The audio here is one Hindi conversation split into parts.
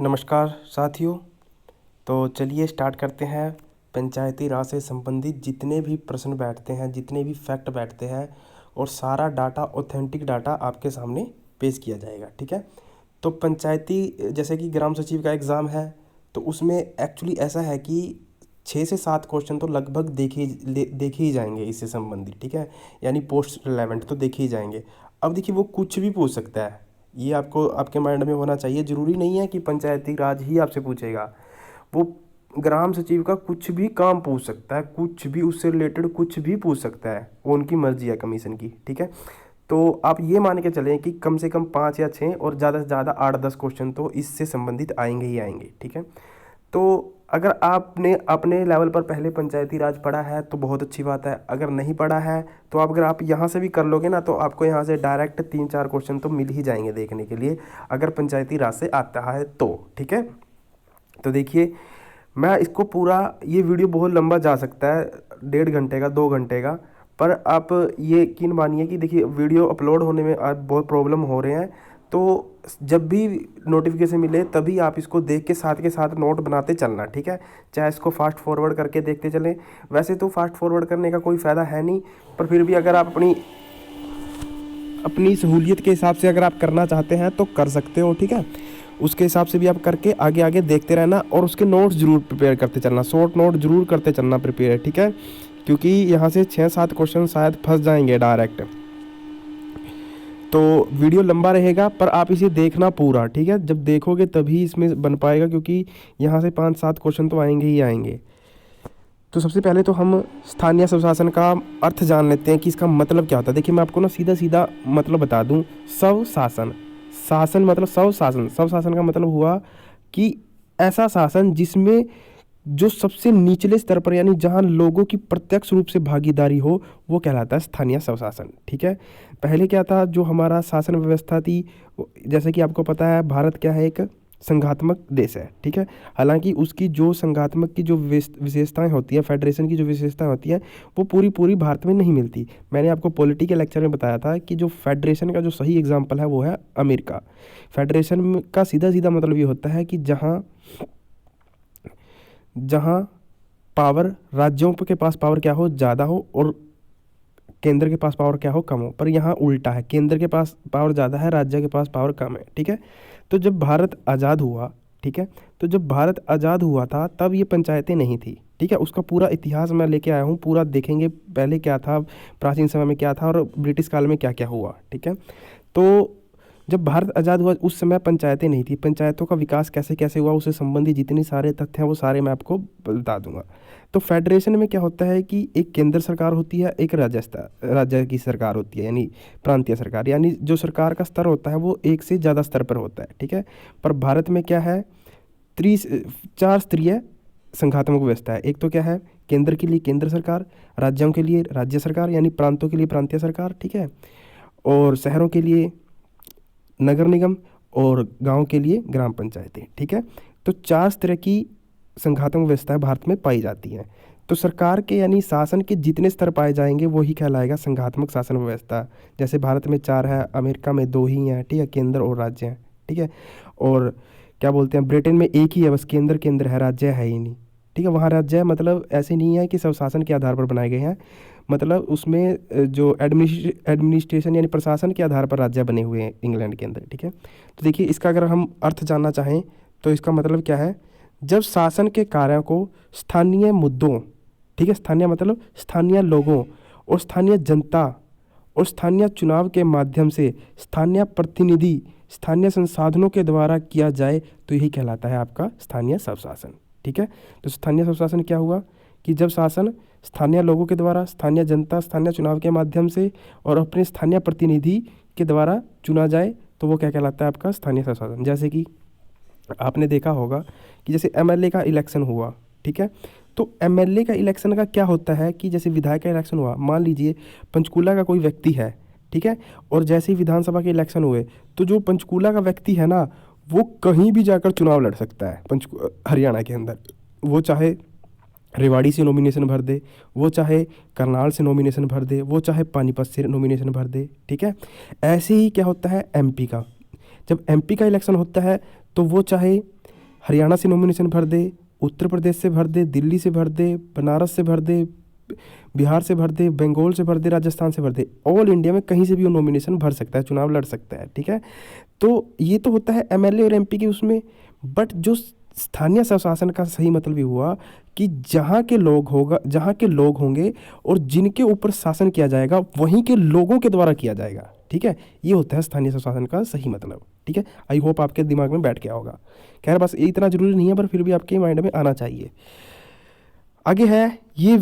नमस्कार साथियों। तो चलिए स्टार्ट करते हैं। पंचायती राज से संबंधित जितने भी प्रश्न बैठते हैं, जितने भी फैक्ट बैठते हैं और सारा डाटा, ऑथेंटिक डाटा आपके सामने पेश किया जाएगा। ठीक है। तो पंचायती जैसे कि ग्राम सचिव का एग्ज़ाम है, तो उसमें एक्चुअली ऐसा है कि 6 से 7 क्वेश्चन तो लगभग देखे ही जाएंगे इससे संबंधित। ठीक है। यानी पोस्ट रिलेवेंट तो देखे ही जाएंगे। अब देखिए, वो कुछ भी पूछ सकता है, ये आपको आपके माइंड में होना चाहिए। ज़रूरी नहीं है कि पंचायती राज ही आपसे पूछेगा। वो ग्राम सचिव का कुछ भी काम पूछ सकता है, कुछ भी उससे रिलेटेड कुछ भी पूछ सकता है। वो उनकी मर्जी है कमीशन की। ठीक है। तो आप ये मान के चलें कि कम से कम 5 या 6 और ज़्यादा से ज़्यादा 8-10 क्वेश्चन तो इससे संबंधित आएंगे ही आएंगे। ठीक है। तो अगर आपने अपने लेवल पर पहले पंचायती राज पढ़ा है तो बहुत अच्छी बात है। अगर नहीं पढ़ा है तो अगर आप यहाँ से भी कर लोगे ना, तो आपको यहाँ से डायरेक्ट 3-4 क्वेश्चन तो मिल ही जाएंगे देखने के लिए, अगर पंचायती राज से आता है तो। ठीक है। तो देखिए, मैं इसको पूरा, ये वीडियो बहुत लंबा जा सकता है, 1.5 घंटे का, 2 घंटे का। पर आप ये यकीन मानिए कि देखिए, वीडियो अपलोड होने में आज बहुत प्रॉब्लम हो रहे हैं। तो जब भी नोटिफिकेशन मिले तभी आप इसको देख के साथ नोट बनाते चलना। ठीक है। चाहे इसको फास्ट फॉरवर्ड करके देखते चलें। वैसे तो फास्ट फॉरवर्ड करने का कोई फ़ायदा है नहीं, पर फिर भी अगर आप अपनी अपनी सहूलियत के हिसाब से अगर आप करना चाहते हैं तो कर सकते हो। ठीक है। उसके हिसाब से भी आप करके आगे आगे देखते रहना और उसके नोट्स जरूर प्रिपेयर करते चलना, शॉर्ट नोट जरूर करते चलना प्रिपेयर। ठीक है। क्योंकि यहाँ से 6-7 क्वेश्चन शायद फंस जाएंगे डायरेक्ट। तो वीडियो लंबा रहेगा पर आप इसे देखना पूरा। ठीक है। जब देखोगे तभी इसमें बन पाएगा, क्योंकि यहाँ से 5-7 क्वेश्चन तो आएंगे ही आएंगे। तो सबसे पहले तो हम स्थानीय स्वशासन का अर्थ जान लेते हैं कि इसका मतलब क्या होता है। देखिए, मैं आपको ना सीधा सीधा मतलब बता दूं। स्वशासन, शासन मतलब स्वशासन। स्वशासन का मतलब हुआ कि ऐसा शासन जिसमें जो सबसे निचले स्तर पर, यानी जहां लोगों की प्रत्यक्ष रूप से भागीदारी हो, वो कहलाता है स्थानीय स्वशासन। ठीक है। पहले क्या था, जो हमारा शासन व्यवस्था थी, जैसे कि आपको पता है भारत क्या है, एक संघात्मक देश है। ठीक है। हालांकि उसकी जो संघात्मक की जो विशेषताएं होती हैं, फेडरेशन की जो विशेषताएं होती हैं, वो पूरी पूरी भारत में नहीं मिलती। मैंने आपको पॉलिटी के लेक्चर में बताया था कि जो फेडरेशन का जो सही एग्जाम्पल है वो है अमेरिका। फेडरेशन का सीधा सीधा मतलब ये होता है कि जहाँ जहाँ पावर, राज्यों के पास पावर क्या हो, ज़्यादा हो, और केंद्र के पास पावर क्या हो, कम हो। पर यहाँ उल्टा है, केंद्र के पास पावर ज़्यादा है, राज्य के पास पावर कम है। ठीक है। तो जब भारत आज़ाद हुआ, ठीक है, तो जब भारत आज़ाद हुआ था तब ये पंचायतें नहीं थी। ठीक है। उसका पूरा इतिहास मैं लेके आया हूँ, पूरा देखेंगे पहले क्या था, प्राचीन समय में क्या था और ब्रिटिश काल में क्या क्या हुआ। ठीक है। तो जब भारत आज़ाद हुआ उस समय पंचायतें नहीं थी। पंचायतों का विकास कैसे कैसे हुआ, उससे संबंधित जितने सारे तथ्य हैं वो सारे मैं आपको बता दूंगा। तो फेडरेशन में क्या होता है कि एक केंद्र सरकार होती है, एक राज्य की सरकार होती है, यानी प्रांतीय सरकार। यानी जो सरकार का स्तर होता है वो एक से ज़्यादा स्तर पर होता है। ठीक है। पर भारत में क्या है, 4 स्तरीय संघात्मक व्यवस्था है। एक तो क्या है, केंद्र के लिए केंद्र सरकार, राज्यों के लिए राज्य सरकार, यानी प्रांतों के लिए प्रांतीय सरकार। ठीक है। और शहरों के लिए नगर निगम, और गांव के लिए ग्राम पंचायतें। ठीक है। तो 4 तरह की संघात्मक व्यवस्थाएं भारत में पाई जाती हैं। तो सरकार के यानी शासन के जितने स्तर पाए जाएंगे वही कहलाएगा संघात्मक शासन व्यवस्था। जैसे भारत में 4 है, अमेरिका में 2 ही हैं। ठीक है। केंद्र और राज्य हैं। ठीक है। और क्या बोलते हैं, ब्रिटेन में एक ही है, बस केंद्र केंद्र है, राज्य है ही नहीं। ठीक है। वहाँ राज्य मतलब ऐसे नहीं है कि सब शासन के आधार पर बनाए गए हैं, मतलब उसमें जो एडमिनिस्ट्रेशन यानी प्रशासन के आधार पर राज्य बने हुए हैं इंग्लैंड के अंदर। ठीक है। तो देखिए, इसका अगर हम अर्थ जानना चाहें तो इसका मतलब क्या है, जब शासन के कार्यों को स्थानीय मुद्दों, ठीक है, स्थानीय मतलब स्थानीय लोगों और स्थानीय जनता और स्थानीय चुनाव के माध्यम से स्थानीय प्रतिनिधि, स्थानीय संसाधनों के द्वारा किया जाए, तो यही कहलाता है आपका स्थानीय स्वशासन। ठीक है। तो स्थानीय स्वशासन क्या हुआ कि जब शासन स्थानीय लोगों के द्वारा, स्थानीय जनता, स्थानीय चुनाव के माध्यम से और अपने स्थानीय प्रतिनिधि के द्वारा चुना जाए, तो वो क्या कहलाता है आपका स्थानीय स्वशासन। जैसे कि आपने देखा होगा कि जैसे एमएलए का इलेक्शन हुआ। ठीक है। तो एमएलए का इलेक्शन का क्या होता है कि जैसे विधायक का इलेक्शन हुआ, मान लीजिए पंचकूला का कोई व्यक्ति है। ठीक है। और जैसे ही विधानसभा के इलेक्शन हुए, तो जो पंचकूला का व्यक्ति है ना, वो कहीं भी जाकर चुनाव लड़ सकता है हरियाणा के अंदर। वो चाहे रेवाड़ी से नॉमिनेशन भर दे, वो चाहे करनाल से नॉमिनेशन भर दे, वो चाहे पानीपत से नॉमिनेशन भर दे। ठीक है। ऐसे ही क्या होता है एमपी का, जब एमपी का इलेक्शन होता है तो वो चाहे हरियाणा से नॉमिनेशन भर दे, उत्तर प्रदेश से भर दे, दिल्ली से भर दे, बनारस से भर दे, बिहार से भर दे, बंगाल से भर दे, राजस्थान से भर दे, ऑल इंडिया में कहीं से भी वो नॉमिनेशन भर सकता है, चुनाव लड़ सकता है, ठीक है। तो ये तो होता है एमएलए और एमपी के उसमें। बट जो स्थानीय स्वशासन का सही मतलब ये हुआ कि जहाँ के लोग होंगे और जिनके ऊपर शासन किया जाएगा वहीं के लोगों के द्वारा किया जाएगा, ठीक है। ये होता है स्थानीय स्वशासन का सही मतलब, ठीक है। आई होप आपके दिमाग में बैठ गया होगा। खैर बस ये इतना जरूरी नहीं है, पर फिर भी आपके माइंड में आना चाहिए। आगे है ये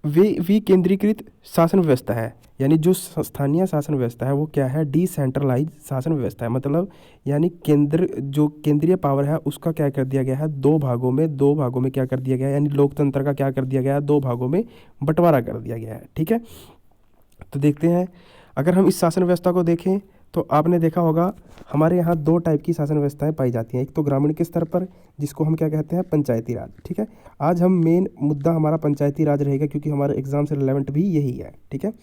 विकेंद्रीकृत शासन व्यवस्था है, यानी जो स्थानीय शासन व्यवस्था है वो क्या है, डिसेंट्रलाइज शासन व्यवस्था है। मतलब यानी केंद्रीय पावर है उसका क्या कर दिया गया है, दो भागों में क्या कर दिया गया है, यानी लोकतंत्र का क्या कर दिया गया है, दो भागों में बंटवारा कर दिया गया है, ठीक है। तो देखते हैं, अगर हम इस शासन व्यवस्था को देखें तो आपने देखा होगा हमारे यहाँ दो टाइप की शासन व्यवस्थाएं पाई जाती हैं। एक तो ग्रामीण के स्तर पर, जिसको हम क्या कहते हैं, पंचायती राज, ठीक है। आज हम मेन मुद्दा हमारा पंचायती राज रहेगा, क्योंकि हमारे एग्जाम से रिलेवेंट भी यही है, ठीक है।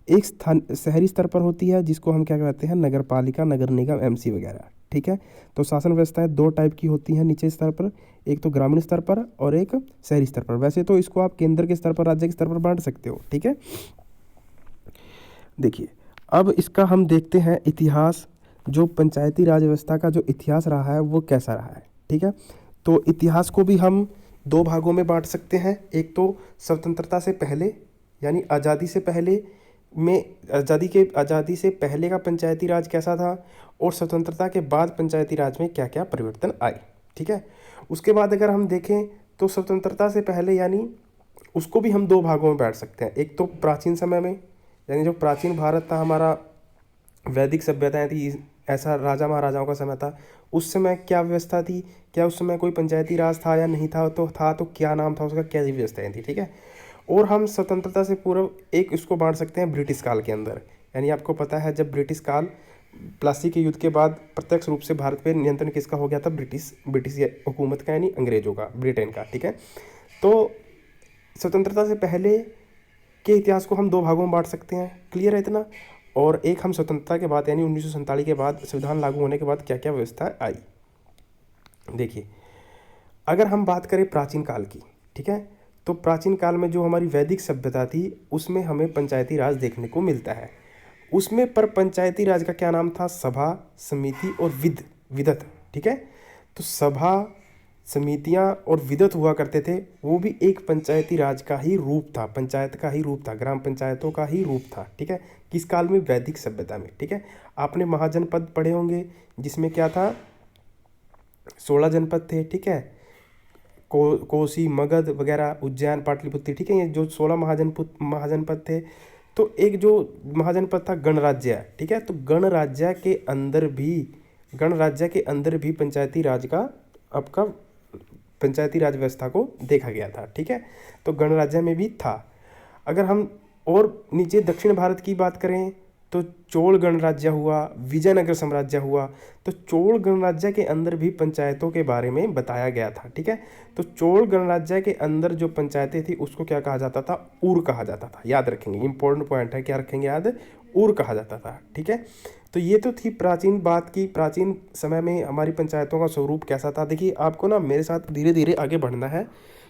एक शहरी स्तर पर होती है, जिसको हम क्या कहते हैं, नगर पालिका, नगर निगम, एमसी वगैरह, ठीक है। तो शासन व्यवस्थाएं दो टाइप की होती हैं नीचे स्तर पर, एक तो ग्रामीण स्तर पर और एक शहरी स्तर पर। वैसे तो इसको आप केंद्र के स्तर पर, राज्य के स्तर पर बांट सकते हो, ठीक है। देखिए, अब इसका हम देखते हैं इतिहास, जो पंचायती राज व्यवस्था का जो इतिहास रहा है वो कैसा रहा है, ठीक है। तो इतिहास को भी हम दो भागों में बांट सकते हैं। एक तो स्वतंत्रता से पहले, यानी आज़ादी से पहले में, आज़ादी से पहले का पंचायती राज कैसा था, और स्वतंत्रता के बाद पंचायती राज में क्या क्या परिवर्तन आए, ठीक है। उसके बाद अगर हम देखें तो स्वतंत्रता से पहले, यानी उसको भी हम दो भागों में बांट सकते हैं। एक तो प्राचीन समय में, यानी जो प्राचीन भारत था हमारा, वैदिक सभ्यताएं थी, ऐसा राजा महाराजाओं का समय था, उस समय क्या व्यवस्था थी, क्या उस समय कोई पंचायती राज था या नहीं था, तो क्या नाम था उसका, क्या व्यवस्थाएं थी, ठीक है। और हम स्वतंत्रता से पूर्व एक इसको बांट सकते हैं ब्रिटिश काल के अंदर, यानी आपको पता है जब ब्रिटिश काल, प्लासी के युद्ध के बाद प्रत्यक्ष रूप से भारत पे नियंत्रण किसका हो गया था, ब्रिटिश हुकूमत का, यानी अंग्रेजों का, ब्रिटेन का, ठीक है। तो स्वतंत्रता से पहले के इतिहास को हम दो भागों में बांट सकते हैं, क्लियर है इतना। और एक हम स्वतंत्रता के बाद, यानी 1947 के बाद, संविधान लागू होने के बाद क्या क्या व्यवस्था आई। देखिए, अगर हम बात करें प्राचीन काल की, ठीक है, तो प्राचीन काल में जो हमारी वैदिक सभ्यता थी उसमें हमें पंचायती राज देखने को मिलता है। उसमें पर पंचायती राज का क्या नाम था, सभा, समिति और विदत, ठीक है। तो सभा, समितियां और विदत हुआ करते थे, वो भी एक पंचायती राज का ही रूप था, पंचायत का ही रूप था, ग्राम पंचायतों का ही रूप था, ठीक है। किस काल में, वैदिक सभ्यता में, ठीक है। आपने महाजनपद पढ़े होंगे, जिसमें क्या था, 16 जनपद थे, ठीक है। कोसी, मगध वगैरह, उज्जैन, पाटलिपुत्र, ठीक है। ये जो 16 महाजनपद थे। तो एक जो महाजनपद था गणराज्य, ठीक है। तो गणराज्य के अंदर भी पंचायती राज का, आपका पंचायती राज व्यवस्था को देखा गया था, ठीक है। तो गणराज्य में भी था। अगर हम और नीचे दक्षिण भारत की बात करें तो चोल गणराज्य हुआ, विजयनगर साम्राज्य हुआ। तो चोल गणराज्य के अंदर भी पंचायतों के बारे में बताया गया था, ठीक है। तो चोल गणराज्य के अंदर जो पंचायतें थी उसको क्या कहा जाता था, ऊर कहा जाता था, याद रखेंगे, इंपॉर्टेंट पॉइंट है, क्या रखेंगे याद, ऊर कहा जाता था, ठीक है। तो ये तो थी प्राचीन बात की, प्राचीन समय में हमारी पंचायतों का स्वरूप कैसा था। देखिए, आपको ना मेरे साथ धीरे धीरे आगे बढ़ना है,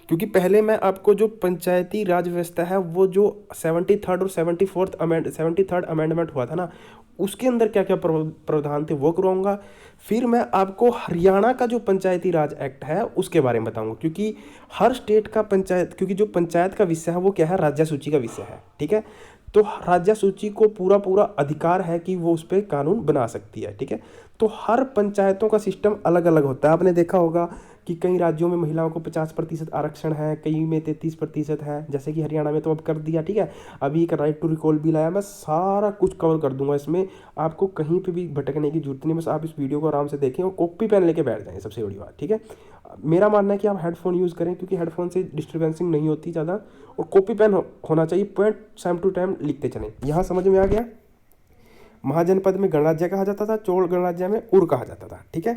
क्योंकि पहले मैं आपको जो पंचायती राज व्यवस्था है वो जो 73rd और 73rd अमेंडमेंट हुआ था ना, उसके अंदर क्या क्या प्रावधान थे वो करवाऊंगा। फिर मैं आपको हरियाणा का जो पंचायती राज एक्ट है उसके बारे में बताऊंगा, क्योंकि हर स्टेट का पंचायत, क्योंकि जो पंचायत का विषय है वो क्या है, राज्य सूची का विषय है, ठीक है। तो राज्य सूची को पूरा अधिकार है कि वो उस पर कानून बना सकती है, ठीक है। तो हर पंचायतों का सिस्टम अलग अलग होता है। आपने देखा होगा कि कई राज्यों में महिलाओं को 50% आरक्षण है, कई में 33% है, जैसे कि हरियाणा में तो अब कर दिया, ठीक है। अभी एक राइट टू रिकॉल बिल आया, मैं सारा कुछ कवर कर दूंगा इसमें, आपको कहीं पे भी भटकने की जरूरत नहीं, बस आप इस वीडियो को आराम से देखें और कॉपी पेन लेके बैठ जाएं, सबसे बड़ी बात, ठीक है। मेरा मानना है कि आप हेडफोन यूज़ करें, क्योंकि हेडफोन से डिस्टर्बेंसिंग नहीं होती ज़्यादा, और कॉपी पेन होना चाहिए, पॉइंट टाइम टू टाइम लिखते चलें। यहाँ समझ में आ गया। महाजनपद में गणराज्य कहा जाता था, चोल गणराज्य में उर कहा जाता था, ठीक है।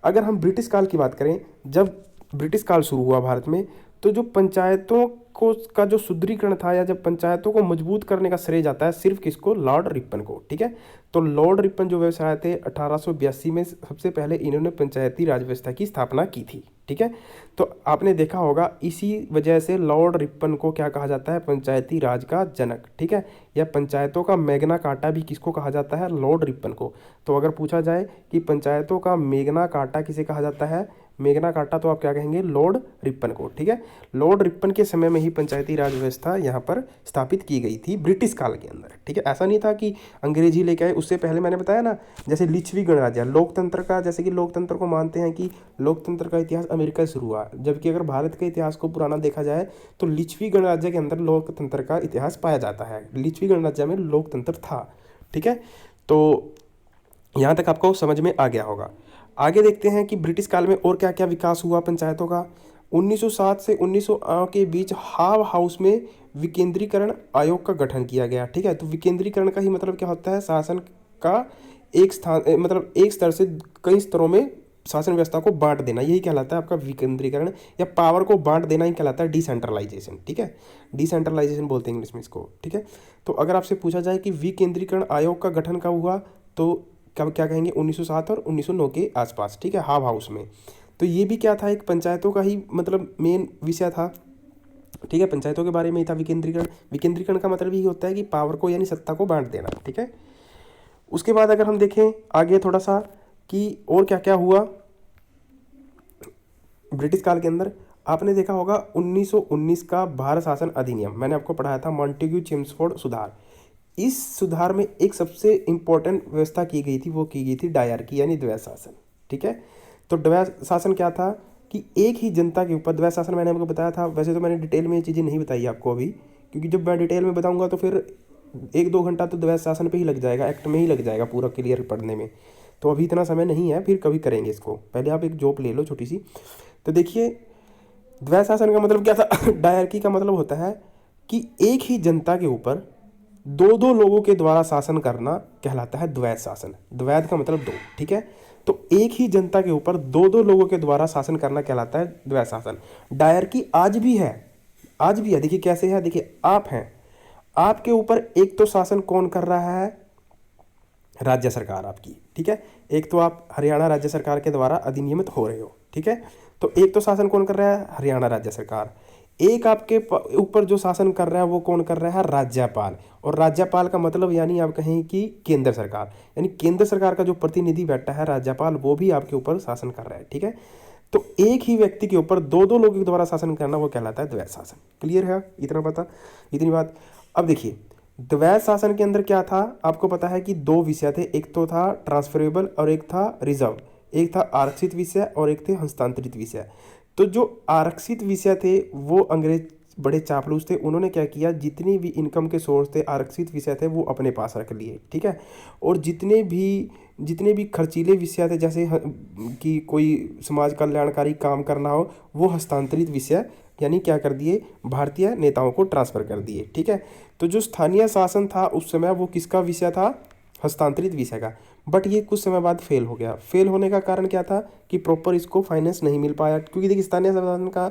अगर हम ब्रिटिश काल की बात करें, जब ब्रिटिश काल शुरू हुआ भारत में, तो जो पंचायतों को का जो सुदृढ़ीकरण था या जब पंचायतों को मजबूत करने का श्रेय जाता है सिर्फ किसको, लॉर्ड रिपन को। ठीक है, तो लॉर्ड रिपन जो व्यवसाय थे 1882 में सबसे पहले इन्होंने पंचायती राज व्यवस्था की स्थापना की थी। ठीक है, तो आपने देखा होगा इसी वजह से लॉर्ड रिपन को क्या कहा जाता है, पंचायती राज का जनक। ठीक है, या पंचायतों का मैग्ना कार्टा भी किसको कहा जाता है, लॉर्ड रिपन को। तो अगर पूछा जाए कि पंचायतों का मैग्ना कार्टा किसे कहा जाता है, मैग्ना कार्टा, तो आप क्या कहेंगे, लॉर्ड रिपन को। ठीक है, लॉर्ड रिपन के समय में ही पंचायती राज व्यवस्था यहाँ पर स्थापित की गई थी ब्रिटिश काल के अंदर। ठीक है, ऐसा नहीं था कि अंग्रेज ही लेके आए, उससे पहले मैंने बताया ना, जैसे लिच्छवी गणराज्य लोकतंत्र का, जैसे कि लोकतंत्र को मानते हैं कि लोकतंत्र का इतिहास अमेरिका से शुरू हुआ, जबकि अगर भारत के इतिहास को पुराना देखा जाए तो लिच्छवी गणराज्य के अंदर लोकतंत्र का इतिहास पाया जाता है। लिच्छवी गणराज्य में लोकतंत्र था। ठीक है, तो यहाँ तक आपको समझ में आ गया होगा। आगे देखते हैं कि ब्रिटिश काल में और क्या क्या विकास हुआ पंचायतों का। 1907 से 1909 के बीच हाव हाउस में विकेंद्रीकरण आयोग का गठन किया गया। ठीक है, तो विकेंद्रीकरण का ही मतलब क्या होता है, शासन का एक स्थान मतलब एक स्तर से कई स्तरों में शासन व्यवस्था को बांट देना, यही कहलाता है आपका विकेंद्रीकरण, या पावर को बांट देना ही कहलाता है डिसेंट्रलाइजेशन। ठीक है, डिसेंट्रलाइजेशन बोलते हैं इंग्लिश में इसको। ठीक है, तो अगर आपसे पूछा जाए कि विकेंद्रीकरण आयोग का गठन कब हुआ, तो कब क्या कहेंगे, 1907 और 1909 के आसपास। ठीक है, हाव हाउस में। तो ये भी क्या था, एक पंचायतों का ही मतलब मेन विषय था। ठीक है, पंचायतों के बारे में ही था विकेंद्रीकरण। विकेंद्रीकरण का मतलब यही होता है कि पावर को यानी सत्ता को बांट देना। ठीक है, उसके बाद अगर हम देखें आगे थोड़ा सा कि और क्या क्या हुआ ब्रिटिश काल के अंदर, आपने देखा होगा 1919 का भारत शासन अधिनियम, मैंने आपको पढ़ाया था मॉन्टेग्यू चेम्सफोर्ड सुधार। इस सुधार में एक सबसे इम्पोर्टेंट व्यवस्था की गई थी, वो की गई थी डायरकी यानी द्वैध शासन। ठीक है, तो द्वैध शासन क्या था कि एक ही जनता के ऊपर, द्वैध शासन मैंने आपको बताया था, वैसे तो मैंने डिटेल में ये चीज़ें नहीं बताई आपको अभी, क्योंकि जब मैं डिटेल में बताऊंगा तो फिर 1-2 घंटा तो द्वैध शासन पे ही लग जाएगा, एक्ट में ही लग जाएगा पूरा क्लियर पढ़ने में। तो अभी इतना समय नहीं है, फिर कभी करेंगे इसको, पहले आप एक जॉब ले लो छोटी सी। तो देखिए द्वैध शासन का मतलब क्या था डायरकी का मतलब होता है कि एक ही जनता के ऊपर 2-2 लोगों के द्वारा शासन करना कहलाता है द्वैध शासन। द्वैध का मतलब 2। ठीक है, तो एक ही जनता के ऊपर 2-2 लोगों के द्वारा शासन करना कहलाता है द्वैध शासन। डायरकी आज भी है, आज भी है। देखिए कैसे है, देखिए आप हैं, आपके ऊपर एक तो शासन कौन कर रहा है, राज्य सरकार आपकी। ठीक है, एक तो आप हरियाणा राज्य सरकार के द्वारा अधिनियमित हो रहे हो। ठीक है, तो एक तो शासन कौन कर रहा है, हरियाणा राज्य सरकार। एक आपके ऊपर जो शासन कर रहा है वो कौन कर रहा है, राज्यपाल। और राज्यपाल का मतलब यानी आप कहें कि केंद्र सरकार, यानी केंद्र सरकार का जो प्रतिनिधि बैठा है राज्यपाल, वो भी आपके ऊपर शासन कर रहा है। ठीक है, तो एक ही व्यक्ति के ऊपर 2-2 लोगों के द्वारा शासन करना वो कहलाता है द्वैध शासन। क्लियर है, इतना पता, इतनी बात। अब देखिए द्वैध शासन के अंदर क्या था, आपको पता है कि 2 विषय थे, एक तो था ट्रांसफरेबल और एक था रिजर्व, एक था आरक्षित विषय और एक थे हस्तांतरित विषय। तो जो आरक्षित विषय थे वो अंग्रेज बड़े चापलूस थे, उन्होंने क्या किया, जितनी भी इनकम के सोर्स थे आरक्षित विषय थे वो अपने पास रख लिए। ठीक है, और जितने भी खर्चीले विषय थे, जैसे कि कोई समाज कल्याणकारी काम करना हो, वो हस्तांतरित विषय यानी क्या कर दिए, भारतीय नेताओं को ट्रांसफ़र कर दिए। ठीक है, तो जो स्थानीय शासन था उस समय वो किसका विषय था, हस्तांतरित विषय का। बट ये कुछ समय बाद फेल हो गया। फेल होने का कारण क्या था कि प्रॉपर इसको फाइनेंस नहीं मिल पाया, क्योंकि देखिए स्थानीय शासन का,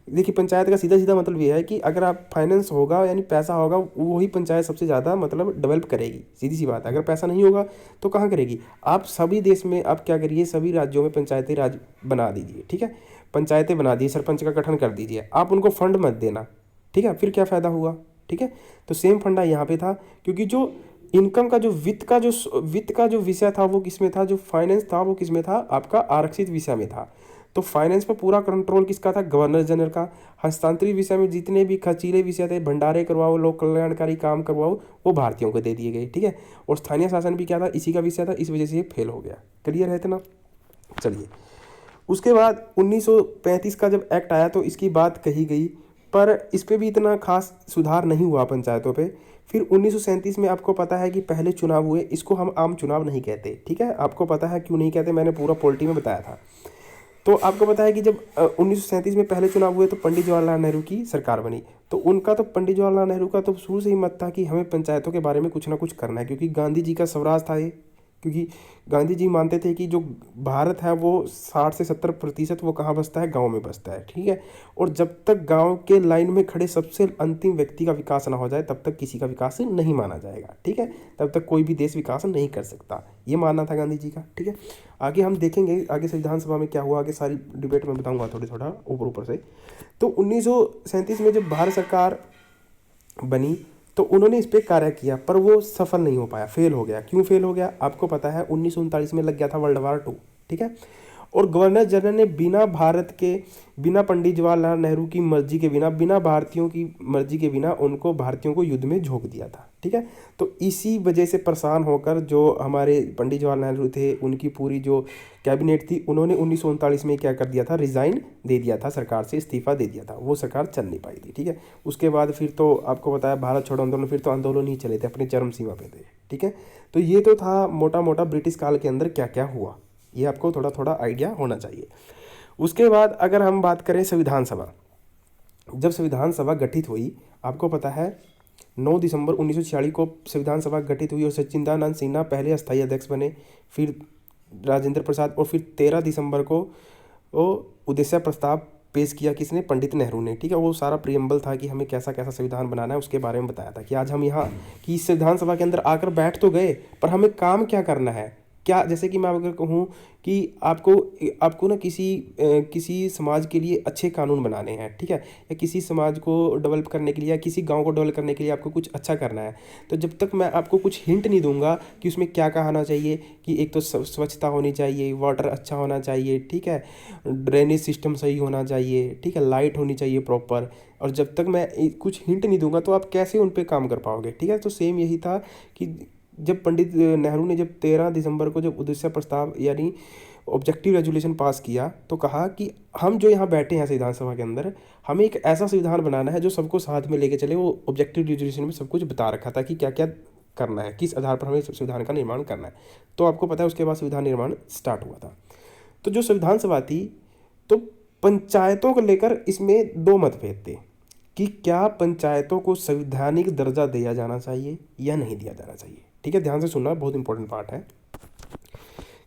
देखिए पंचायत का सीधा सीधा मतलब ये है कि अगर आप फाइनेंस होगा यानी पैसा होगा, वही पंचायत सबसे ज़्यादा मतलब डेवलप करेगी, सीधी सी बात है। अगर पैसा नहीं होगा तो कहाँ करेगी। आप सभी देश में आप क्या करिए, सभी राज्यों में पंचायती राज बना दीजिए। ठीक है, पंचायतें बना दी, सरपंच का गठन कर दीजिए, आप उनको फंड मत देना। ठीक है, फिर क्या फ़ायदा हुआ। ठीक है, तो सेम फंडा यहाँ पे था, क्योंकि जो इनकम का जो वित्त का जो विषय था वो किस में था, जो फाइनेंस था वो किस में था, आपका आरक्षित विषय में था। तो फाइनेंस पर पूरा कंट्रोल किसका था, गवर्नर जनरल का। हस्तांतरित विषय में जितने भी खर्चीले विषय थे, भंडारे करवाओ, लोक कल्याणकारी काम करवाओ, वो भारतीयों को दे दिए गए। ठीक है, और स्थानीय शासन भी क्या था, इसी का विषय था, इस वजह से ये फेल हो गया। क्लियर है इतना। चलिए उसके बाद 1935 का जब एक्ट आया तो इसकी बात कही गई, पर इस पर भी इतना खास सुधार नहीं हुआ पंचायतों पे। फिर 1937 में आपको पता है कि पहले चुनाव हुए, इसको हम आम चुनाव नहीं कहते। ठीक है, आपको पता है क्यों नहीं कहते, मैंने पूरा पॉलिटी में बताया था। तो आपको पता है कि जब 1937 में पहले चुनाव हुए तो पंडित जवाहरलाल नेहरू की सरकार बनी। तो उनका तो पंडित जवाहरलाल नेहरू का तो शुरू से ही मत था कि हमें पंचायतों के बारे में कुछ ना कुछ करना है, क्योंकि गांधी जी का स्वराज था ये, क्योंकि गांधी जी मानते थे कि जो भारत है वो 60 से 70% वो कहाँ बसता है, गांव में बसता है, ठीक है। और जब तक गांव के लाइन में खड़े सबसे अंतिम व्यक्ति का विकास ना हो जाए तब तक किसी का विकास नहीं माना जाएगा, ठीक है। तब तक कोई भी देश विकास नहीं कर सकता, ये मानना था गांधी जी का, ठीक है। आगे हम देखेंगे आगे संविधान सभा में क्या हुआ, आगे सारी डिबेट में बताऊंगा थोड़ी थोड़ा ऊपर से। तो 1937 में जब भारत सरकार बनी तो उन्होंने इस पर कार्य किया, पर वो सफल नहीं हो पाया, फेल हो गया। क्यों फेल हो गया आपको पता है, 1939 में लग गया था वर्ल्ड वार 2, ठीक है। और गवर्नर जनरल ने बिना पंडित जवाहरलाल नेहरू की मर्जी के बिना भारतीयों की मर्जी के बिना उनको भारतीयों को युद्ध में झोंक दिया था, ठीक है। तो इसी वजह से परेशान होकर जो हमारे पंडित जवाहरलाल नेहरू थे, उनकी पूरी जो कैबिनेट थी, उन्होंने 1939 में क्या कर दिया था, रिज़ाइन दे दिया था, सरकार से इस्तीफा दे दिया था। वो सरकार चल नहीं पाई थी, ठीक है। उसके बाद फिर तो आपको बताया भारत छोड़ो आंदोलन, फिर तो आंदोलन ही चले थे, अपनी चरम सीमा पे थे, ठीक है। तो ये तो था मोटा मोटा ब्रिटिश काल के अंदर क्या क्या हुआ, ये आपको थोड़ा थोड़ा आइडिया होना चाहिए। उसके बाद अगर हम बात करें संविधान सभा, जब संविधान सभा गठित हुई, आपको पता है 9 दिसंबर 1946 को संविधान सभा गठित हुई और सच्चिदानंद सिन्हा पहले अस्थायी अध्यक्ष बने, फिर राजेंद्र प्रसाद, और फिर 13 दिसंबर को वो उद्देश्य प्रस्ताव पेश किया, किसने, पंडित नेहरू ने, ठीक है। वो सारा प्रियम्बल था कि हमें कैसा कैसा संविधान बनाना है, उसके बारे में बताया था कि आज हम यहाँ कि संविधान सभा के अंदर आकर बैठ तो गए, पर हमें काम क्या करना है, क्या, जैसे कि मैं अगर कहूँ कि आपको ना किसी समाज के लिए अच्छे कानून बनाने हैं, ठीक है, या किसी समाज को डेवलप करने के लिए या किसी गांव को डेवलप करने के लिए आपको कुछ अच्छा करना है, तो जब तक मैं आपको कुछ हिंट नहीं दूंगा कि उसमें क्या क्या होना चाहिए, कि एक तो स्वच्छता होनी चाहिए, वाटर अच्छा होना चाहिए, ठीक है, ड्रेनेज सिस्टम सही होना चाहिए, ठीक है, लाइट होनी चाहिए प्रॉपर, और जब तक मैं कुछ हिंट नहीं दूंगा तो आप कैसे उन पर काम कर पाओगे, ठीक है। तो सेम यही था कि जब पंडित नेहरू ने जब 13 दिसंबर को जब उद्देश्य प्रस्ताव यानी ऑब्जेक्टिव रेजोल्यूशन पास किया, तो कहा कि हम जो यहाँ बैठे हैं संविधान सभा के अंदर, हमें एक ऐसा संविधान बनाना है जो सबको साथ में लेके चले। वो ऑब्जेक्टिव रेजोल्यूशन में सब कुछ बता रखा था कि क्या क्या करना है, किस आधार पर हमें संविधान का निर्माण करना है। तो आपको पता है उसके बाद संविधान निर्माण स्टार्ट हुआ था। तो जो संविधान सभा थी, तो पंचायतों को लेकर इसमें दो मतभेद थे कि क्या पंचायतों को संवैधानिक दर्जा दिया जाना चाहिए या नहीं दिया जाना चाहिए, ठीक है। ध्यान से सुनना, बहुत इंपॉर्टेंट पार्ट है।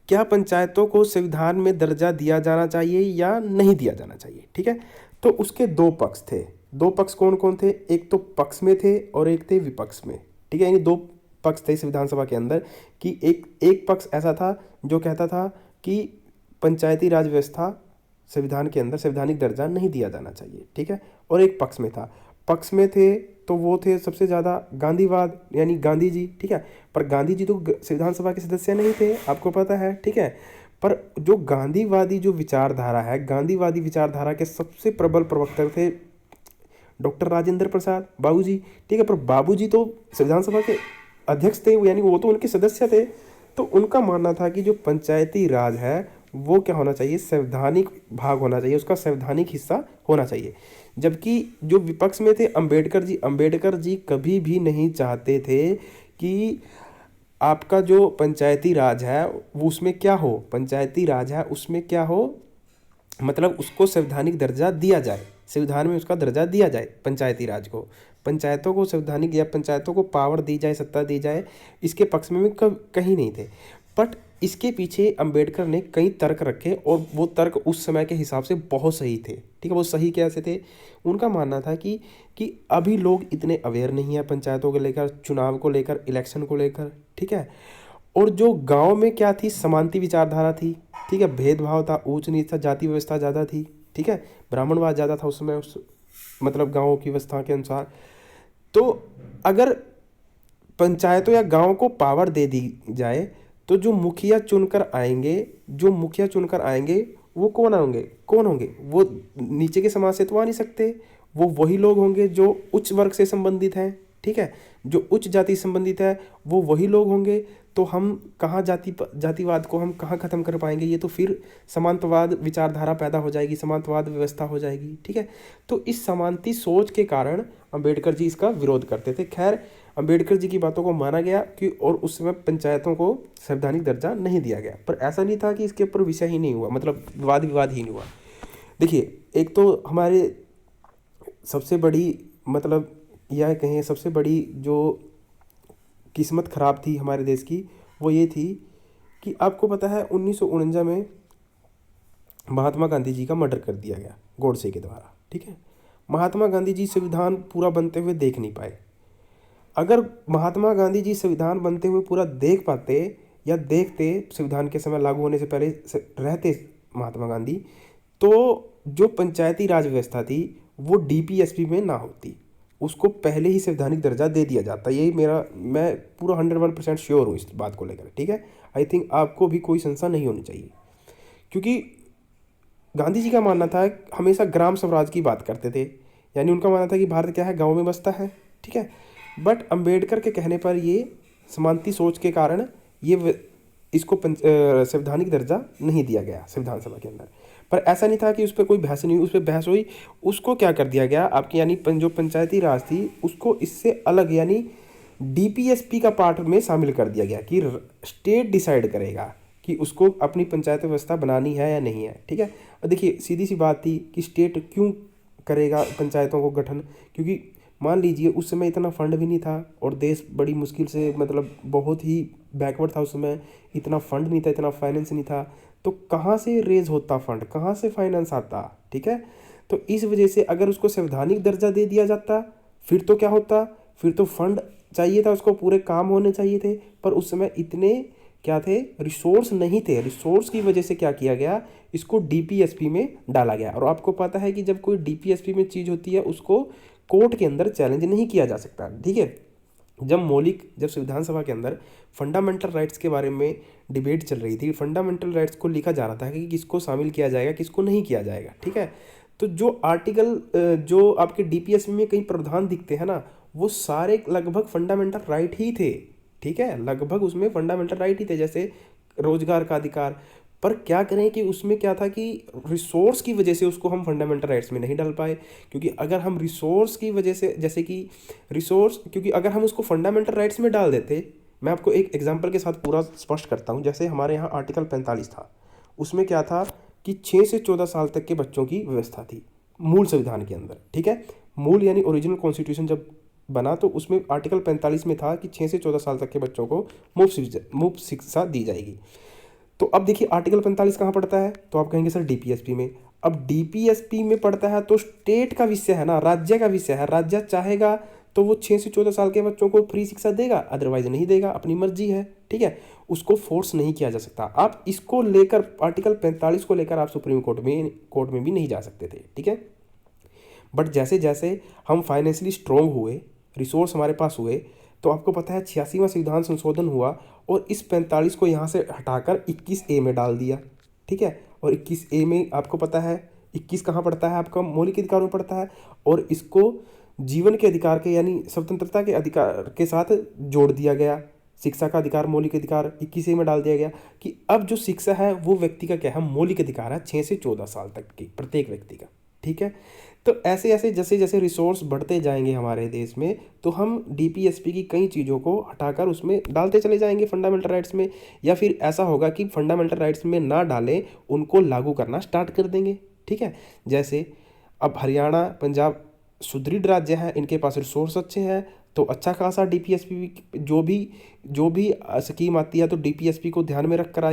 क्या पंचायतों को संविधान में दर्जा दिया जाना चाहिए या नहीं दिया जाना चाहिए, ठीक है। तो उसके दो पक्ष थे। दो पक्ष कौन कौन थे, एक तो पक्ष में थे और एक थे विपक्ष में, ठीक है। यानी दो पक्ष थे संविधान सभा के अंदर कि एक पक्ष ऐसा था जो कहता था कि पंचायती राज व्यवस्था संविधान के अंदर संवैधानिक दर्जा नहीं दिया जाना चाहिए, ठीक है। और एक पक्ष में था, पक्ष में थे तो वो थे सबसे ज़्यादा गांधीवाद यानी गांधी जी, ठीक है। पर गांधी जी तो संविधान सभा के सदस्य नहीं थे, आपको पता है, ठीक है। पर जो गांधीवादी जो विचारधारा है, गांधीवादी विचारधारा के सबसे प्रबल प्रवक्ता थे डॉक्टर राजेंद्र प्रसाद, बाबूजी, ठीक है। पर बाबूजी तो संविधान सभा के अध्यक्ष थे, यानी वो तो उनके सदस्य थे। तो उनका मानना था कि जो पंचायती राज है वो क्या होना चाहिए, संवैधानिक भाग होना चाहिए, उसका संवैधानिक हिस्सा होना चाहिए। जबकि जो विपक्ष में थे अंबेडकर जी कभी भी नहीं चाहते थे कि आपका जो पंचायती राज है वो उसमें क्या हो, पंचायती राज है उसमें क्या हो, मतलब उसको संवैधानिक दर्जा दिया जाए, संविधान में उसका दर्जा दिया जाए पंचायती राज को, पंचायतों को संवैधानिक या पंचायतों को पावर दी जाए, सत्ता दी जाए, इसके पक्ष में कहीं नहीं थे। बट इसके पीछे अंबेडकर ने कई तर्क रखे और वो तर्क उस समय के हिसाब से बहुत सही थे, ठीक है। वो सही कैसे थे, उनका मानना था कि अभी लोग इतने अवेयर नहीं है पंचायतों को लेकर, चुनाव को लेकर, इलेक्शन को लेकर, ठीक है। और जो गांव में क्या थी, समानती विचारधारा थी, ठीक है, भेदभाव था, ऊंच नीच था, जाति व्यवस्था ज़्यादा थी, ठीक है, ब्राह्मणवाद ज़्यादा था उस समय, उस मतलब गाँव की व्यवस्था के अनुसार। तो अगर पंचायतों या गाँव को पावर दे दी जाए तो जो मुखिया चुनकर आएंगे वो कौन होंगे, वो नीचे के समाज से तो आ नहीं सकते, वो वही लोग होंगे जो उच्च वर्ग से संबंधित हैं, ठीक है, जो उच्च जाति से संबंधित है वो वही लोग होंगे। तो हम कहाँ जातिवाद को हम कहाँ ख़त्म कर पाएंगे, ये तो फिर समानतावाद विचारधारा पैदा हो जाएगी, समानतावाद व्यवस्था हो जाएगी, ठीक है। तो इस समानती सोच के कारण अंबेडकर जी इसका विरोध करते थे। खैर अंबेडकर जी की बातों को माना गया कि और उस समय पंचायतों को संवैधानिक दर्जा नहीं दिया गया, पर ऐसा नहीं था कि इसके ऊपर विषय ही नहीं हुआ, मतलब विवाद ही नहीं हुआ। देखिए एक तो हमारे सबसे बड़ी मतलब यह सबसे बड़ी जो किस्मत ख़राब थी हमारे देश की, वो ये थी कि आपको पता है 1949 में महात्मा गांधी जी का मर्डर कर दिया गया गोडसे के द्वारा, ठीक है। महात्मा गांधी जी संविधान पूरा बनते हुए देख नहीं पाए। अगर महात्मा गांधी जी संविधान बनते हुए पूरा देख पाते या देखते, संविधान के समय लागू होने से पहले रहते महात्मा गांधी, तो जो पंचायती राज व्यवस्था थी वो डीपीएसपी में ना होती, उसको पहले ही संवैधानिक दर्जा दे दिया जाता। यही मैं पूरा 101% श्योर हूँ इस बात को लेकर, ठीक है। आई थिंक आपको भी कोई संशय नहीं होनी चाहिए, क्योंकि गांधी जी का मानना था, हमेशा ग्राम स्वराज की बात करते थे, यानी उनका मानना था कि भारत क्या है, गाँव में बसता है, ठीक है। बट अंबेडकर के कहने पर ये समानती सोच के कारण इसको संवैधानिक दर्जा नहीं दिया गया संविधान सभा के अंदर। पर ऐसा नहीं था कि उस पर कोई बहस नहीं हुई, उस पर बहस हुई। उसको क्या कर दिया गया आपकी, यानी जो पंचायती राज थी उसको इससे अलग, यानी डीपीएसपी का पार्ट में शामिल कर दिया गया कि स्टेट डिसाइड करेगा कि उसको अपनी पंचायत व्यवस्था बनानी है या नहीं है, ठीक है। और देखिए सीधी सी बात थी कि स्टेट क्यों करेगा पंचायतों को गठन, क्योंकि मान लीजिए उस समय इतना फंड भी नहीं था और देश बड़ी मुश्किल से, मतलब बहुत ही बैकवर्ड था उस समय, इतना फंड नहीं था, इतना फाइनेंस नहीं था, तो कहाँ से रेज होता फंड, कहाँ से फाइनेंस आता, ठीक है। तो इस वजह से अगर उसको संवैधानिक दर्जा दे दिया जाता फिर तो क्या होता, फिर तो फंड चाहिए था, उसको पूरे काम होने चाहिए थे, पर उस समय इतने क्या थे, रिसोर्स नहीं थे। रिसोर्स की वजह से क्या किया गया, इसको डीपीएसपी में डाला गया। और आपको पता है कि जब कोई डीपीएसपी में चीज़ होती है उसको कोर्ट के अंदर चैलेंज नहीं किया जा सकता, ठीक है। जब संविधान सभा के अंदर फंडामेंटल राइट्स के बारे में डिबेट चल रही थी, फंडामेंटल राइट्स को लिखा जा रहा था कि किसको शामिल किया जाएगा, किसको नहीं किया जाएगा, ठीक है। तो जो आर्टिकल जो आपके डीपीएसपी में कई प्रावधान दिखते हैं ना, वो सारे लगभग फंडामेंटल राइट ही थे, ठीक है, लगभग उसमें फंडामेंटल राइट ही थे, जैसे रोजगार का अधिकार। पर क्या करें कि उसमें क्या था कि रिसोर्स की वजह से उसको हम फंडामेंटल राइट्स में नहीं डाल पाए, क्योंकि अगर हम रिसोर्स की वजह से, जैसे कि रिसोर्स, क्योंकि अगर हम उसको फंडामेंटल राइट्स में डाल देते, मैं आपको एक एग्जांपल के साथ पूरा स्पष्ट करता हूँ। जैसे हमारे यहाँ आर्टिकल 45 था, उसमें क्या था कि 6 से 14 साल तक के बच्चों की व्यवस्था थी मूल संविधान के अंदर, ठीक है। मूल यानी ओरिजिनल कॉन्स्टिट्यूशन जब बना तो उसमें आर्टिकल 45 में था कि 6 से 14 साल तक के बच्चों को मुफ्त शिक्षा दी जाएगी। तो अब देखिए आर्टिकल 45 कहाँ पड़ता है, तो आप कहेंगे सर डीपीएसपी में। अब डीपीएसपी में पड़ता है तो स्टेट का विषय है ना, राज्य का विषय है। राज्य चाहेगा तो वो 6 से 14 साल के बच्चों को फ्री शिक्षा देगा, अदरवाइज नहीं देगा, अपनी मर्जी है, ठीक है। उसको फोर्स नहीं किया जा सकता। आप इसको लेकर आर्टिकल 45 को लेकर आप सुप्रीम कोर्ट में भी नहीं जा सकते थे, ठीक है। बट जैसे जैसे हम फाइनेंशियली स्ट्रोंग हुए, रिसोर्स हमारे पास हुए, तो आपको पता है 86वां संविधान संशोधन हुआ और इस 45 को यहाँ से हटाकर 21A में डाल दिया, ठीक है। और 21A में आपको पता है 21 कहाँ पड़ता है, आपका मौलिक अधिकार में पड़ता है, और इसको जीवन के अधिकार के यानी स्वतंत्रता के अधिकार के साथ जोड़ दिया गया। शिक्षा का अधिकार, मौलिक अधिकार 21A में डाल दिया गया कि अब जो शिक्षा है वो व्यक्ति का क्या है, मौलिक अधिकार है 6 से 14 साल तक की प्रत्येक व्यक्ति का, ठीक है। तो ऐसे ऐसे जैसे जैसे रिसोर्स बढ़ते जाएंगे हमारे देश में, तो हम डीपीएसपी की कई चीज़ों को हटाकर उसमें डालते चले जाएंगे फंडामेंटल राइट्स में, या फिर ऐसा होगा कि फंडामेंटल राइट्स में ना डालें, उनको लागू करना स्टार्ट कर देंगे, ठीक है। जैसे अब हरियाणा, पंजाब सुदृढ़ राज्य हैं, इनके पास रिसोर्स अच्छे हैं, तो अच्छा खासा डीपीएसपी जो भी स्कीम आती है तो डीपीएसपी को ध्यान में रख कर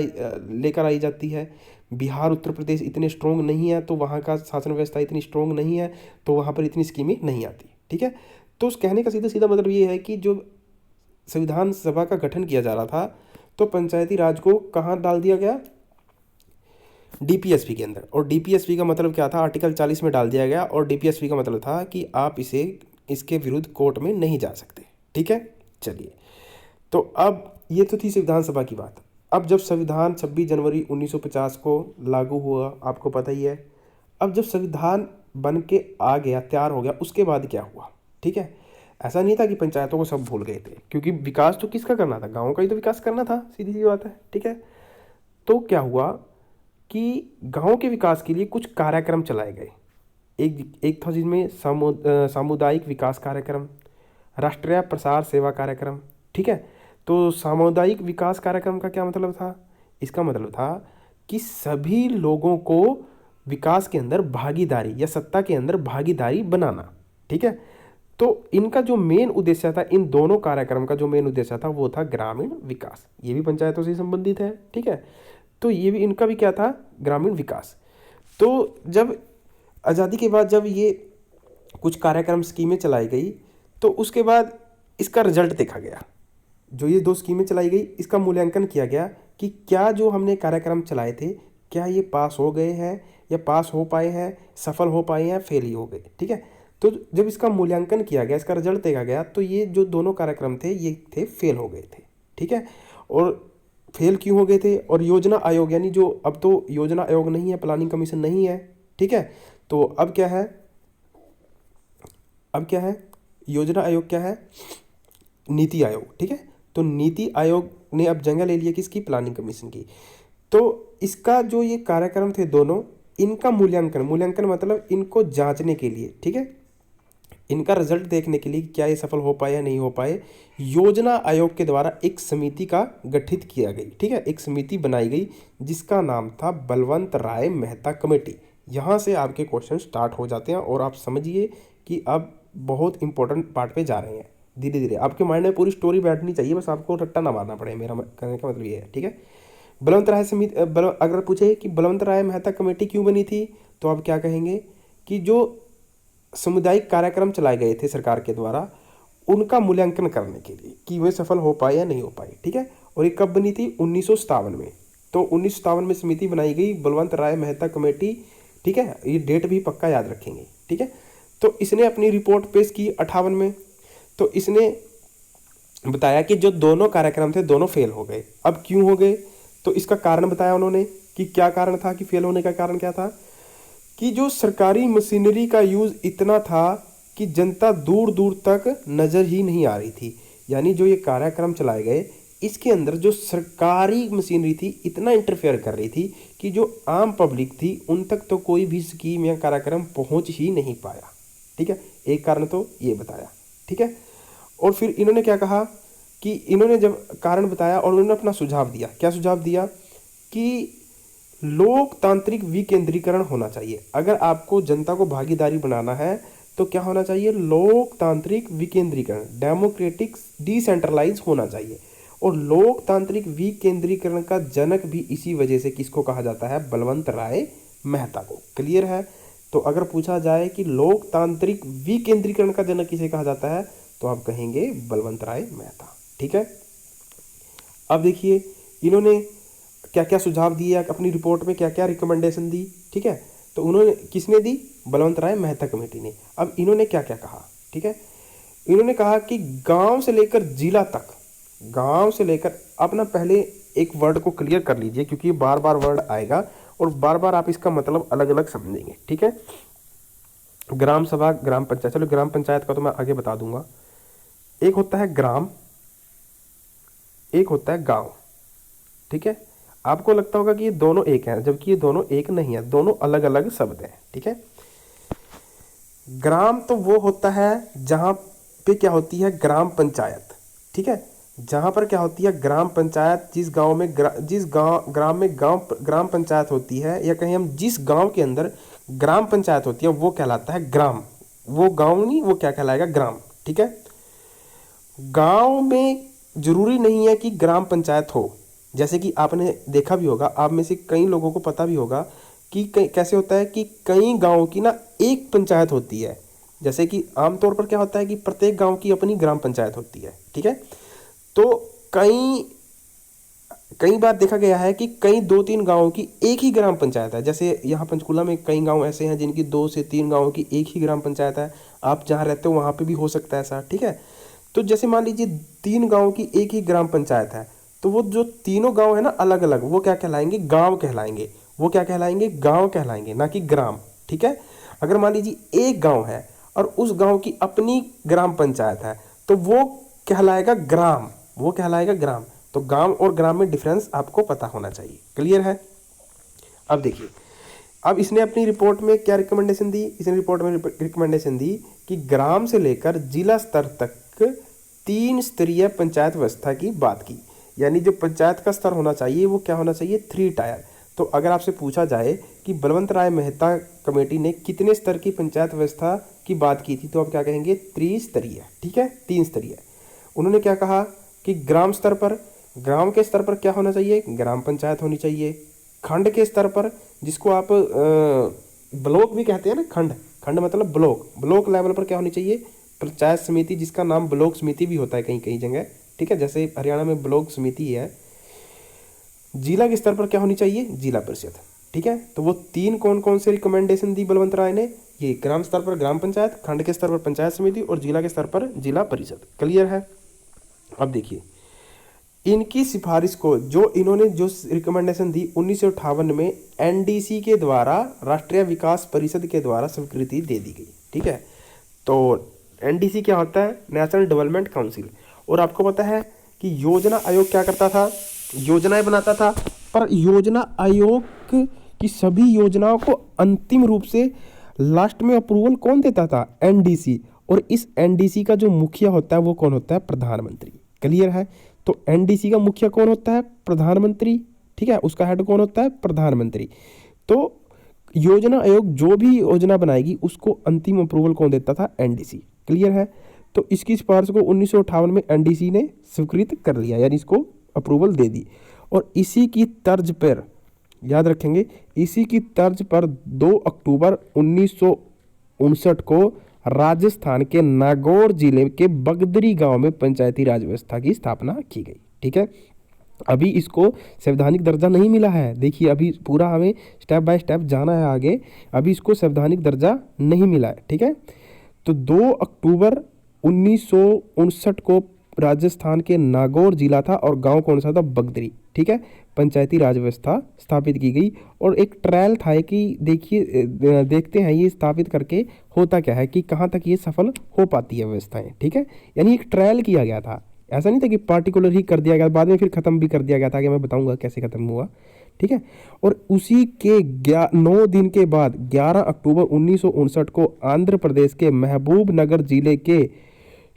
लेकर आई जाती है। बिहार, उत्तर प्रदेश इतने स्ट्रोंग नहीं है, तो वहाँ का शासन व्यवस्था इतनी स्ट्रोंग नहीं है, तो वहाँ पर इतनी स्कीमें नहीं आती, ठीक है। तो उस कहने का सीधा सीधा मतलब ये है कि जो संविधान सभा का गठन किया जा रहा था, तो पंचायती राज को कहाँ डाल दिया गया, डीपीएसपी के अंदर। और डीपीएसपी का मतलब क्या था, आर्टिकल 40 में डाल दिया गया। और डीपीएसपी का मतलब था कि आप इसके विरुद्ध कोर्ट में नहीं जा सकते, ठीक है। चलिए, तो अब ये तो थी संविधान सभा की बात। अब जब संविधान 26 जनवरी 1950 को लागू हुआ, आपको पता ही है। अब जब संविधान बन के आ गया, तैयार हो गया, उसके बाद क्या हुआ, ठीक है। ऐसा नहीं था कि पंचायतों को सब भूल गए थे, क्योंकि विकास तो किसका करना था, गाँव का ही तो विकास करना था, सीधी सी बात है, ठीक है। तो क्या हुआ कि गाँव के विकास के लिए कुछ कार्यक्रम चलाए गए। एक था जिसमें सामुदायिक विकास कार्यक्रम, राष्ट्रीय प्रसार सेवा कार्यक्रम, ठीक है। तो सामुदायिक विकास कार्यक्रम का क्या मतलब था, इसका मतलब था कि सभी लोगों को विकास के अंदर भागीदारी या सत्ता के अंदर भागीदारी बनाना, ठीक है। तो इनका जो मेन उद्देश्य था, इन दोनों कार्यक्रम का जो मेन उद्देश्य था वो था ग्रामीण विकास। ये भी पंचायतों से संबंधित है, ठीक है। तो ये भी, इनका भी क्या था, ग्रामीण विकास। तो जब आज़ादी के बाद जब ये कुछ कार्यक्रम स्कीमें चलाई गई, तो उसके बाद इसका रिजल्ट देखा गया। जो ये 2 स्कीमें चलाई गई, इसका मूल्यांकन किया गया कि क्या जो हमने कार्यक्रम चलाए थे, क्या ये पास हो गए हैं या पास हो पाए हैं, सफल हो पाए हैं, फेल ही हो गए, ठीक है। तो जब इसका मूल्यांकन किया गया, इसका रिजल्ट देखा गया, तो ये जो दोनों कार्यक्रम थे ये थे फेल हो गए थे, ठीक है। और फेल क्यों हो गए थे? और योजना आयोग, यानी जो अब तो योजना आयोग नहीं है, प्लानिंग कमीशन नहीं है, ठीक है। तो अब क्या है, अब क्या है, योजना आयोग क्या है, नीति आयोग, ठीक है। तो नीति आयोग ने अब जगह ले लिया किसकी, प्लानिंग कमीशन की। तो इसका जो ये कार्यक्रम थे दोनों, इनका मूल्यांकन, मूल्यांकन मतलब इनको जांचने के लिए, ठीक है, इनका रिजल्ट देखने के लिए क्या ये सफल हो पाए या नहीं हो पाए, योजना आयोग के द्वारा एक समिति का गठित किया गई, ठीक है। एक समिति बनाई गई जिसका नाम था बलवंत राय मेहता कमेटी। यहाँ से आपके क्वेश्चन स्टार्ट हो जाते हैं और आप समझिए कि अब बहुत इंपॉर्टेंट पार्ट पे जा रहे हैं। धीरे धीरे आपके माइंड में पूरी स्टोरी बैठनी चाहिए, बस आपको रट्टा ना मारना पड़े, मेरा कहने का मतलब ये है, ठीक है। बलवंत राय समिति, अगर पूछे कि बलवंत राय मेहता कमेटी क्यों बनी थी, तो आप क्या कहेंगे कि जो सामुदायिक कार्यक्रम चलाए गए थे सरकार के द्वारा, उनका मूल्यांकन करने के लिए कि वे सफल हो पाए या नहीं हो पाए, ठीक है। और ये कब बनी थी, 1957 में। तो 1957 में समिति बनाई गई बलवंत राय मेहता कमेटी, ठीक है। ये डेट भी पक्का याद रखेंगे, ठीक है। तो इसने अपनी रिपोर्ट पेश की 58 में। तो इसने बताया कि जो दोनों कार्यक्रम थे दोनों फेल हो गए। अब क्यों हो गए, तो इसका कारण बताया उन्होंने कि क्या कारण था, कि फेल होने का कारण क्या था, कि जो सरकारी मशीनरी का यूज़ इतना था कि जनता दूर दूर तक नज़र ही नहीं आ रही थी। यानी जो ये कार्यक्रम चलाए गए, इसके अंदर जो सरकारी मशीनरी थी इतना इंटरफेयर कर रही थी कि जो आम पब्लिक थी उन तक तो कोई भी स्कीम या कार्यक्रम पहुंच ही नहीं पाया, ठीक है। एक कारण तो ये बताया, ठीक है। और फिर इन्होंने क्या कहा कि इन्होंने जब कारण बताया और उन्होंने अपना सुझाव दिया, क्या सुझाव दिया कि लोकतांत्रिक विकेंद्रीकरण होना चाहिए। अगर आपको जनता को भागीदारी बनाना है तो क्या होना चाहिए, लोकतांत्रिक विकेंद्रीकरण, डेमोक्रेटिक डिसेंट्रलाइज होना चाहिए। और लोकतांत्रिक विकेंद्रीकरण का जनक भी इसी वजह से किसको कहा जाता है, बलवंत राय मेहता को। क्लियर है। तो अगर पूछा जाए कि लोकतांत्रिक विकेंद्रीकरण का जनक किसे कहा जाता है, तो आप कहेंगे बलवंत राय मेहता, ठीक है। अब देखिए इन्होंने क्या क्या सुझाव दिए, अपनी रिपोर्ट में क्या क्या रिकमेंडेशन दी, ठीक है। तो उन्होंने किसने दी, बलवंत राय मेहता कमेटी ने। अब इन्होंने क्या क्या कहा, ठीक है। इन्होंने कहा कि गांव से लेकर जिला तक, गांव से लेकर, अपना पहले एक वर्ड को क्लियर कर लीजिए क्योंकि बार बार वर्ड आएगा और बार बार आप इसका मतलब अलग अलग समझेंगे, ठीक है। ग्राम सभा, ग्राम पंचायत, चलो ग्राम पंचायत का तो मैं आगे बता दूंगा। एक होता है ग्राम, एक होता है गांव, ठीक है। आपको लगता होगा कि ये दोनों एक हैं, जबकि ये दोनों एक नहीं है, दोनों अलग अलग शब्द हैं, ठीक है। ग्राम तो वो होता है जहाँ पे क्या होती है, ग्राम पंचायत, ठीक है। जहाँ पर क्या होती है, ग्राम पंचायत, जिस गांव में जिस ग्राम में ग्राम पंचायत होती है, या कहीं हम जिस गांव के अंदर ग्राम पंचायत होती है वो कहलाता है ग्राम। वो गांव नहीं, वो क्या कहलाएगा, ग्राम, ठीक है। गांव में जरूरी नहीं है कि ग्राम पंचायत हो, जैसे कि आपने देखा भी होगा, आप में से कई लोगों को पता भी होगा कि कैसे होता है कि कई गांवों की ना एक पंचायत होती है। जैसे कि आमतौर पर क्या होता है कि प्रत्येक गांव की अपनी ग्राम पंचायत होती है, ठीक है। तो कई बार देखा गया है कि कई 2-3 गांवों की एक ही ग्राम पंचायत है। जैसे यहाँ पंचकुला में कई गांव ऐसे हैं जिनकी 2 से 3 गांवों की एक ही ग्राम पंचायत है। आप जहाँ रहते हो वहाँ पे भी हो सकता है ऐसा, ठीक है। तो जैसे मान लीजिए 3 गाँव की एक ही ग्राम पंचायत है, तो वो जो तीनों गांव है ना अलग अलग, वो क्या कहलाएंगे, गांव कहलाएंगे। वो क्या कहलाएंगे, गांव कहलाएंगे, ना कि ग्राम, ठीक है। अगर मान लीजिए एक गांव है और उस गांव की अपनी ग्राम पंचायत है, तो वो कहलाएगा ग्राम, वो कहलाएगा ग्राम। तो गांव और ग्राम में डिफरेंस आपको पता होना चाहिए। क्लियर है। अब देखिए, अब इसने अपनी रिपोर्ट में क्या रिकमेंडेशन दी, इसने रिपोर्ट में रिकमेंडेशन दी कि ग्राम से लेकर जिला स्तर तक 3 स्तरीय पंचायत व्यवस्था की बात की। यानी जो पंचायत का स्तर होना चाहिए वो क्या होना चाहिए, 3 टायर। तो अगर आपसे पूछा जाए कि बलवंत राय मेहता कमेटी ने कितने स्तर की पंचायत व्यवस्था की बात की थी, तो आप क्या कहेंगे, त्रिस्तरीय। ठीक है, 3 स्तरीय। उन्होंने क्या कहा कि ग्राम स्तर पर, ग्राम के स्तर पर क्या होना चाहिए, ग्राम पंचायत होनी चाहिए। खंड के स्तर पर, जिसको आप ब्लॉक भी कहते हैं ना, खंड, खंड मतलब ब्लॉक, ब्लॉक लेवल पर क्या होनी चाहिए, पंचायत समिति, जिसका नाम ब्लॉक समिति भी होता है कहीं कहीं जगह। ठीक है, जैसे हरियाणा में ब्लॉक समिति है। जिला के स्तर पर क्या होनी चाहिए, जिला परिषद। ठीक है, तो वो 3 कौन कौन से रिकमेंडेशन दी बलवंत राय ने, ये ग्राम स्तर पर ग्राम पंचायत, खंड के स्तर पर पंचायत समिति और जिला के स्तर पर जिला परिषद। क्लियर है। अब देखिए इनकी सिफारिश को, जो इन्होंने जो रिकमेंडेशन दी 1958 में एनडीसी के द्वारा, राष्ट्रीय विकास परिषद के द्वारा स्वीकृति दे दी गई। ठीक है, तो एनडीसी क्या होता है, नेशनल डेवलपमेंट काउंसिल। और आपको पता है कि योजना आयोग क्या करता था, योजनाएं बनाता था, पर योजना आयोग की सभी योजनाओं को अंतिम रूप से लास्ट में अप्रूवल कौन देता था, एनडीसी। और इस एनडीसी का जो मुखिया होता है वो कौन होता है, प्रधानमंत्री। क्लियर है। तो एनडीसी का मुखिया कौन होता है, प्रधानमंत्री। ठीक है, उसका हेड कौन होता है, प्रधानमंत्री। तो योजना आयोग जो भी योजना बनाएगी उसको अंतिम अप्रूवल कौन देता था, एनडीसी। क्लियर है। तो इसकी सिफारिश को 1958 में एनडीसी ने स्वीकृत कर लिया, यानी इसको अप्रूवल दे दी। और इसी की तर्ज पर, याद रखेंगे, इसी की तर्ज पर 2 अक्टूबर 1959 को राजस्थान के नागौर जिले के बगदरी गांव में पंचायती राज व्यवस्था की स्थापना की गई। ठीक है, अभी इसको संवैधानिक दर्जा नहीं मिला है। देखिए अभी पूरा हमें स्टेप बाय स्टेप जाना है आगे, अभी इसको संवैधानिक दर्जा नहीं मिला है। ठीक है, तो 2 अक्टूबर 1959 को राजस्थान के नागौर जिला था और गांव कौन सा था, बगदरी। ठीक है, पंचायती राज व्यवस्था स्थापित की गई। और एक ट्रायल था कि देखिए देखते हैं ये स्थापित करके होता क्या है, कि कहाँ तक ये सफल हो पाती है व्यवस्थाएं। ठीक है, यानी एक ट्रायल किया गया था, ऐसा नहीं था कि पार्टिकुलर ही कर दिया गया, बाद में फिर खत्म भी कर दिया गया था, कि मैं बताऊंगा कैसे खत्म हुआ। ठीक है, और उसी के 9 दिन के बाद 11 अक्टूबर 1959 को आंध्र प्रदेश के महबूब नगर जिले के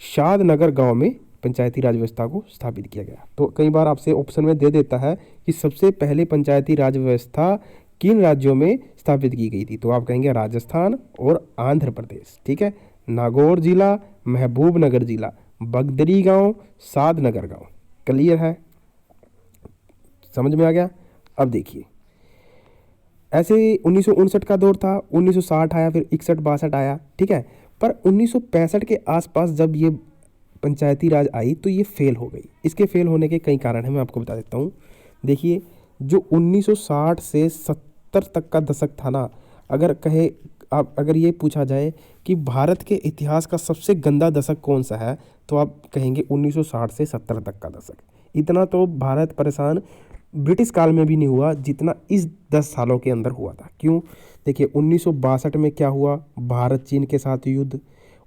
शादनगर गांव में पंचायती राज व्यवस्था को स्थापित किया गया। तो कई बार आपसे ऑप्शन में दे देता है कि सबसे पहले पंचायती राज व्यवस्था किन राज्यों में स्थापित की गई थी, तो आप कहेंगे राजस्थान और आंध्र प्रदेश। ठीक है, नागौर जिला, महबूब नगर जिला, बगदरी गांव, शादनगर गांव। क्लियर है, समझ में आ गया। अब देखिए ऐसे 1959 का दौर था, 1960 आया, फिर 61-62 आया। ठीक है, पर 1965 के आसपास जब ये पंचायती राज आई तो ये फेल हो गई। इसके फेल होने के कई कारण हैं, मैं आपको बता देता हूँ। देखिए जो 1960 से 70 तक का दशक था ना, अगर ये पूछा जाए कि भारत के इतिहास का सबसे गंदा दशक कौन सा है, तो आप कहेंगे 1960 से 70 तक का दशक। इतना तो भारत परेशान ब्रिटिश काल में भी नहीं हुआ जितना इस 10 सालों के अंदर हुआ था। क्यों, देखिए 1962 में क्या हुआ, भारत चीन के साथ युद्ध।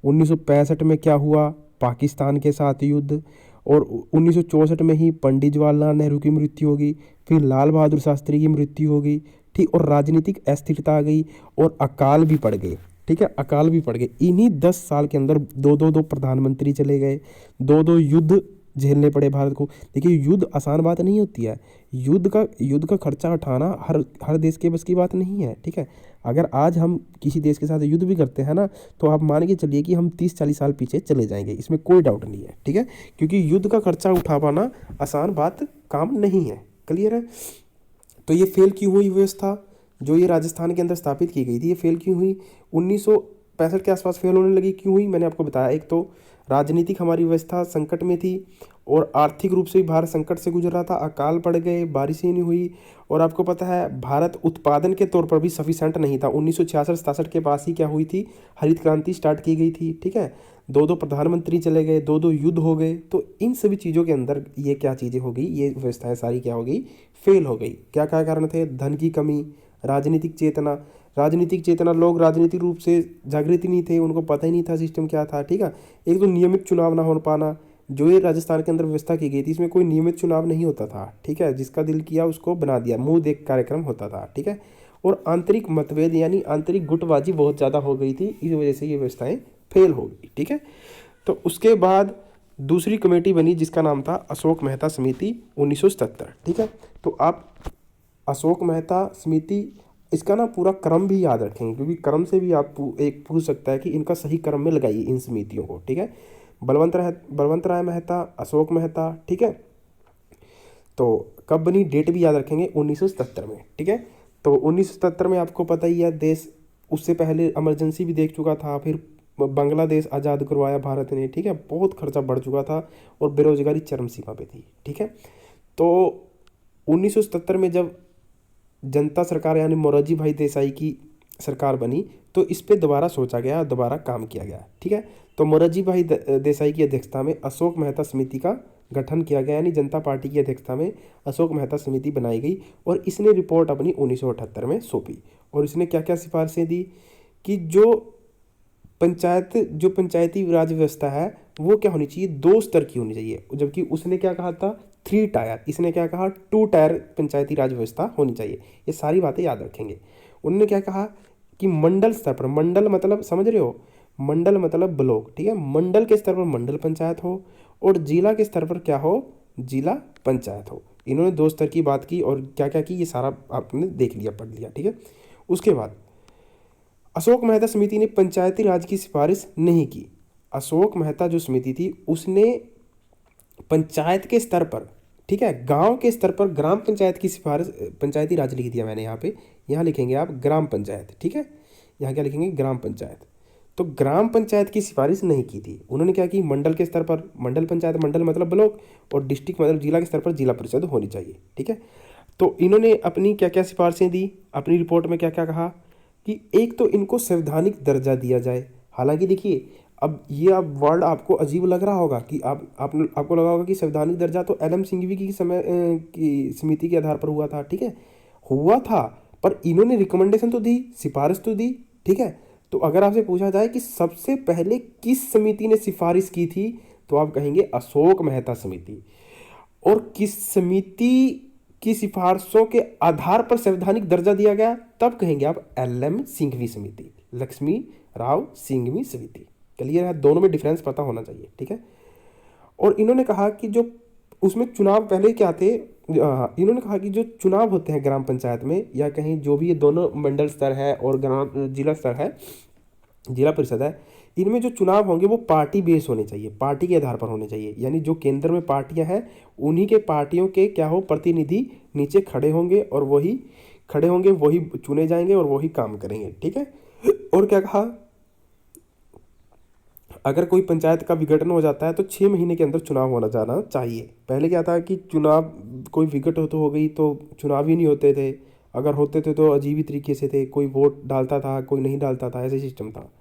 1965 में क्या हुआ, पाकिस्तान के साथ युद्ध। और 1964 में ही पंडित जवाहरलाल नेहरू की मृत्यु हो गई, फिर लाल बहादुर शास्त्री की मृत्यु हो गई। ठीक, और राजनीतिक अस्थिरता आ गई और अकाल भी पड़ गए। ठीक है, अकाल भी पड़ गए। इन्हीं 10 साल के अंदर दो प्रधानमंत्री चले गए, 2 युद्ध झेलने पड़े भारत को। देखिए युद्ध आसान बात नहीं होती है, युद्ध का खर्चा उठाना हर देश के बस की बात नहीं है। ठीक है, अगर आज हम किसी देश के साथ युद्ध भी करते हैं ना, तो आप मान के चलिए कि हम 30-40 साल पीछे चले जाएंगे, इसमें कोई डाउट नहीं है। ठीक है, क्योंकि युद्ध का खर्चा उठा पाना आसान बात काम नहीं है। क्लियर है। तो ये फेल क्यों हुई व्यवस्था, जो ये राजस्थान के अंदर स्थापित की गई थी, ये फेल क्यों हुई, 1965 के आसपास फेल होने लगी। क्यों हुई, मैंने आपको बताया। एक तो राजनीतिक हमारी व्यवस्था संकट में थी, और आर्थिक रूप से भी भारत संकट से गुजर रहा था, अकाल पड़ गए, बारिशें नहीं हुई। और आपको पता है भारत उत्पादन के तौर पर भी सफिशेंट नहीं था। 1966-67 के पास ही क्या हुई थी, हरित क्रांति स्टार्ट की गई थी। ठीक है, 2 प्रधानमंत्री चले गए, 2 युद्ध हो गए। तो इन सभी चीज़ों के अंदर ये क्या चीज़ें हो गई, ये व्यवस्थाएं सारी क्या हो गई, फेल हो गई। क्या क्या कारण थे, धन की कमी, राजनीतिक चेतना, लोग राजनीतिक रूप से जागृत नहीं थे, उनको पता ही नहीं था सिस्टम क्या था। ठीक है, एक तो नियमित चुनाव ना हो पाना, जो ये राजस्थान के अंदर व्यवस्था की गई थी इसमें कोई नियमित चुनाव नहीं होता था। ठीक है, जिसका दिल किया उसको बना दिया, मुंह देख कार्यक्रम होता था। ठीक है, और आंतरिक मतभेद यानी आंतरिक गुटबाजी बहुत ज़्यादा हो गई थी, इस वजह से ये व्यवस्थाएं फेल हो गई। ठीक है, तो उसके बाद दूसरी कमेटी बनी जिसका नाम था अशोक मेहता समिति 1977। ठीक है, तो आप अशोक मेहता समिति, इसका ना पूरा क्रम भी याद रखेंगे, क्योंकि क्रम से भी आप एक पूछ सकता है कि इनका सही क्रम में लगाइए इन समितियों को, ठीक है। बलवंत राय मेहता, अशोक मेहता, ठीक है। तो कब बनी, डेट भी याद रखेंगे, 1977 में, ठीक है। तो 1977 में आपको पता ही है, देश उससे पहले इमरजेंसी भी देख चुका था, फिर बांग्लादेश आज़ाद करवाया भारत ने, ठीक है। बहुत खर्चा बढ़ चुका था और बेरोजगारी चरम सीमा पे थी, ठीक है। तो 1977 में जब जनता सरकार यानी मोरारजी भाई देसाई की सरकार बनी, तो इस पे दोबारा सोचा गया, दोबारा काम किया गया, ठीक है। तो मोरारजी भाई देसाई की अध्यक्षता में अशोक मेहता समिति का गठन किया गया, यानी जनता पार्टी की अध्यक्षता में अशोक मेहता समिति बनाई गई और इसने रिपोर्ट अपनी 1978 में सौंपी। और इसने क्या क्या सिफारिशें दी कि जो पंचायती राज व्यवस्था है वो क्या होनी चाहिए, 2 स्तर की होनी चाहिए, जबकि उसने क्या कहा था, 3 टायर, इसने क्या कहा, 2 टायर पंचायती राज व्यवस्था होनी चाहिए। ये सारी बातें याद रखेंगे। उन्होंने क्या कहा कि मंडल स्तर पर, मंडल मतलब समझ रहे हो, मंडल मतलब ब्लॉक, ठीक है, मंडल के स्तर पर मंडल पंचायत हो और जिला के स्तर पर क्या हो, जिला पंचायत हो। इन्होंने 2 स्तर की बात की और क्या क्या की, ये सारा आपने देख लिया, पढ़ लिया, ठीक है। उसके बाद अशोक मेहता समिति ने पंचायती राज की सिफारिश नहीं की। अशोक मेहता जो समिति थी उसने पंचायत के स्तर पर, ठीक है, गांव के स्तर पर ग्राम पंचायत की सिफारिश, पंचायती राज लिख दिया मैंने यहाँ पे, यहाँ लिखेंगे आप ग्राम पंचायत, ठीक है। यहाँ क्या लिखेंगे, ग्राम पंचायत। तो ग्राम पंचायत की सिफारिश नहीं की थी। उन्होंने क्या की, मंडल के स्तर पर मंडल पंचायत, मंडल मतलब ब्लॉक, और डिस्ट्रिक्ट मतलब जिला के स्तर पर जिला परिषद होनी चाहिए, ठीक है। तो इन्होंने अपनी क्या क्या सिफारिशें दी, अपनी रिपोर्ट में क्या क्या कहा कि एक तो इनको संवैधानिक दर्जा दिया जाए। हालांकि देखिए, अब ये अब वर्ड आपको अजीब लग रहा होगा कि आपको लगा होगा कि संवैधानिक दर्जा तो एल एम सिंघवी की समय की समिति के आधार पर हुआ था, ठीक है, हुआ था, पर इन्होंने रिकमेंडेशन तो दी, सिफारिश तो दी, ठीक है। तो अगर आपसे पूछा जाए कि सबसे पहले किस समिति ने सिफारिश की थी, तो आप कहेंगे अशोक मेहता समिति। और किस समिति की सिफारिशों के आधार पर संवैधानिक दर्जा दिया गया, तब कहेंगे आप एल एम सिंघवी समिति, लक्ष्मी राव सिंघवी समिति। क्लियर है, दोनों में डिफरेंस पता होना चाहिए, ठीक है। और इन्होंने कहा कि जो उसमें चुनाव पहले क्या थे, इन्होंने कहा कि जो चुनाव होते हैं ग्राम पंचायत में या कहीं जो भी ये दोनों मंडल स्तर है और ग्राम जिला स्तर है, जिला परिषद है, इनमें जो चुनाव होंगे वो पार्टी बेस होने चाहिए, पार्टी के आधार पर होने चाहिए। यानी जो केंद्र में पार्टियां हैं उन्हीं के पार्टियों के क्या हो, प्रतिनिधि नीचे खड़े होंगे और वही चुने जाएंगे और वही काम करेंगे, ठीक है। और क्या कहा, अगर कोई पंचायत का विघटन हो जाता है तो 6 महीने के अंदर चुनाव होना जाना चाहिए। पहले क्या था कि चुनाव कोई विघट हो गई तो चुनाव ही नहीं होते थे, अगर होते थे तो अजीब ही तरीके से थे, कोई वोट डालता था कोई नहीं डालता था, ऐसे सिस्टम था।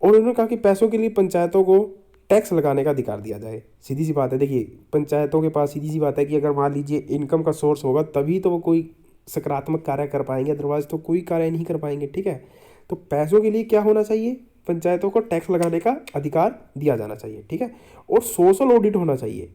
और उन्होंने कहा कि पैसों के लिए पंचायतों को टैक्स लगाने का अधिकार दिया जाए। सीधी सी बात है, देखिए पंचायतों के पास सीधी सी बात है कि अगर मान लीजिए इनकम का सोर्स होगा तभी तो वो कोई सकारात्मक कार्य कर पाएंगे, अदरवाइज तो कोई कार्य नहीं कर पाएंगे, ठीक है। तो पैसों के लिए क्या होना चाहिए, पंचायतों को टैक्स लगाने का अधिकार दिया जाना चाहिए, ठीक है। और सोशल ऑडिट होना चाहिए,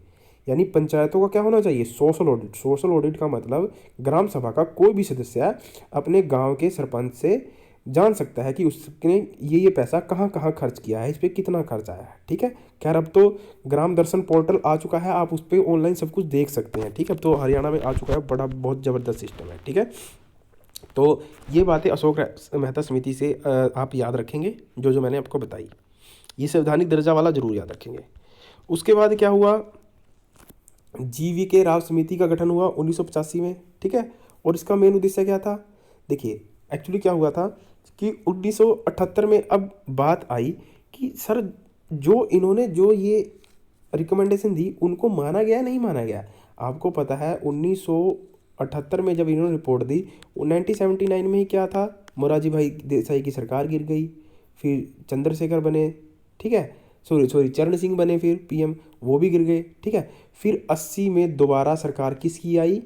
यानी पंचायतों का क्या होना चाहिए, सोशल ऑडिट। सोशल ऑडिट का मतलब ग्राम सभा का कोई भी सदस्य अपने गांव के सरपंच से जान सकता है कि उसने ये पैसा कहाँ कहाँ खर्च किया है, इस पर कितना खर्च आया है, ठीक है। खैर अब तो ग्राम दर्शन पोर्टल आ चुका है, आप उस पर ऑनलाइन सब कुछ देख सकते हैं, ठीक है। अब तो हरियाणा में आ चुका है, बड़ा बहुत ज़बरदस्त सिस्टम है, ठीक है। तो ये बातें अशोक मेहता समिति से आप याद रखेंगे, जो जो मैंने आपको बताई, ये संवैधानिक दर्जा वाला जरूर याद रखेंगे। उसके बाद क्या हुआ, जीवी के राव समिति का गठन हुआ 1985 में, ठीक है। और इसका मेन उद्देश्य क्या था, देखिए एक्चुअली क्या हुआ था कि 1978 में अब बात आई कि सर जो इन्होंने जो ये रिकमेंडेशन दी उनको माना गया नहीं माना गया। आपको पता है 1978 में जब इन्होंने रिपोर्ट दी, 1979 में ही क्या था, मोरारजी भाई देसाई की सरकार गिर गई, फिर चंद्रशेखर बने, ठीक है, सॉरी चरण सिंह बने फिर पीएम, वो भी गिर गए, ठीक है। फिर 80 में दोबारा सरकार किसकी आई,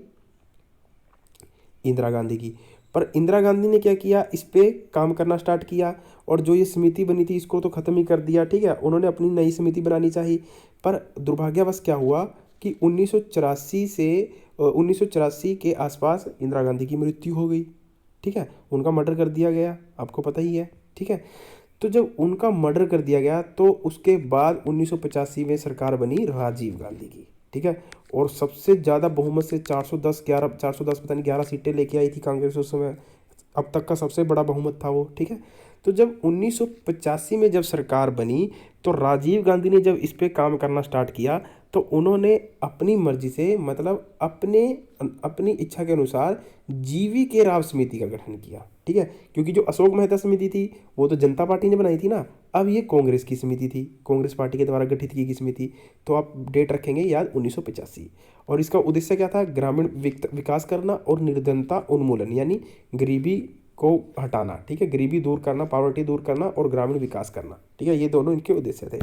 इंदिरा गांधी की। पर इंदिरा गांधी ने क्या किया, इस पे काम करना स्टार्ट किया और जो ये समिति बनी थी इसको तो ख़त्म ही कर दिया, ठीक है। उन्होंने अपनी नई समिति बनानी चाहिए, पर दुर्भाग्यवश क्या हुआ कि 1984 के आसपास इंदिरा गांधी की मृत्यु हो गई, ठीक है, उनका मर्डर कर दिया गया, आपको पता ही है, ठीक है। तो जब उनका मर्डर कर दिया गया तो उसके बाद 1985 में सरकार बनी राजीव गांधी की, ठीक है। और सबसे ज़्यादा बहुमत से 410 11 410 पता नहीं 11 सीटें लेके आई थी कांग्रेस उस समय, अब तक का सबसे बड़ा बहुमत था वो, ठीक है। तो जब 1985 में जब सरकार बनी तो राजीव गांधी ने जब इस पे काम करना स्टार्ट किया तो उन्होंने अपनी मर्जी से मतलब अपनी इच्छा के अनुसार जीवी राव समिति का गठन किया, ठीक है। क्योंकि जो अशोक मेहता समिति थी वो तो जनता पार्टी ने बनाई थी ना, अब ये कांग्रेस की समिति थी, कांग्रेस पार्टी के द्वारा गठित की गई समिति। तो आप डेट रखेंगे याद 1985। और इसका उद्देश्य क्या था, ग्रामीण विकास करना और निर्धनता उन्मूलन यानी गरीबी को हटाना, ठीक है, गरीबी दूर करना, पॉवर्टी दूर करना और ग्रामीण विकास करना, ठीक है, ये दोनों इनके उद्देश्य थे।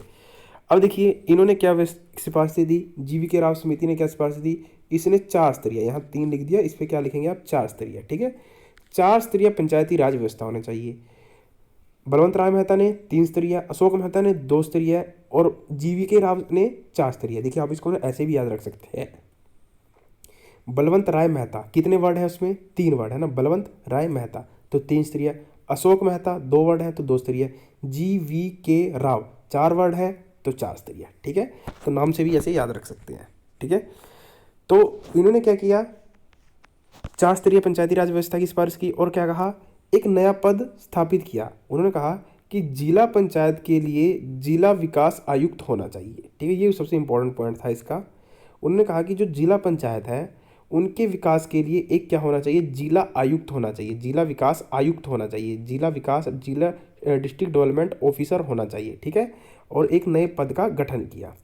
अब देखिए इन्होंने क्या सिफारिशें दी, जीवी राव समिति ने क्या सिफारिश दी, इसने 4 स्तरीय, यहाँ 3 लिख दिया, इस पर क्या लिखेंगे आप 4 स्तरीय, ठीक है। 4 स्तरीय पंचायती राज व्यवस्था होना चाहिए। बलवंत राय मेहता ने 3 स्तरीय, अशोक मेहता ने 2 स्तरीय और जीवी राव ने 4 स्तरीय। देखिए आप इसको ना ऐसे भी याद रख सकते हैं, बलवंत राय मेहता कितने वर्ड है उसमें, 3 वर्ड है ना, बलवंत राय मेहता तो 3 स्तरीय, अशोक मेहता 2 वर्ड है तो 2 स्तरीय, GV राव 4 वर्ड है तो 4 स्तरीय, ठीक है। तो नाम से भी ऐसे याद रख सकते हैं, ठीक है। तो इन्होंने क्या किया, 4 स्तरीय पंचायती राज व्यवस्था की सिफारिश की और क्या कहा, एक नया पद स्थापित किया। उन्होंने कहा कि जिला पंचायत के लिए जिला विकास आयुक्त होना चाहिए, ठीक है, ये सबसे इंपॉर्टेंट पॉइंट था इसका। उन्होंने कहा कि जो जिला पंचायत है उनके विकास के लिए एक क्या होना चाहिए, जिला आयुक्त होना चाहिए, जिला विकास आयुक्त होना चाहिए, जिला डिस्ट्रिक्ट डेवलपमेंट ऑफिसर होना चाहिए, ठीक है। और एक नए पद का गठन किया।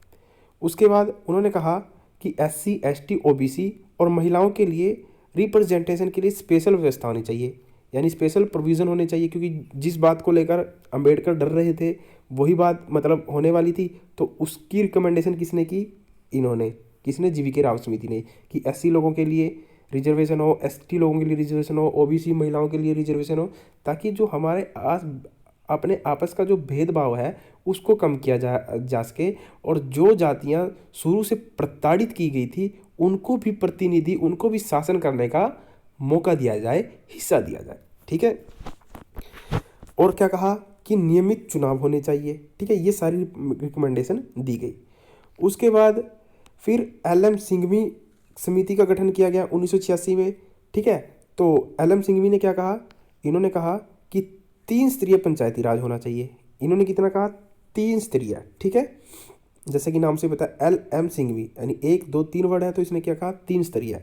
उसके बाद उन्होंने कहा कि SC ST OBC और महिलाओं के लिए रिप्रेजेंटेशन के लिए स्पेशल व्यवस्था होनी चाहिए, यानी स्पेशल प्रोविज़न होने चाहिए, क्योंकि जिस बात को लेकर अंबेडकर डर रहे थे वही बात मतलब होने वाली थी। तो उसकी रिकमेंडेशन किसने की, इन्होंने, किसने, जीवी राव समिति ने, कि SC लोगों के लिए रिजर्वेशन हो, ST लोगों के लिए रिजर्वेशन हो, OBC महिलाओं के लिए रिजर्वेशन हो, ताकि जो हमारे अपने आपस का जो भेदभाव है उसको कम किया जा सके। और जो जातियां शुरू से प्रताड़ित की गई थी उनको भी प्रतिनिधि, उनको भी शासन करने का मौका दिया जाए, हिस्सा दिया जाए, ठीक है। और क्या कहा कि नियमित चुनाव होने चाहिए, ठीक है, ये सारी रिकमेंडेशन दी गई। उसके बाद फिर LM सिंघवी समिति का गठन किया गया 1986 में, ठीक है। तो LM सिंघवी ने क्या कहा, इन्होंने कहा कि 3 स्तरीय पंचायती राज होना चाहिए। इन्होंने कितना कहा, 3 स्तरीय, ठीक है, जैसे कि नाम से पता है LM सिंघवी यानी 1 2 3 वर्ड है तो इसने क्या कहा, 3 स्तरीय।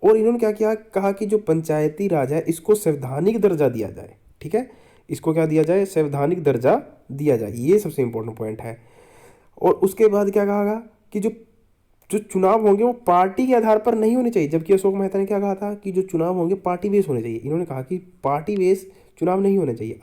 और इन्होंने क्या किया, कहा कि जो पंचायती राज है इसको संवैधानिक दर्जा दिया जाए, ठीक है, इसको क्या दिया जाए, संवैधानिक दर्जा दिया जाए, ये सबसे इंपॉर्टेंट पॉइंट है। और उसके बाद क्या कहा कि जो चुनाव होंगे वो पार्टी के आधार पर नहीं होने चाहिए, जबकि अशोक मेहता ने क्या कहा था कि जो चुनाव होंगे पार्टी बेस होने चाहिए। इन्होंने कहा कि पार्टी बेस चुनाव नहीं होने चाहिए।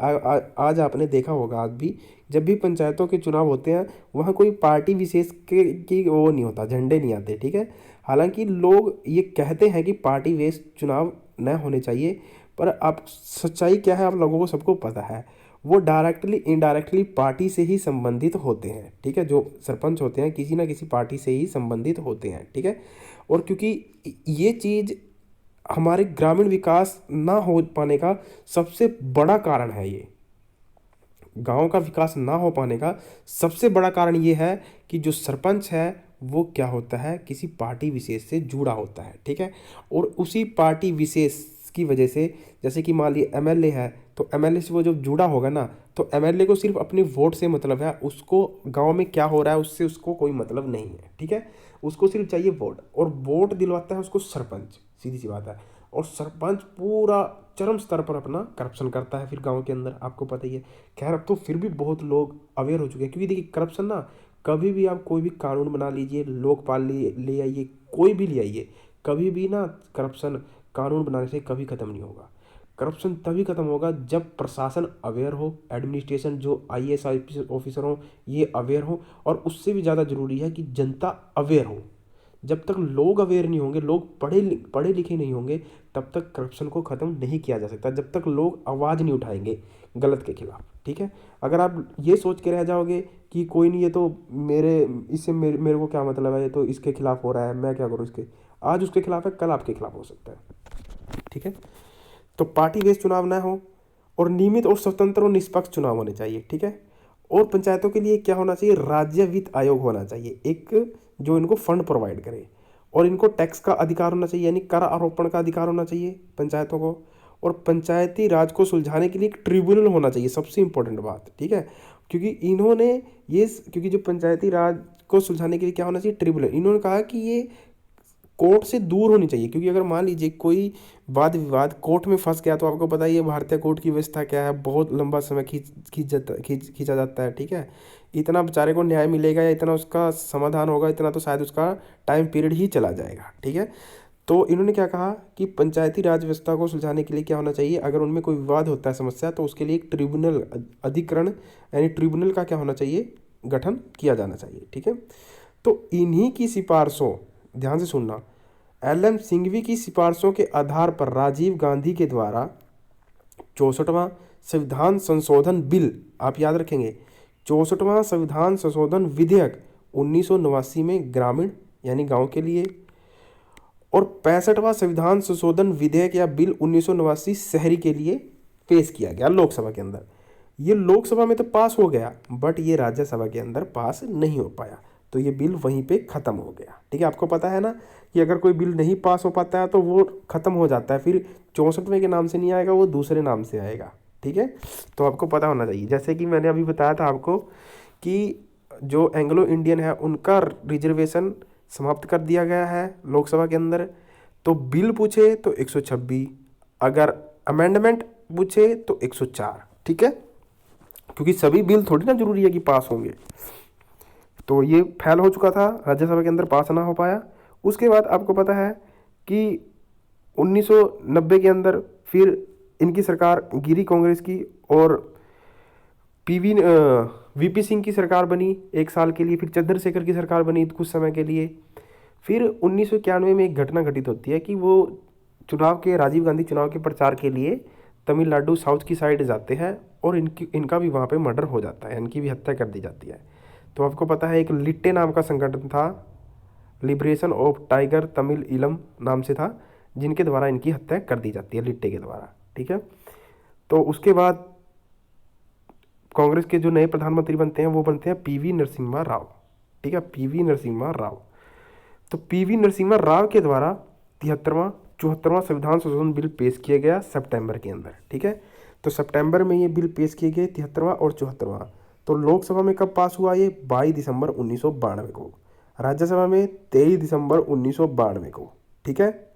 आज आपने देखा होगा, आज भी जब भी पंचायतों के चुनाव होते हैं वहाँ कोई पार्टी विशेष की वो नहीं होता, झंडे नहीं आते, ठीक है। हालांकि लोग ये कहते हैं कि पार्टी बेस चुनाव न होने चाहिए, पर आप सच्चाई क्या है आप लोगों को सबको पता है, वो डायरेक्टली इनडायरेक्टली पार्टी से ही संबंधित होते हैं, ठीक है। जो सरपंच होते हैं किसी ना किसी पार्टी से ही संबंधित होते हैं, ठीक है। और क्योंकि ये चीज़ हमारे ग्रामीण विकास ना हो पाने का सबसे बड़ा कारण है, ये गांव का विकास ना हो पाने का सबसे बड़ा कारण ये है कि जो सरपंच है वो क्या होता है, किसी पार्टी विशेष से जुड़ा होता है, ठीक है। और उसी पार्टी विशेष की वजह से, जैसे कि मान लीजिए MLA है तो MLA से वो जब जुड़ा होगा ना तो MLA को सिर्फ अपने वोट से मतलब है, उसको गांव में क्या हो रहा है उससे उसको कोई मतलब नहीं है, ठीक है। उसको सिर्फ चाहिए वोट, और वोट दिलवाता है उसको सरपंच, सीधी सी बात है। और सरपंच पूरा चरम स्तर पर अपना करप्शन करता है फिर गांव के अंदर, आपको पता ही है। खैर अब तो फिर भी बहुत लोग अवेयर हो चुके हैं, क्योंकि देखिए करप्शन ना, कभी भी आप कोई भी कानून बना लीजिए, लोकपाल ले आइए, कोई भी ले आइए, कभी भी ना करप्शन कानून बनाने से कभी ख़त्म नहीं होगा। करप्शन तभी ख़त्म होगा जब प्रशासन अवेयर हो, एडमिनिस्ट्रेशन जो IAS ऑफिसर हो ये अवेयर हो, और उससे भी ज़्यादा ज़रूरी है कि जनता अवेयर हो। जब तक लोग अवेयर नहीं होंगे, लोग पढ़े लिखे नहीं होंगे, तब तक करप्शन को ख़त्म नहीं किया जा सकता, जब तक लोग आवाज़ नहीं उठाएंगे गलत के खिलाफ, ठीक है। अगर आप ये सोच के रह जाओगे कि कोई नहीं, ये तो मेरे को क्या मतलब है, ये तो इसके खिलाफ हो रहा है, मैं क्या करूँ इसके, आज उसके खिलाफ है कल आपके खिलाफ हो सकता है, ठीक है। तो पार्टी बेस्ड चुनाव ना हो, और नियमित और स्वतंत्र और निष्पक्ष चुनाव होने चाहिए, ठीक है। और पंचायतों के लिए क्या होना चाहिए, राज्य वित्त आयोग होना चाहिए, एक जो इनको फंड प्रोवाइड करे, और इनको टैक्स का अधिकार होना चाहिए, यानी कर आरोपण का अधिकार होना चाहिए पंचायतों को, और पंचायती राज को सुलझाने के लिए एक ट्रिब्यूनल होना चाहिए, सबसे इंपॉर्टेंट बात, ठीक है। क्योंकि इन्होंने ये, क्योंकि जो पंचायती राज को सुलझाने के लिए क्या होना चाहिए, ट्रिब्यूनल, इन्होंने कहा कि ये कोर्ट से दूर होनी चाहिए, क्योंकि अगर मान लीजिए कोई वाद विवाद कोर्ट में फंस गया तो आपको पता ही है भारतीय कोर्ट की व्यवस्था क्या है, बहुत लंबा समय खींचा जाता है, ठीक है। इतना बेचारे को न्याय मिलेगा या इतना उसका समाधान होगा, इतना तो शायद उसका टाइम पीरियड ही चला जाएगा, ठीक है। तो इन्होंने क्या कहा कि पंचायती राज व्यवस्था को सुलझाने के लिए क्या होना चाहिए, अगर उनमें कोई विवाद होता है, समस्या, तो उसके लिए एक ट्रिब्यूनल, अधिकरण यानी ट्रिब्यूनल का क्या होना चाहिए, गठन किया जाना चाहिए, ठीक है। तो इन्हीं की सिफारिशों, ध्यान से सुनना, एल.एम. सिंघवी की सिफारिशों के आधार पर राजीव गांधी के द्वारा 64वां संविधान संशोधन बिल, आप याद रखेंगे, 64वां संविधान संशोधन विधेयक 1989 में ग्रामीण यानी गांव के लिए, और 65वां संविधान संशोधन विधेयक या बिल 1989 शहरी के लिए पेश किया गया लोकसभा के अंदर। ये लोकसभा में तो पास हो गया, बट ये राज्यसभा के अंदर पास नहीं हो पाया, तो ये बिल वहीं पे ख़त्म हो गया, ठीक है। आपको पता है ना कि अगर कोई बिल नहीं पास हो पाता है तो वो ख़त्म हो जाता है, फिर 64वें के नाम से नहीं आएगा, वो दूसरे नाम से आएगा, ठीक है। तो आपको पता होना चाहिए, जैसे कि मैंने अभी बताया था आपको कि जो एंग्लो इंडियन है उनका रिजर्वेशन समाप्त कर दिया गया है लोकसभा के अंदर। तो बिल पूछे तो 126, अगर अमेंडमेंट पूछे तो 104, ठीक है, क्योंकि सभी बिल थोड़ी ना जरूरी है कि पास होंगे। तो ये फेल हो चुका था, राज्यसभा के अंदर पास ना हो पाया। उसके बाद आपको पता है कि 1990 के अंदर फिर इनकी सरकार गिरी कांग्रेस की, और वीपी सिंह की सरकार बनी 1 साल के लिए, फिर चंद्रशेखर की सरकार बनी कुछ समय के लिए। फिर 1991 में एक घटना घटित होती है कि वो चुनाव के, राजीव गांधी चुनाव के प्रचार के लिए तमिलनाडु साउथ की साइड जाते हैं, और इनका भी वहाँ पे मर्डर हो जाता है, इनकी भी हत्या कर दी जाती है। तो आपको पता है एक लिट्टे नाम का संगठन था, लिबरेशन ऑफ टाइगर तमिल इलम नाम से था, जिनके द्वारा इनकी हत्या कर दी जाती है, लिट्टे के द्वारा, ठीक है। तो उसके बाद कांग्रेस के जो नए प्रधानमंत्री बनते हैं वो बनते हैं पीवी नरसिम्हा राव, ठीक है, पीवी नरसिम्हा राव। तो पीवी नरसिम्हा राव के द्वारा 74वां संविधान संशोधन बिल पेश किया गया सितंबर के अंदर, ठीक है। तो सितंबर में ये बिल पेश किए गए 73वां और 74वां। तो लोकसभा में कब पास हुआ ये, 22 दिसंबर 1992 को, राज्यसभा में 23 दिसंबर 1992 को, ठीक है।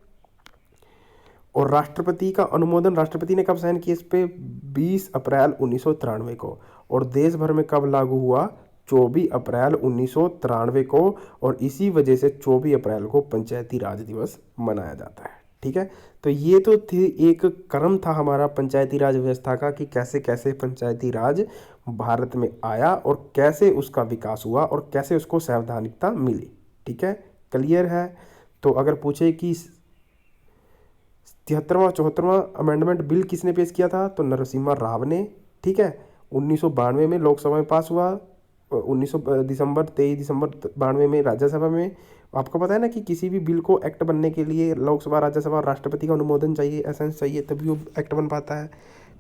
और राष्ट्रपति का अनुमोदन, राष्ट्रपति ने कब साइन किया इस पे, 20 अप्रैल 1993 को, और देश भर में कब लागू हुआ, 24 अप्रैल 1993 को, और इसी वजह से 24 अप्रैल को पंचायती राज दिवस मनाया जाता है, ठीक है। तो ये तो थी एक क्रम था हमारा पंचायती राज व्यवस्था का कि कैसे कैसे पंचायती राज भारत में आया और कैसे उसका विकास हुआ और कैसे उसको संवैधानिकता मिली, ठीक है, क्लियर है। तो अगर पूछे कि 73वां 74वां अमेंडमेंट बिल किसने पेश किया था, तो नरसिम्हा राव ने, ठीक है। 1992 में लोकसभा में पास हुआ, 23 दिसंबर 92 में राज्यसभा में। आपको पता है ना कि किसी भी बिल को एक्ट बनने के लिए लोकसभा, राज्यसभा और राष्ट्रपति का अनुमोदन चाहिए, एसेंस चाहिए, तभी वो एक्ट बन पाता है।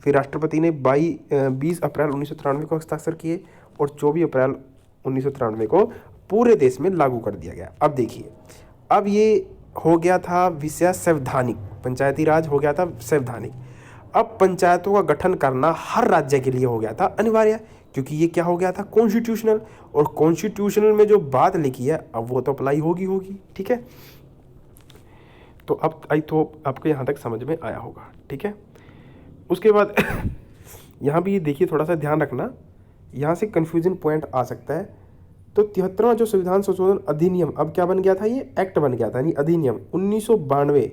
फिर राष्ट्रपति ने 20 अप्रैल 1993 को हस्ताक्षर किए, और 24 अप्रैल 1993 को पूरे देश में लागू कर दिया गया। अब देखिए, अब ये हो गया था विषय संवैधानिक, पंचायती राज हो गया था संवैधानिक। अब पंचायतों का गठन करना हर राज्य के लिए हो गया था अनिवार्य, क्योंकि ये क्या हो गया था, कॉन्स्टिट्यूशनल, और कॉन्स्टिट्यूशनल में जो बात लिखी है अब वो तो अप्लाई होगी, ठीक है। तो अब आई तो आपको यहाँ तक समझ में आया होगा, ठीक है। उसके बाद यहाँ भी देखिए, थोड़ा सा ध्यान रखना, यहाँ से कन्फ्यूजन पॉइंट आ सकता है। तो 73वां जो संविधान संशोधन अधिनियम अब क्या बन गया था, ये एक्ट बन गया था, यानी अधिनियम 1992,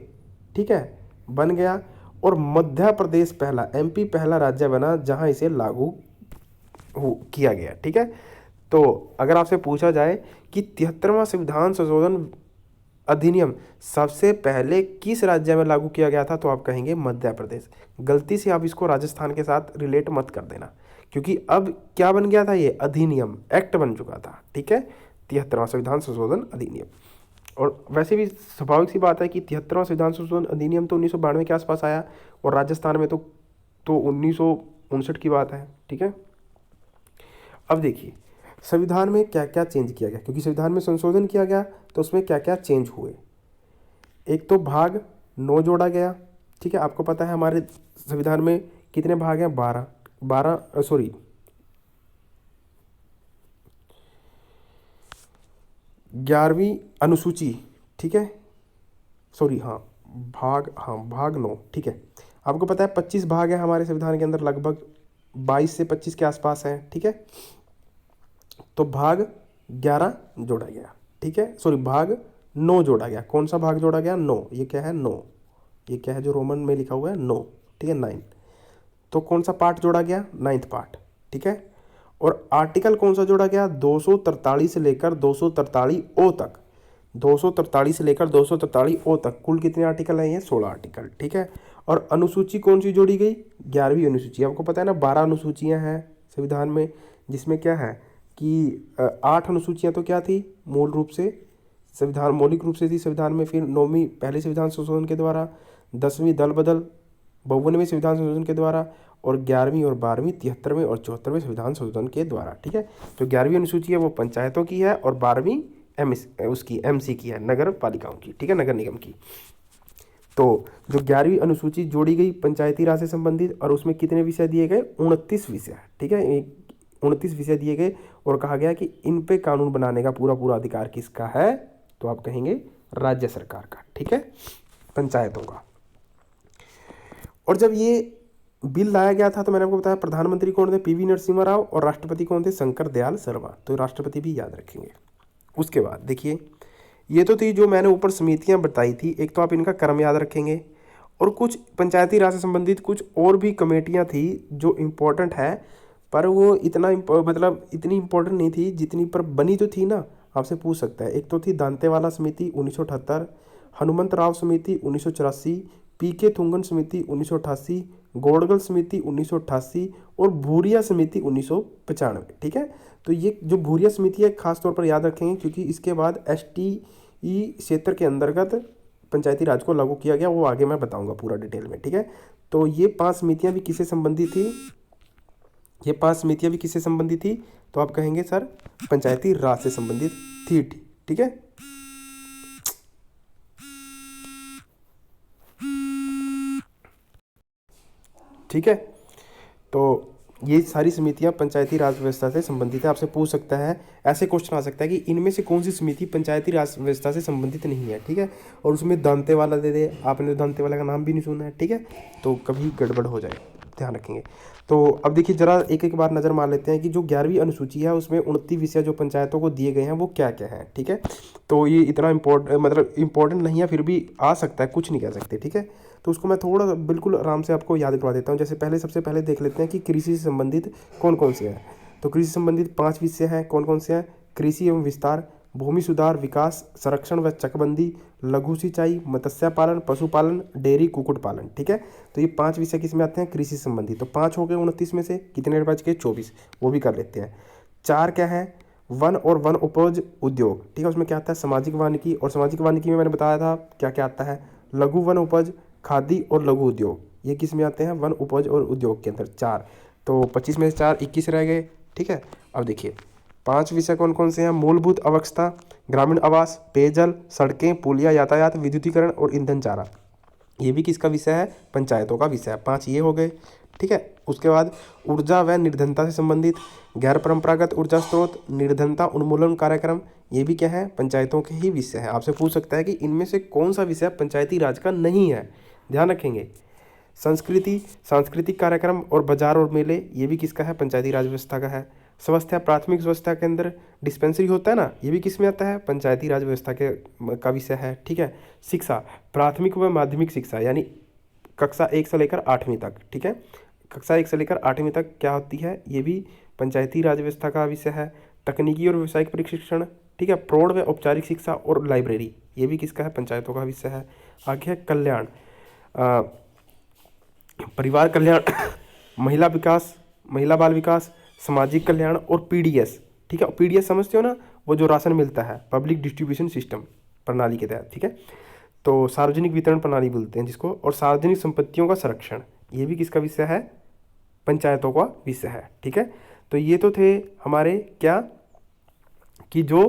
ठीक है, बन गया। और मध्य प्रदेश पहला, एमपी पहला राज्य बना जहां इसे लागू किया गया, ठीक है। तो अगर आपसे पूछा जाए कि 73वां संविधान संशोधन अधिनियम सबसे पहले किस राज्य में लागू किया गया था, तो आप कहेंगे मध्य प्रदेश। गलती से आप इसको राजस्थान के साथ रिलेट मत कर देना, क्योंकि अब क्या बन गया था, ये अधिनियम, एक्ट बन चुका था, ठीक है, 73वां संविधान संशोधन अधिनियम। और वैसे भी स्वाभाविक सी बात है कि 73वां संविधान संशोधन अधिनियम तो 1992 के आसपास आया, और राजस्थान में तो 1959 की बात है, ठीक है। अब देखिए, संविधान में क्या क्या चेंज किया गया, क्योंकि संविधान में संशोधन किया गया तो उसमें क्या क्या चेंज हुए। एक तो भाग 9 जोड़ा गया, ठीक है। आपको पता है हमारे संविधान में कितने भाग हैं, 11वीं अनुसूची, ठीक है। सॉरी, हाँ भाग 9, ठीक है। आपको पता है 25 भाग है हमारे संविधान के अंदर, लगभग 22 से 25 के आसपास है, ठीक है। तो भाग 11 जोड़ा गया, ठीक है। सॉरी, भाग 9 जोड़ा गया। कौन सा भाग जोड़ा गया, 9। ये क्या है, 9। ये क्या है जो रोमन में लिखा हुआ है, 9, ठीक है, 9। तो कौन सा पार्ट जोड़ा गया, 9th पार्ट, ठीक है। और आर्टिकल कौन सा जोड़ा गया, 243 से लेकर 243 ओ तक। 243 से लेकर 243 ओ तक कुल कितने आर्टिकल हैं, ये 16 आर्टिकल, ठीक है। और अनुसूची कौन सी जोड़ी गई, 11वीं अनुसूची। आपको पता है ना 12 अनुसूचियां हैं संविधान में, जिसमें क्या है कि 8 अनुसूचियां तो क्या थी, मूल रूप से संविधान मौलिक रूप से थी संविधान में, फिर 9वीं पहले संविधान संशोधन के द्वारा, 10वीं दल बदल 52वें संविधान संशोधन के द्वारा, और 11वीं और 12वीं 73वें और 74वें संविधान संशोधन के द्वारा, ठीक है। तो 11वीं अनुसूची है वो पंचायतों की है, और 12वीं उसकी MC की है, नगर पालिकाओं की, ठीक है, नगर निगम की। तो जो 11वीं अनुसूची जोड़ी गई पंचायती राज से संबंधित, और उसमें कितने विषय दिए गए, 29 विषय, ठीक है, 29 विषय दिए गए। और कहा गया कि इन पे कानून बनाने का पूरा पूरा अधिकार किसका है, तो आप कहेंगे राज्य सरकार का, ठीक है, पंचायतों का। और जब ये बिल लाया गया था तो मैंने आपको बताया प्रधानमंत्री कौन थे, PV नरसिम्हा राव, और राष्ट्रपति कौन थे, शंकर दयाल शर्मा। तो राष्ट्रपति भी याद रखेंगे। उसके बाद देखिए, ये तो थी जो मैंने ऊपर समितियां बताई थी, एक तो आप इनका क्रम याद रखेंगे, और कुछ पंचायती राज से संबंधित कुछ और भी कमेटियां थी जो इम्पोर्टेंट है, पर वो इतना मतलब इतनी इम्पोर्टेंट नहीं थी जितनी, पर बनी तो थी ना, आपसे पूछ सकता है। एक तो थी दांतेवाला समिति 1978, हनुमंत राव समिति 1984, PK थुंगन समिति 1988, गोड़गल समिति 1988, और भूरिया समिति 1995, ठीक है। तो ये जो भूरिया समिति है खास तौर पर याद रखेंगे, क्योंकि इसके बाद STE क्षेत्र के अंतर्गत पंचायती राज को लागू किया गया, वो आगे मैं बताऊंगा पूरा डिटेल में, ठीक है। तो ये 5 समितियां भी किससे संबंधित थी, ये 5 समितियां भी किससे संबंधित थी, तो आप कहेंगे सर पंचायती राज से संबंधित थी, ठीक है। ठीक है, तो ये सारी समितियां पंचायती राज व्यवस्था से संबंधित है। आपसे पूछ सकता है, ऐसे क्वेश्चन आ सकता है कि इनमें से कौन सी समिति पंचायती राज व्यवस्था से संबंधित नहीं है, ठीक है। और उसमें दांतेवाला दे दे, आपने दांतेवाला का नाम भी नहीं सुना है, ठीक है, तो कभी गड़बड़ हो जाए, ध्यान रखेंगे। तो अब देखिए जरा एक एक बार नज़र मार लेते हैं कि जो 11वीं अनुसूची है उसमें 29 विषय जो पंचायतों को दिए गए हैं वो क्या क्या हैं, ठीक है। तो ये इतना इम्पोर्टेंट नहीं है, फिर भी आ सकता है, कुछ नहीं कह सकते, ठीक है। तो उसको मैं थोड़ा बिल्कुल आराम से आपको याद करवा देता हूँ। जैसे सबसे पहले देख लेते हैं कि कृषि से संबंधित कौन कौन से हैं। तो कृषि से संबंधित 5 विषय हैं, कौन कौन से हैं, कृषि एवं विस्तार, भूमि सुधार, विकास, संरक्षण व चकबंदी, लघु सिंचाई, मत्स्य पालन, पशुपालन, डेयरी, कुक्कुट पालन, ठीक है। तो ये 5 विषय किस में आते हैं, कृषि संबंधी। तो 5 हो गए 29 में से, कितने बच गए, 24, वो भी कर लेते हैं। 4 क्या है, वन और वन उपज उद्योग, ठीक है। उसमें क्या आता है, सामाजिक वानिकी, और सामाजिक वानिकी में मैंने बताया था क्या क्या आता है, लघु वन उपज, खादी और लघु उद्योग, ये किस में आते हैं, वन उपज और उद्योग के अंदर। 4, तो 25 में से 4, 21 रह गए, ठीक है। अब देखिए 5 विषय कौन कौन से हैं, मूलभूत अवस्था, ग्रामीण आवास, पेयजल, सड़कें, पुलिया, यातायात, विद्युतीकरण और ईंधन चारा, ये भी किसका विषय है, पंचायतों का विषय है। 5 ये हो गए, ठीक है। उसके बाद ऊर्जा व निर्धनता से संबंधित, गैर परंपरागत ऊर्जा स्रोत, निर्धनता उन्मूलन कार्यक्रम, ये भी क्या है, पंचायतों के ही विषय है। आपसे पूछ सकता है कि इनमें से कौन सा विषय पंचायती राज का नहीं है, ध्यान रखेंगे। संस्कृति, सांस्कृतिक कार्यक्रम और बाजार और मेले, ये भी किसका है, पंचायती राज व्यवस्था का है। स्वास्थ्य, प्राथमिक स्वास्थ्य के अंदर डिस्पेंसरी होता है ना, ये भी किस में आता है, पंचायती राज व्यवस्था के का विषय है, ठीक है। शिक्षा, प्राथमिक व माध्यमिक शिक्षा, यानी कक्षा 1 से लेकर 8वीं तक, ठीक है। कक्षा 1 से लेकर 8वीं तक क्या होती है, ये भी पंचायती राज व्यवस्था का विषय है। तकनीकी और व्यावसायिक प्रशिक्षण, ठीक है। प्रौढ़ व औपचारिक शिक्षा और लाइब्रेरी, ये भी किसका है, पंचायतों का विषय है। आगे है कल्याण, परिवार कल्याण, महिला विकास, महिला बाल विकास, सामाजिक कल्याण और PDS, ठीक है। PDS समझते हो ना, वो जो राशन मिलता है, पब्लिक डिस्ट्रीब्यूशन सिस्टम प्रणाली के तहत, ठीक है। तो सार्वजनिक वितरण प्रणाली बोलते हैं जिसको। और सार्वजनिक संपत्तियों का संरक्षण, ये भी किसका विषय है, पंचायतों का विषय है, ठीक है। तो ये तो थे हमारे क्या, कि जो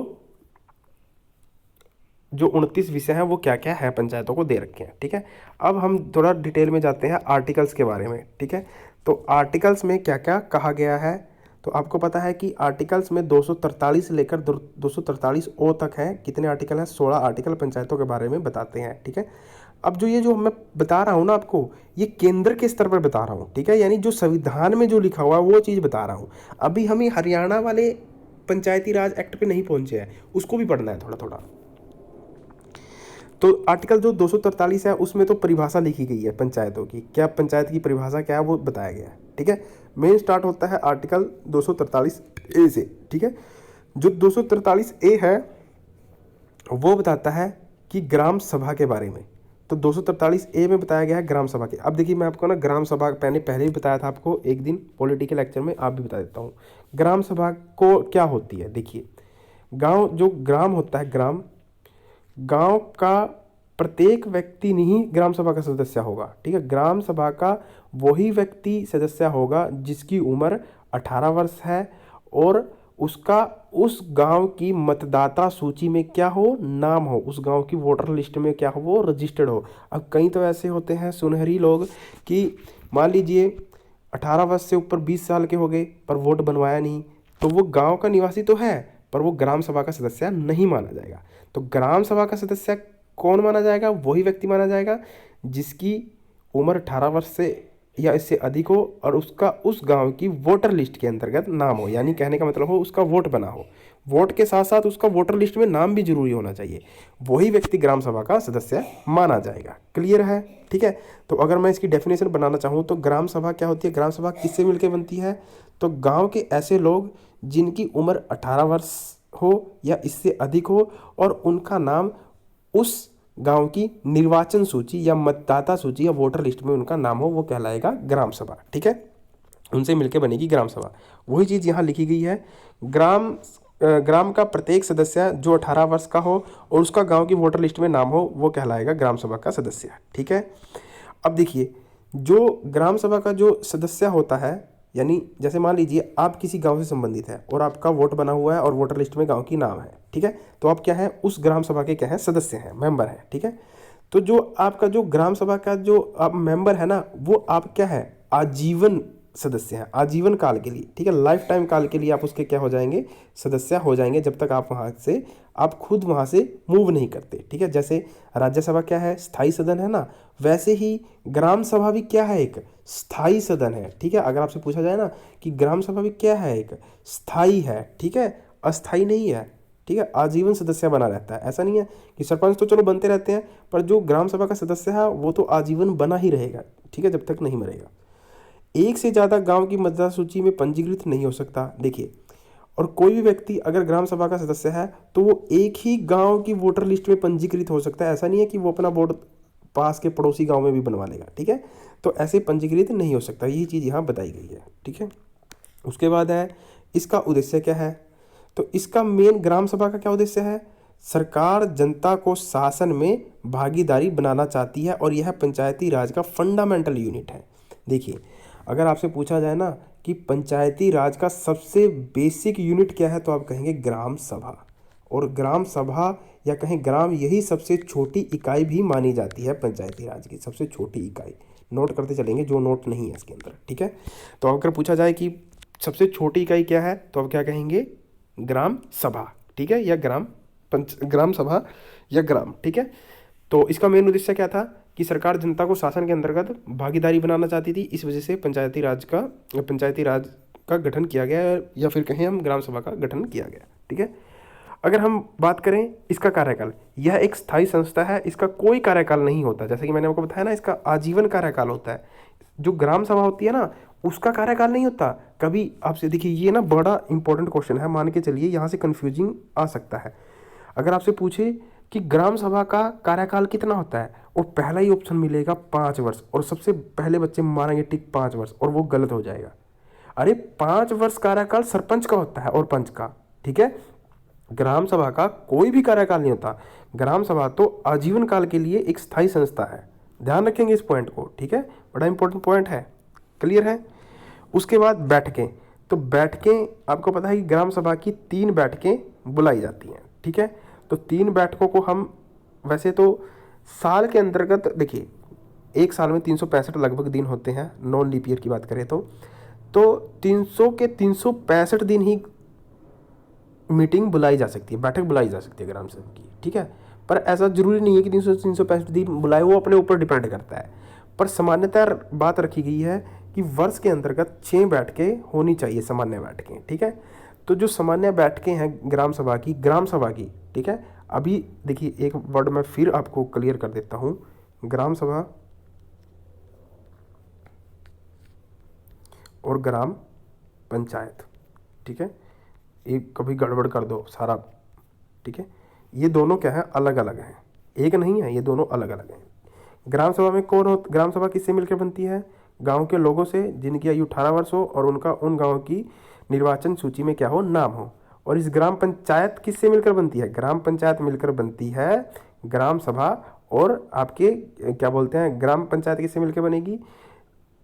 29 विषय हैं वो क्या क्या है पंचायतों को दे रखे हैं। ठीक है, अब हम थोड़ा डिटेल में जाते हैं आर्टिकल्स के बारे में। ठीक है, तो आर्टिकल्स में क्या क्या कहा गया है, तो आपको पता है कि आर्टिकल्स में 243 लेकर 243 ओ तक है। कितने आर्टिकल हैं? 16 आर्टिकल पंचायतों के बारे में बताते हैं। ठीक है, अब जो ये जो मैं बता रहा हूँ ना आपको, ये केंद्र के स्तर पर बता रहा हूँ। ठीक है, यानी जो संविधान में जो लिखा हुआ है वो चीज़ बता रहा हूँ। अभी हम हरियाणा वाले पंचायती राज एक्ट पे नहीं पहुंचे हैं, उसको भी पढ़ना है थोड़ा थोड़ा। तो आर्टिकल जो 243 है उसमें तो परिभाषा लिखी गई है पंचायतों की, क्या पंचायत की परिभाषा क्या है वो बताया गया है। ठीक है, मेन स्टार्ट होता है आर्टिकल 243 ए से। ठीक है, जो 243 ए है वो बताता है कि ग्राम सभा के बारे में। तो 243 ए में बताया गया है ग्राम सभा के। अब देखिए मैं आपको ना ग्राम सभा पहले भी बताया था आपको एक दिन पॉलिटिकल लेक्चर में, आप भी बता देता हूँ ग्राम सभा को क्या होती है। देखिए गांव जो ग्राम होता है, ग्राम गांव का प्रत्येक व्यक्ति नहीं ग्राम सभा का सदस्य होगा। ठीक है, ग्राम सभा का वही व्यक्ति सदस्य होगा जिसकी उम्र 18 वर्ष है और उसका उस गांव की मतदाता सूची में क्या हो, नाम हो, उस गांव की वोटर लिस्ट में क्या हो, वो रजिस्टर्ड हो। अब कई तो ऐसे होते हैं सुनहरी लोग कि मान लीजिए 18 वर्ष से ऊपर 20 साल के हो गए पर वोट बनवाया नहीं, तो वो गांव का निवासी तो है पर वो ग्राम सभा का सदस्य नहीं माना जाएगा। तो ग्राम सभा का सदस्य कौन माना जाएगा? वही व्यक्ति माना जाएगा जिसकी उम्र 18 वर्ष से या इससे अधिक हो और उसका उस गांव की वोटर लिस्ट के अंतर्गत नाम हो। यानी कहने का मतलब हो उसका वोट बना हो, वोट के साथ साथ उसका वोटर लिस्ट में नाम भी जरूरी होना चाहिए, वही व्यक्ति ग्राम सभा का सदस्य माना जाएगा। क्लियर है? ठीक है, तो अगर मैं इसकी डेफिनेशन बनाना चाहूँ तो ग्राम सभा क्या होती है? ग्राम सभा किससे मिलकर बनती है? तो गाँव के ऐसे लोग जिनकी उम्र 18 वर्ष हो या इससे अधिक हो और उनका नाम उस गांव की निर्वाचन सूची या मतदाता सूची या वोटर लिस्ट में उनका नाम हो, वो कहलाएगा ग्राम सभा। ठीक है, उनसे मिलकर बनेगी ग्राम सभा। वही चीज़ यहाँ लिखी गई है, ग्राम का प्रत्येक सदस्य जो 18 वर्ष का हो और उसका गांव की वोटर लिस्ट में नाम हो, वो कहलाएगा ग्राम सभा का सदस्य। ठीक है, अब देखिए जो ग्राम सभा का जो सदस्य होता है, यानी जैसे मान लीजिए आप किसी गांव से संबंधित है और आपका वोट बना हुआ है और वोटर लिस्ट में गांव की नाम है। ठीक है, तो आप क्या है? उस ग्राम सभा के क्या है? सदस्य हैं, मेंबर हैं। ठीक है, तो जो आपका जो ग्राम सभा का जो आप मेंबर है ना, वो आप क्या है? आजीवन सदस्य हैं, आजीवन काल के लिए। ठीक है, लाइफ टाइम काल के लिए आप उसके क्या हो जाएंगे? सदस्य हो जाएंगे, जब तक आप वहाँ से आप खुद वहाँ से मूव नहीं करते। ठीक है, जैसे राज्यसभा क्या है? स्थायी सदन है ना, वैसे ही ग्राम सभा भी क्या है? एक स्थायी सदन है। ठीक है, अगर आपसे पूछा जाए ना कि ग्राम सभा भी क्या है? एक स्थायी है। ठीक है, अस्थायी नहीं है। ठीक है, आजीवन सदस्य बना रहता है। ऐसा नहीं है कि सरपंच तो चलो बनते रहते हैं, पर जो ग्राम सभा का सदस्य है वो तो आजीवन बना ही रहेगा। ठीक है, जब तक नहीं मरेगा। एक से ज़्यादा गांव की मतदाता सूची में पंजीकृत नहीं हो सकता। देखिए, और कोई भी व्यक्ति अगर ग्राम सभा का सदस्य है तो वो एक ही गांव की वोटर लिस्ट में पंजीकृत हो सकता है। ऐसा नहीं है कि वो अपना वोट पास के पड़ोसी गांव में भी बनवा लेगा। ठीक है, तो ऐसे पंजीकृत नहीं हो सकता, यही चीज़ यहाँ बताई गई है। ठीक है, उसके बाद है इसका उद्देश्य क्या है? तो इसका मेन ग्राम सभा का क्या उद्देश्य है? सरकार जनता को शासन में भागीदारी बनाना चाहती है और यह पंचायती राज का फंडामेंटल यूनिट है। देखिए, अगर आपसे पूछा जाए ना कि पंचायती राज का सबसे बेसिक यूनिट क्या है, तो आप कहेंगे ग्राम सभा। और ग्राम सभा या कहें ग्राम, यही सबसे छोटी इकाई भी मानी जाती है पंचायती राज की, सबसे छोटी इकाई। नोट करते चलेंगे जो नोट नहीं है इसके अंदर। ठीक है, तो अगर पूछा जाए कि सबसे छोटी इकाई क्या है, तो आप क्या कहेंगे? ग्राम सभा। ठीक है, या ग्राम सभा या ग्राम। ठीक है, तो इसका मेन उद्देश्य क्या था कि सरकार जनता को शासन के अंतर्गत भागीदारी बनाना चाहती थी, इस वजह से पंचायती राज का गठन किया गया, या फिर कहें हम ग्राम सभा का गठन किया गया। ठीक है, अगर हम बात करें इसका कार्यकाल, यह एक स्थायी संस्था है, इसका कोई कार्यकाल नहीं होता। जैसे कि मैंने आपको बताया ना, इसका आजीवन कार्यकाल होता है। जो ग्राम सभा होती है ना, उसका कार्यकाल नहीं होता कभी। आपसे देखिए, ये ना बड़ा इंपॉर्टेंट क्वेश्चन है, मान के चलिए यहाँ से कन्फ्यूजिंग आ सकता है। अगर आपसे पूछे कि ग्राम सभा का कार्यकाल कितना होता है, और पहला ही ऑप्शन मिलेगा 5 वर्ष, और सबसे पहले बच्चे मारेंगे टिक 5 वर्ष, और वो गलत हो जाएगा। अरे 5 वर्ष कार्यकाल सरपंच का होता है और पंच का। ठीक है, ग्राम सभा का कोई भी कार्यकाल नहीं होता। ग्राम सभा तो आजीवन काल के लिए एक स्थायी संस्था है, ध्यान रखेंगे इस पॉइंट को। ठीक है, बड़ा इंपॉर्टेंट पॉइंट है। क्लियर है? उसके बाद बैठकें, तो बैठकें आपको पता है कि ग्राम सभा की 3 बैठकें बुलाई जाती हैं, ठीक है। तो 3 बैठकों को हम वैसे तो साल के अंतर्गत देखिए, एक साल में 365 लगभग दिन होते हैं, नॉन लीप ईयर की बात करें तो 300 के 365 दिन ही मीटिंग बुलाई जा सकती है, बैठक बुलाई जा सकती है ग्राम सभा की, ठीक है। पर ऐसा जरूरी नहीं है कि 365 दिन बुलाए, वो अपने ऊपर डिपेंड करता है। पर सामान्यतः बात रखी गई है कि वर्ष के अंतर्गत 6 बैठकें होनी चाहिए, सामान्य बैठकें, ठीक है। तो जो सामान्य बैठकें हैं ग्राम सभा की, ठीक है। अभी देखिए एक वर्ड मैं फिर आपको क्लियर कर देता हूँ, ग्राम सभा और ग्राम पंचायत, ठीक है। एक कभी गड़बड़ कर दो सारा, ठीक है। ये दोनों क्या है, अलग अलग हैं, एक नहीं है, ये दोनों अलग अलग हैं। ग्राम सभा में ग्राम सभा किससे मिलकर बनती है? गांव के लोगों से जिनकी आयु 18 वर्ष हो और उनका उन गांवों की निर्वाचन सूची में क्या हो, नाम हो। और इस ग्राम पंचायत किससे मिलकर बनती है? ग्राम पंचायत मिलकर बनती है ग्राम सभा और आपके क्या बोलते हैं, ग्राम पंचायत किससे मिलकर बनेगी?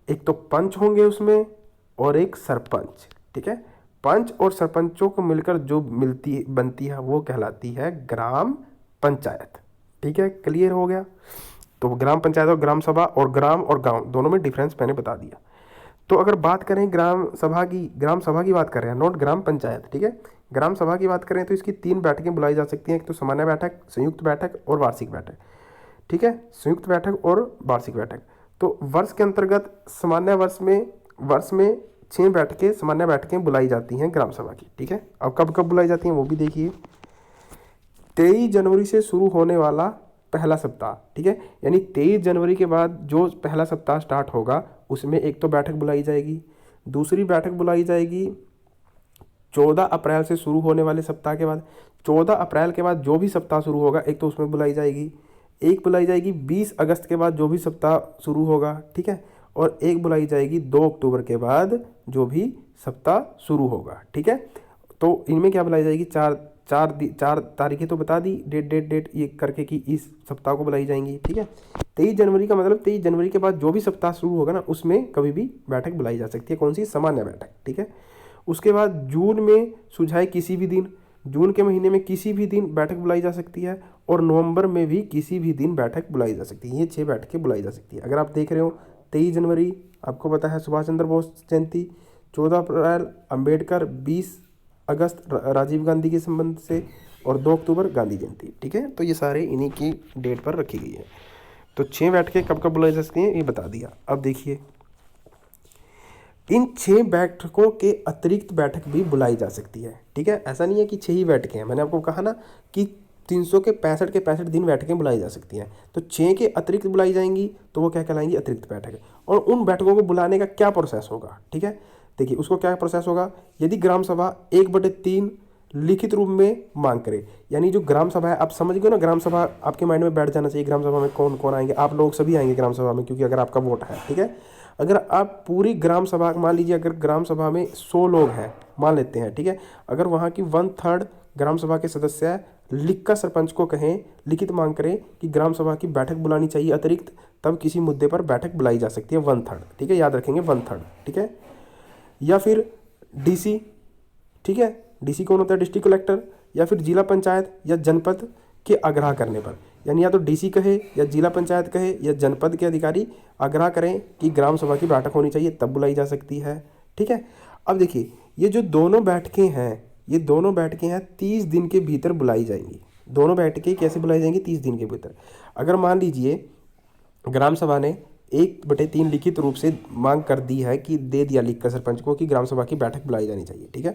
एक तो पंच होंगे उसमें और एक सरपंच, ठीक है। पंच और सरपंचों को मिलकर जो बनती है वो कहलाती है ग्राम पंचायत, ठीक है। क्लियर हो गया? तो ग्राम पंचायत और ग्राम सभा और ग्राम और गांव दोनों में डिफरेंस मैंने बता दिया। तो अगर बात करें ग्राम सभा की बात कर रहे हैं, नोट ग्राम पंचायत, ठीक है। ग्राम सभा की बात करें तो इसकी 3 बैठकें बुलाई जा सकती हैं, एक तो सामान्य बैठक, संयुक्त बैठक और वार्षिक बैठक, ठीक है। संयुक्त बैठक और वार्षिक बैठक। तो वर्ष के अंतर्गत वर्ष में 6 बैठकें, सामान्य बैठकें बुलाई जाती हैं ग्राम सभा की, ठीक है। अब कब कब बुलाई जाती हैं वो भी देखिए। 23 जनवरी से शुरू होने वाला पहला सप्ताह, ठीक है। यानी 23 जनवरी के बाद जो पहला सप्ताह स्टार्ट होगा उसमें एक तो बैठक बुलाई जाएगी। दूसरी बैठक बुलाई जाएगी 14 अप्रैल से शुरू होने वाले सप्ताह के बाद। 14 अप्रैल के बाद जो भी सप्ताह शुरू होगा एक तो उसमें बुलाई जाएगी। एक बुलाई जाएगी 20 अगस्त के बाद जो भी सप्ताह शुरू होगा, ठीक है। और एक बुलाई जाएगी 2 अक्टूबर के बाद जो भी सप्ताह शुरू होगा, ठीक है। तो इनमें क्या बुलाई जाएगी, चार तारीखें तो बता दी, डेट ये करके कि इस सप्ताह को बुलाई जाएंगी, ठीक है। 23 जनवरी का मतलब 23 जनवरी के बाद जो भी सप्ताह शुरू होगा ना उसमें कभी भी बैठक बुलाई जा सकती है। कौन सी? सामान्य बैठक, ठीक है। उसके बाद जून में सुझाए किसी भी दिन, जून के महीने में किसी भी दिन बैठक बुलाई जा सकती है। और नवंबर में भी किसी भी दिन बैठक बुलाई जा सकती है। ये 6 बैठकें बुलाई जा सकती है। अगर आप देख रहे हो 23 जनवरी आपको पता है सुभाष चंद्र बोस जयंती, 14 अप्रैल अंबेडकर, 20 अगस्त राजीव गांधी के संबंध से और 2 अक्टूबर गांधी जयंती, ठीक है। तो ये सारे इन्हीं की डेट पर रखी गई है। तो 6 बैठकें कब कब बुलाई जा सकती हैं ये बता दिया। अब देखिए इन 6 बैठकों के अतिरिक्त बैठक भी बुलाई जा सकती है, ठीक है। ऐसा नहीं है कि 6 ही बैठकें हैं, मैंने आपको कहा ना कि 300 के 65 दिन बैठकें बुलाई जा सकती हैं। तो 6 के अतिरिक्त बुलाई जाएंगी तो वो क्या कहलाएंगी, अतिरिक्त बैठक। और उन बैठकों को बुलाने का क्या प्रोसेस होगा, ठीक है। देखिए उसको क्या प्रोसेस होगा, यदि ग्राम सभा 1/3 लिखित रूप में मांग करे, यानी जो ग्राम सभा है, आप समझ गए ना, ग्राम सभा आपके माइंड में बैठ जाना चाहिए। ग्राम सभा में कौन कौन आएंगे, आप लोग सभी आएंगे ग्राम सभा में, क्योंकि अगर आपका वोट है, ठीक है। अगर आप पूरी ग्राम सभा, मान लीजिए अगर ग्राम सभा में 100 लोग हैं, मान लेते हैं, ठीक है। अगर वहाँ की 1/3 ग्राम सभा के सदस्य लिखकर सरपंच को कहें, लिखित मांग करें कि ग्राम सभा की बैठक बुलानी चाहिए अतिरिक्त, तब किसी मुद्दे पर बैठक बुलाई जा सकती है 1/3, ठीक है। याद रखेंगे 1/3, ठीक है। या फिर डीसी, ठीक है। डीसी कौन होता है? डिस्ट्रिक्ट कलेक्टर, या फिर जिला पंचायत या जनपद के आग्रह करने पर, यानी या तो डीसी कहे या जिला पंचायत कहे या जनपद के अधिकारी आग्रह करें कि ग्राम सभा की बैठक होनी चाहिए, तब बुलाई जा सकती है, ठीक है। अब देखिए ये जो दोनों बैठकें हैं, ये दोनों बैठकें हैं 30 दिन के भीतर बुलाई जाएंगी। दोनों बैठकें कैसे बुलाई जाएंगी? 30 दिन के भीतर। अगर मान लीजिए ग्राम सभा ने 1/3 लिखित रूप से मांग कर दी है कि दे दिया लिखकर सरपंच को कि ग्राम सभा की बैठक बुलाई जानी चाहिए, ठीक है।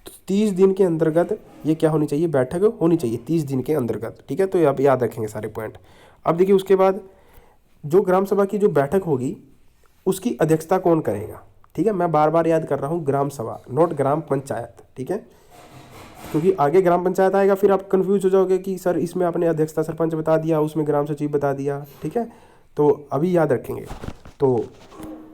तो 30 दिन के अंतर्गत ये क्या होनी चाहिए, बैठक होनी चाहिए 30 दिन के अंतर्गत, ठीक है। तो ये आप याद रखेंगे सारे पॉइंट। अब देखिए उसके बाद जो ग्राम सभा की जो बैठक होगी उसकी अध्यक्षता कौन करेगा, ठीक है। मैं बार बार याद कर रहा हूँ ग्राम सभा, नोट ग्राम पंचायत, ठीक है। क्योंकि आगे ग्राम पंचायत आएगा फिर आप कन्फ्यूज हो जाओगे कि सर इसमें आपने अध्यक्षता सरपंच बता दिया, उसमें ग्राम सचिव बता दिया, ठीक है। तो अभी याद रखेंगे। तो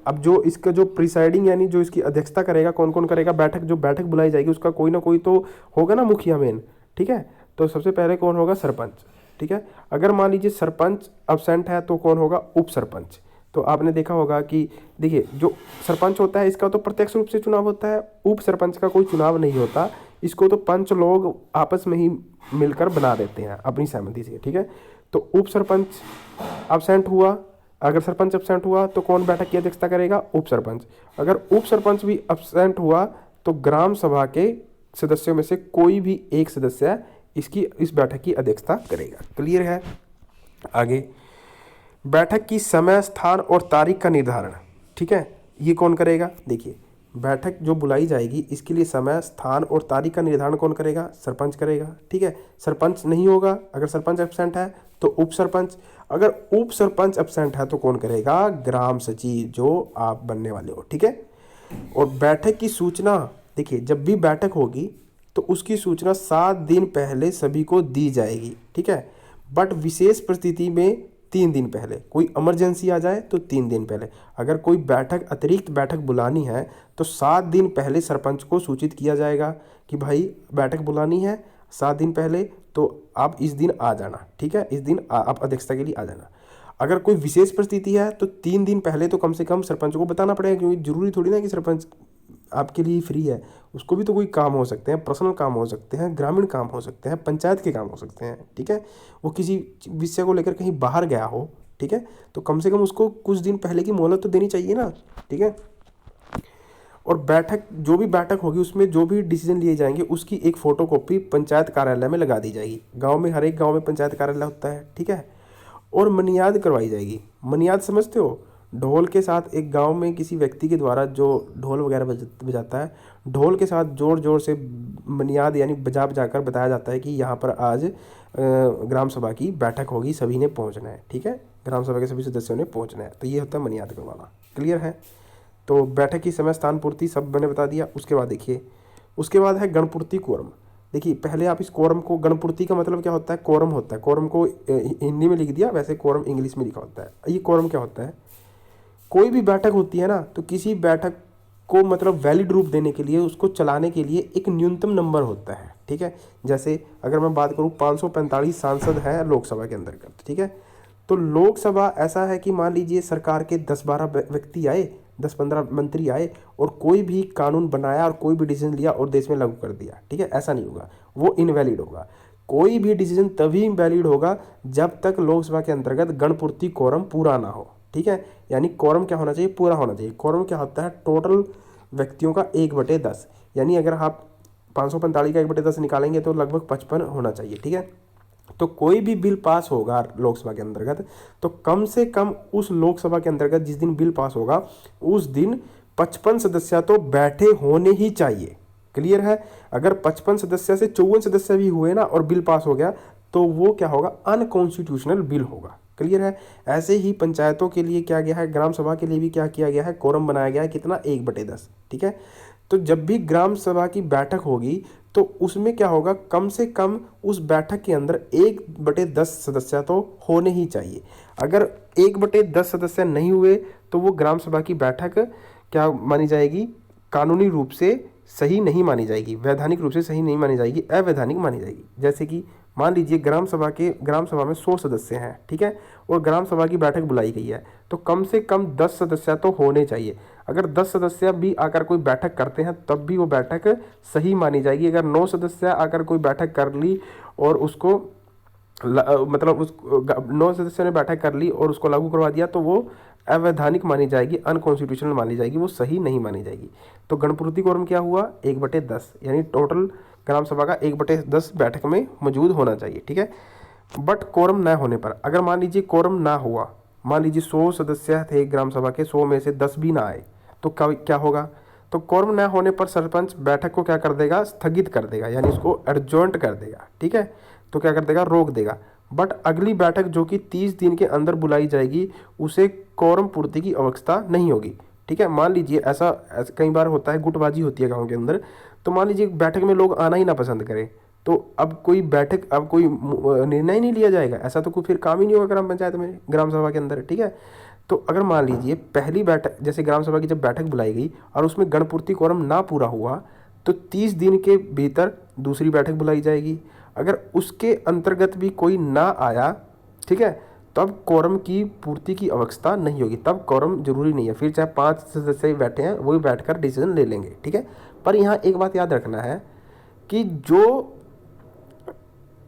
अब जो इसका जो प्रिसाइडिंग यानी जो इसकी अध्यक्षता करेगा, कौन कौन करेगा, जो बैठक बुलाई जाएगी उसका कोई ना कोई तो होगा ना मुखिया मेन, ठीक है। तो सबसे पहले कौन होगा? सरपंच, ठीक है। अगर मान लीजिए सरपंच अब्सेंट है तो कौन होगा? उप सरपंच। तो तो आपने देखा होगा कि देखिए जो सरपंच होता है इसका तो प्रत्यक्ष रूप से चुनाव होता है, उप सरपंच का कोई चुनाव नहीं होता, इसको तो पंच लोग आपस में ही मिलकर बना देते हैं अपनी सहमति से, ठीक है। तो उप सरपंच अब्सेंट हुआ, अगर सरपंच अब्सेंट हुआ तो कौन बैठक की अध्यक्षता करेगा? उप सरपंच। अगर उप सरपंच भी अब्सेंट हुआ तो ग्राम सभा के सदस्यों में से कोई भी एक सदस्य इस बैठक की अध्यक्षता करेगा। क्लियर है? आगे, बैठक की समय, स्थान और तारीख का निर्धारण, ठीक है, ये कौन करेगा? देखिए बैठक जो बुलाई जाएगी इसके लिए समय, स्थान और तारीख का निर्धारण कौन करेगा? सरपंच करेगा, ठीक है। सरपंच नहीं होगा, अगर सरपंच एब्सेंट है तो उप सरपंच, अगर उप सरपंच एब्सेंट है तो कौन करेगा? ग्राम सचिव, जो आप बनने वाले हो, ठीक है। और बैठक की सूचना, देखिए जब भी बैठक होगी तो उसकी सूचना 7 दिन पहले सभी को दी जाएगी, ठीक है। बट विशेष परिस्थिति में 3 दिन पहले, कोई इमरजेंसी आ जाए तो 3 दिन पहले, अगर कोई बैठक अतिरिक्त बैठक बुलानी है तो 7 दिन पहले सरपंच को सूचित किया जाएगा कि भाई बैठक बुलानी है 7 दिन पहले, तो आप इस दिन आ जाना, ठीक है, इस दिन आप अध्यक्षता के लिए आ जाना। अगर कोई विशेष परिस्थिति है तो 3 दिन पहले तो कम से कम सरपंच को बताना पड़ेगा, क्योंकि जरूरी थोड़ी ना कि सरपंच आपके लिए फ्री है, उसको भी तो कोई काम हो सकते हैं, पर्सनल काम हो सकते हैं, ग्रामीण काम हो सकते हैं, पंचायत के काम हो सकते हैं, ठीक है। वो किसी विषय को लेकर कहीं बाहर गया हो, ठीक है, तो कम से कम उसको कुछ दिन पहले की मोहलत तो देनी चाहिए ना, ठीक है। और बैठक, जो भी बैठक होगी उसमें जो भी डिसीजन लिए जाएंगे उसकी एक फ़ोटोकॉपी पंचायत कार्यालय में लगा दी जाएगी। गाँव में, हर एक गाँव में पंचायत कार्यालय होता है, ठीक है। और मनियाद करवाई जाएगी। मनियाद समझते हो? ढोल के साथ एक गांव में किसी व्यक्ति के द्वारा जो ढोल वगैरह बजाता है, ढोल के साथ जोर जोर से मनियाद यानी बजा बजाकर बताया जाता है कि यहाँ पर आज ग्राम सभा की बैठक होगी, सभी ने पहुँचना है, ठीक है, ग्राम सभा के सभी सदस्यों ने पहुँचना है। तो ये होता है मनियाद करवाना। क्लियर है? तो बैठक की समय, स्थान, पूर्ति सब मैंने बता दिया। उसके बाद देखिए, उसके बाद है गणपूर्ति कोरम। देखिए पहले आप इस कोरम को, गणपूर्ति का मतलब क्या होता है? कोरम होता है। कोरम को हिंदी में लिख दिया, वैसे कोरम इंग्लिश में लिखा होता है। ये कोरम क्या होता है? कोई भी बैठक होती है ना, तो किसी बैठक को मतलब वैलिड रूप देने के लिए, उसको चलाने के लिए एक न्यूनतम नंबर होता है, ठीक है। जैसे अगर मैं बात करूँ 545 सांसद हैं लोकसभा के अंतर्गत, ठीक है। तो लोकसभा ऐसा है कि मान लीजिए सरकार के 10-12 व्यक्ति आए, 10-15 मंत्री आए और कोई भी कानून बनाया और कोई भी डिसीजन लिया और देश में लागू कर दिया, ठीक है, ऐसा नहीं होगा, वो इनवैलिड होगा। कोई भी डिसीजन तभी वैलिड होगा जब तक लोकसभा के अंतर्गत गणपूर्ति कोरम पूरा ना हो, ठीक है। यानी कोरम क्या होना चाहिए? पूरा होना चाहिए। कोरम क्या होता है? टोटल व्यक्तियों का 1/10, यानी अगर आप 545 का 1/10 निकालेंगे तो लगभग 55 होना चाहिए, ठीक है। तो कोई भी बिल पास होगा लोकसभा के अंतर्गत, तो कम से कम उस लोकसभा के अंतर्गत जिस दिन बिल पास होगा उस दिन 55 सदस्य तो बैठे होने ही चाहिए। क्लियर है? अगर 55 सदस्य से 54 सदस्य भी हुए ना और बिल पास हो गया तो वो क्या होगा? अनकॉन्स्टिट्यूशनल बिल होगा। क्लियर है? ऐसे ही पंचायतों के लिए क्या गया है, ग्राम सभा के लिए भी क्या किया गया है? कोरम बनाया गया है, कितना? 1/10, ठीक है। तो जब भी ग्राम सभा की बैठक होगी तो उसमें क्या होगा? कम से कम उस बैठक के अंदर 1/10 सदस्य तो होने ही चाहिए। अगर 1/10 सदस्य नहीं हुए तो वो ग्राम सभा की बैठक क्या मानी जाएगी? कानूनी रूप से सही नहीं मानी जाएगी, वैधानिक रूप से सही नहीं मानी जाएगी, अवैधानिक मानी जाएगी। जैसे कि मान लीजिए ग्राम सभा में 100 सदस्य हैं, ठीक है, और ग्राम सभा की बैठक बुलाई गई है, तो कम से कम 10 सदस्य तो होने चाहिए। अगर 10 सदस्य भी आकर कोई बैठक करते हैं तब भी वो बैठक सही मानी जाएगी। अगर 9 सदस्य आकर कोई बैठक कर ली और उसको मतलब उस 9 सदस्यों ने बैठक कर ली और उसको लागू करवा दिया तो वो अवैधानिक मानी जाएगी, अनकॉन्स्टिट्यूशनल मानी जाएगी, वो सही नहीं मानी जाएगी। तो गणपूर्ति कोरम क्या हुआ? 1/10, यानी टोटल ग्राम सभा का 1/10 बैठक में मौजूद होना चाहिए, ठीक है। बट कोरम न होने पर, अगर मान लीजिए कोरम ना हुआ, मान लीजिए 100 सदस्य थे ग्राम सभा के, 100 में से 10 भी ना आए तो क्या होगा? तो कोरम न होने पर सरपंच बैठक को क्या कर देगा? स्थगित कर देगा, यानी उसको एडजॉर्न कर देगा, ठीक है। तो क्या कर देगा? रोक देगा। बट अगली बैठक जो कि 30 दिन के अंदर बुलाई जाएगी उसे कोरम पूर्ति की आवश्यकता नहीं होगी, ठीक है। मान लीजिए ऐसा कई बार होता है, गुटबाजी होती है गाँव के अंदर, तो मान लीजिए बैठक में लोग आना ही ना पसंद करें तो अब कोई निर्णय नहीं लिया जाएगा, ऐसा तो कोई फिर काम ही नहीं होगा ग्राम पंचायत में, ग्राम सभा के अंदर, ठीक है। तो अगर मान लीजिए पहली बैठक, जैसे ग्राम सभा की जब बैठक बुलाई गई और उसमें गणपूर्ति कोरम ना पूरा हुआ तो 30 दिन के भीतर दूसरी बैठक बुलाई जाएगी। अगर उसके अंतर्गत भी कोई ना आया, ठीक है, तब कोरम की पूर्ति की आवश्यकता नहीं होगी, तब कोरम जरूरी नहीं है, फिर चाहे 5 सदस्य बैठे हैं वही बैठकर डिसीजन ले लेंगे, ठीक है। पर यहाँ एक बात याद रखना है कि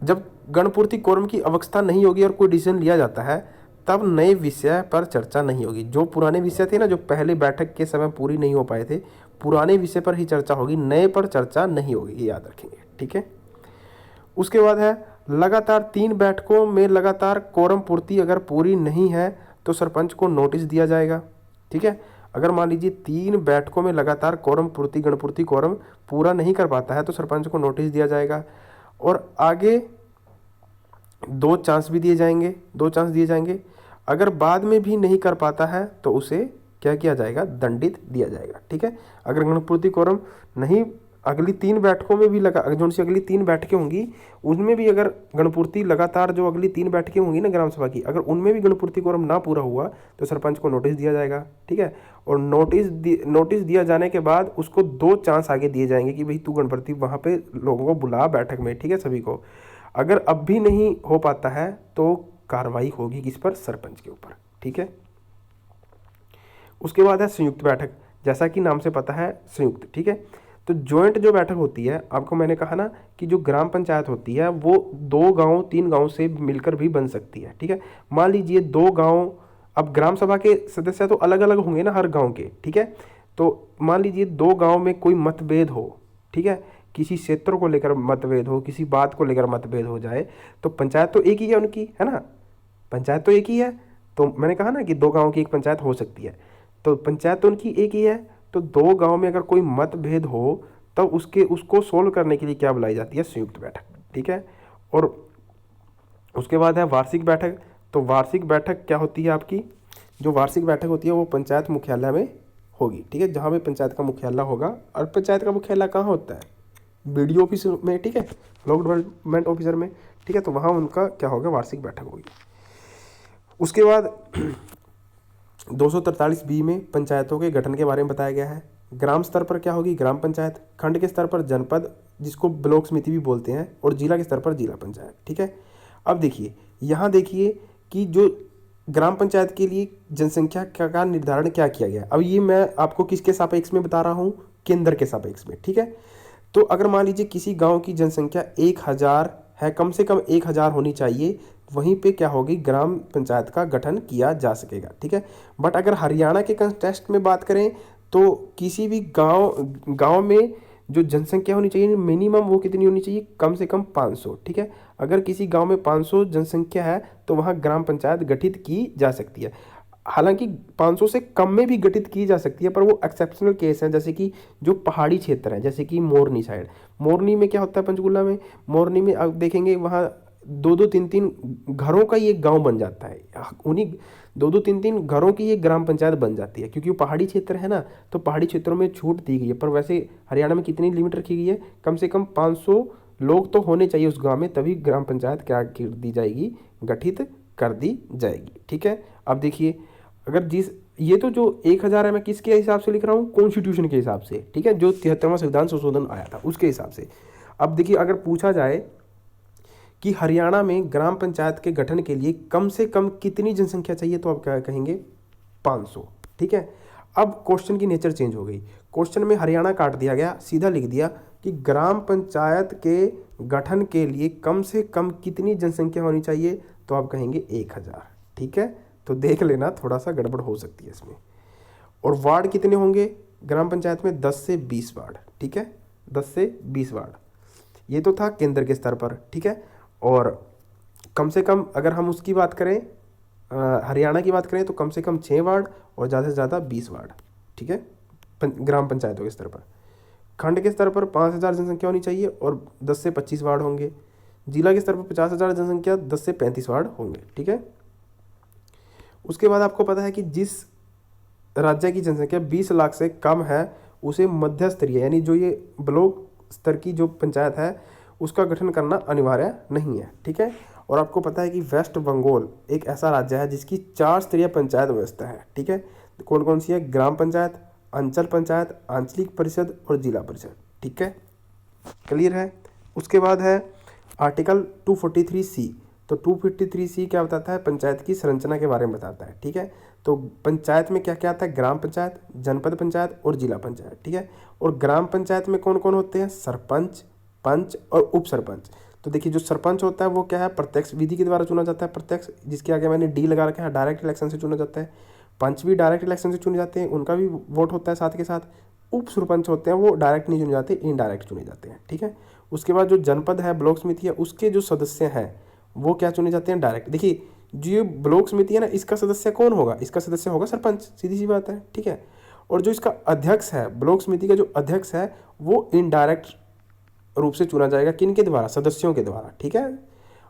जब गणपूर्ति कोरम की आवश्यकता नहीं होगी और कोई डिसीजन लिया जाता है, तब नए विषय पर चर्चा नहीं होगी। जो पुराने विषय थे ना, जो पहले बैठक के समय पूरी नहीं हो पाए थे, पुराने विषय पर ही चर्चा होगी, नए पर चर्चा नहीं होगी, ये याद रखेंगे, ठीक है। उसके बाद है लगातार 3 बैठकों में लगातार कोरम पूर्ति अगर पूरी नहीं है तो सरपंच को नोटिस दिया जाएगा, ठीक है। अगर मान लीजिए 3 बैठकों में लगातार कोरम पूर्ति गणपूर्ति कोरम पूरा नहीं कर पाता है तो सरपंच को नोटिस दिया जाएगा। और आगे 2 चांस भी दिए जाएंगे, 2 चांस दिए जाएंगे। अगर बाद में भी नहीं कर पाता है तो उसे क्या किया जाएगा, दंडित दिया जाएगा, ठीक है। अगर गणपूर्ति कोरम नहीं अगली 3 बैठकों में भी जो सी अगली 3 बैठकें होंगी उनमें भी अगर गणपूर्ति लगातार जो अगली 3 बैठकें होंगी ना ग्राम सभा की, अगर उनमें भी गणपूर्ति कोरम ना पूरा हुआ तो सरपंच को नोटिस दिया जाएगा, ठीक है। और नोटिस दिया जाने के बाद उसको 2 चांस आगे दिए जाएंगे कि भाई तू गणपति वहाँ पे लोगों को बुला बैठक में, ठीक है, सभी को। अगर अब भी नहीं हो पाता है तो कार्रवाई होगी किस पर, सरपंच के ऊपर, ठीक है। उसके बाद है संयुक्त बैठक, जैसा कि नाम से पता है संयुक्त, ठीक है। तो ज्वाइंट जो बैठक होती है, आपको मैंने कहा ना कि जो ग्राम पंचायत होती है वो 2 गांव 3 गांव से मिलकर भी बन सकती है, ठीक है। मान लीजिए 2 गांव, अब ग्राम सभा के सदस्य तो अलग अलग होंगे ना हर गांव के, ठीक है। तो मान लीजिए 2 गांव में कोई मतभेद हो, ठीक है, किसी क्षेत्र को लेकर मतभेद हो, किसी बात को लेकर मतभेद हो जाए, तो पंचायत तो एक ही है उनकी, है ना, पंचायत तो एक ही है। तो मैंने कहा ना कि 2 गाँव की एक पंचायत हो सकती है, तो पंचायत तो उनकी एक ही है। तो 2 गांव में अगर कोई मतभेद हो तब उसको सोल्व करने के लिए क्या बुलाई जाती है, संयुक्त बैठक, ठीक है। और उसके बाद है वार्षिक बैठक। तो वार्षिक बैठक क्या होती है आपकी, जो वार्षिक बैठक होती है वो पंचायत मुख्यालय में होगी, ठीक है, जहाँ पे पंचायत का मुख्यालय होगा। और पंचायत का मुख्यालय कहाँ होता है, BDO ऑफिस में, ठीक है, ब्लॉक डेवलपमेंट ऑफिसर में, ठीक है। तो वहाँ उनका क्या होगा, वार्षिक बैठक होगी। उसके बाद 243B में पंचायतों के गठन के बारे में बताया गया है। ग्राम स्तर पर क्या होगी, ग्राम पंचायत, खंड के स्तर पर जनपद जिसको ब्लॉक समिति भी बोलते हैं, और जिला के स्तर पर जिला पंचायत, ठीक है। अब देखिए यहाँ देखिए कि जो ग्राम पंचायत के लिए जनसंख्या का निर्धारण क्या किया गया। अब ये मैं आपको किसके सापेक्ष में बता रहा हूँ, केंद्र के सापेक्ष में, ठीक है। तो अगर मान लीजिए किसी गाँव की जनसंख्या 1000 है, कम से कम 1000 होनी चाहिए, वहीं पे क्या होगी, ग्राम पंचायत का गठन किया जा सकेगा, ठीक है। बट अगर हरियाणा के कंटेक्स्ट में बात करें तो किसी भी गांव में जो जनसंख्या होनी चाहिए मिनिमम वो कितनी होनी चाहिए, कम से कम 500, ठीक है। अगर किसी गांव में 500 जनसंख्या है तो वहाँ ग्राम पंचायत गठित की जा सकती है। हालांकि 500 से कम में भी गठित की जा सकती है, पर वो एक्सेप्शनल केस है, जैसे कि जो पहाड़ी क्षेत्र है, जैसे कि मोरनी साइड। मोरनी में क्या होता है, पंचकुला में, मोरनी में आप देखेंगे वहाँ 2-2 3-3 घरों का ही एक गांव बन जाता है, उन्हीं 2-2 3-3 घरों की एक ग्राम पंचायत बन जाती है, क्योंकि वो पहाड़ी क्षेत्र है ना, तो पहाड़ी क्षेत्रों में छूट दी गई है। पर वैसे हरियाणा में कितनी लिमिट रखी गई है, कम से कम 500 लोग तो होने चाहिए उस गांव में, तभी ग्राम पंचायत क्या कर दी जाएगी, गठित कर दी जाएगी, ठीक है। अब देखिए अगर ये तो जो 1000 है मैं किसके हिसाब से लिख रहा हूँ, कॉन्स्टिट्यूशन के हिसाब से, ठीक है, जो 73वां संविधान संशोधन आया था उसके हिसाब से। अब देखिए अगर पूछा जाए कि हरियाणा में ग्राम पंचायत के गठन के लिए कम से कम कितनी जनसंख्या चाहिए, तो आप क्या कहेंगे, 500, ठीक है। अब क्वेश्चन की नेचर चेंज हो गई, क्वेश्चन में हरियाणा काट दिया गया, सीधा लिख दिया कि ग्राम पंचायत के गठन के लिए कम से कम कितनी जनसंख्या होनी चाहिए, तो आप कहेंगे 1000, ठीक है। तो देख लेना थोड़ा सा गड़बड़ हो सकती है इसमें। और वार्ड कितने होंगे ग्राम पंचायत में, 10 से 20 वार्ड, ठीक है, 10 से 20 वार्ड। ये तो था केंद्र के स्तर पर, ठीक है। और कम से कम अगर हम उसकी बात करें, हरियाणा की बात करें, तो कम से कम 6 वार्ड और ज़्यादा से ज़्यादा 20 वार्ड, ठीक है, ग्राम पंचायतों के स्तर पर। खंड के स्तर पर 5000 जनसंख्या होनी चाहिए और 10 से 25 वार्ड होंगे। जिला के स्तर पर 50,000 जनसंख्या, 10 से 35 वार्ड होंगे, ठीक है। उसके बाद आपको पता है कि जिस राज्य की जनसंख्या 20 लाख से कम है उसे मध्य स्तरीय, यानी जो ये ब्लॉक स्तर की जो पंचायत है उसका गठन करना अनिवार्य नहीं है, ठीक है। और आपको पता है कि वेस्ट बंगाल एक ऐसा राज्य है जिसकी 4 स्तरीय पंचायत व्यवस्था है, ठीक है। कौन कौन सी है, ग्राम पंचायत, अंचल पंचायत, आंचलिक परिषद और जिला परिषद, ठीक है, क्लियर है। उसके बाद है आर्टिकल 243C। तो 253C क्या बताता है, पंचायत की संरचना के बारे में बताता है। ठीक है, तो पंचायत में क्या क्या आता है, ग्राम पंचायत, जनपद पंचायत और जिला पंचायत। ठीक है, और ग्राम पंचायत में कौन कौन होते हैं, सरपंच, पंच और उप सरपंच। तो देखिए जो सरपंच होता है वो क्या है, प्रत्यक्ष विधि के द्वारा चुना जाता है, प्रत्यक्ष, जिसके आगे मैंने डी लगा रखा है, डायरेक्ट इलेक्शन से चुना जाता है। पंच भी डायरेक्ट इलेक्शन से चुने जाते हैं, उनका भी वोट होता है साथ के साथ। उप सरपंच होते हैं वो डायरेक्ट नहीं चुने जाते, इनडायरेक्ट चुने जाते हैं। ठीक है, उसके बाद जो जनपद है, ब्लॉक समिति है, उसके जो सदस्य हैं वो क्या चुने जाते हैं, डायरेक्ट। देखिए जो ये ब्लॉक समिति है ना, इसका सदस्य कौन होगा, इसका सदस्य होगा सरपंच, सीधी सी बात है। ठीक है, और जो इसका अध्यक्ष है, ब्लॉक समिति का जो अध्यक्ष है वो इनडायरेक्ट रूप से चुना जाएगा, किन के द्वारा, सदस्यों के द्वारा। ठीक है,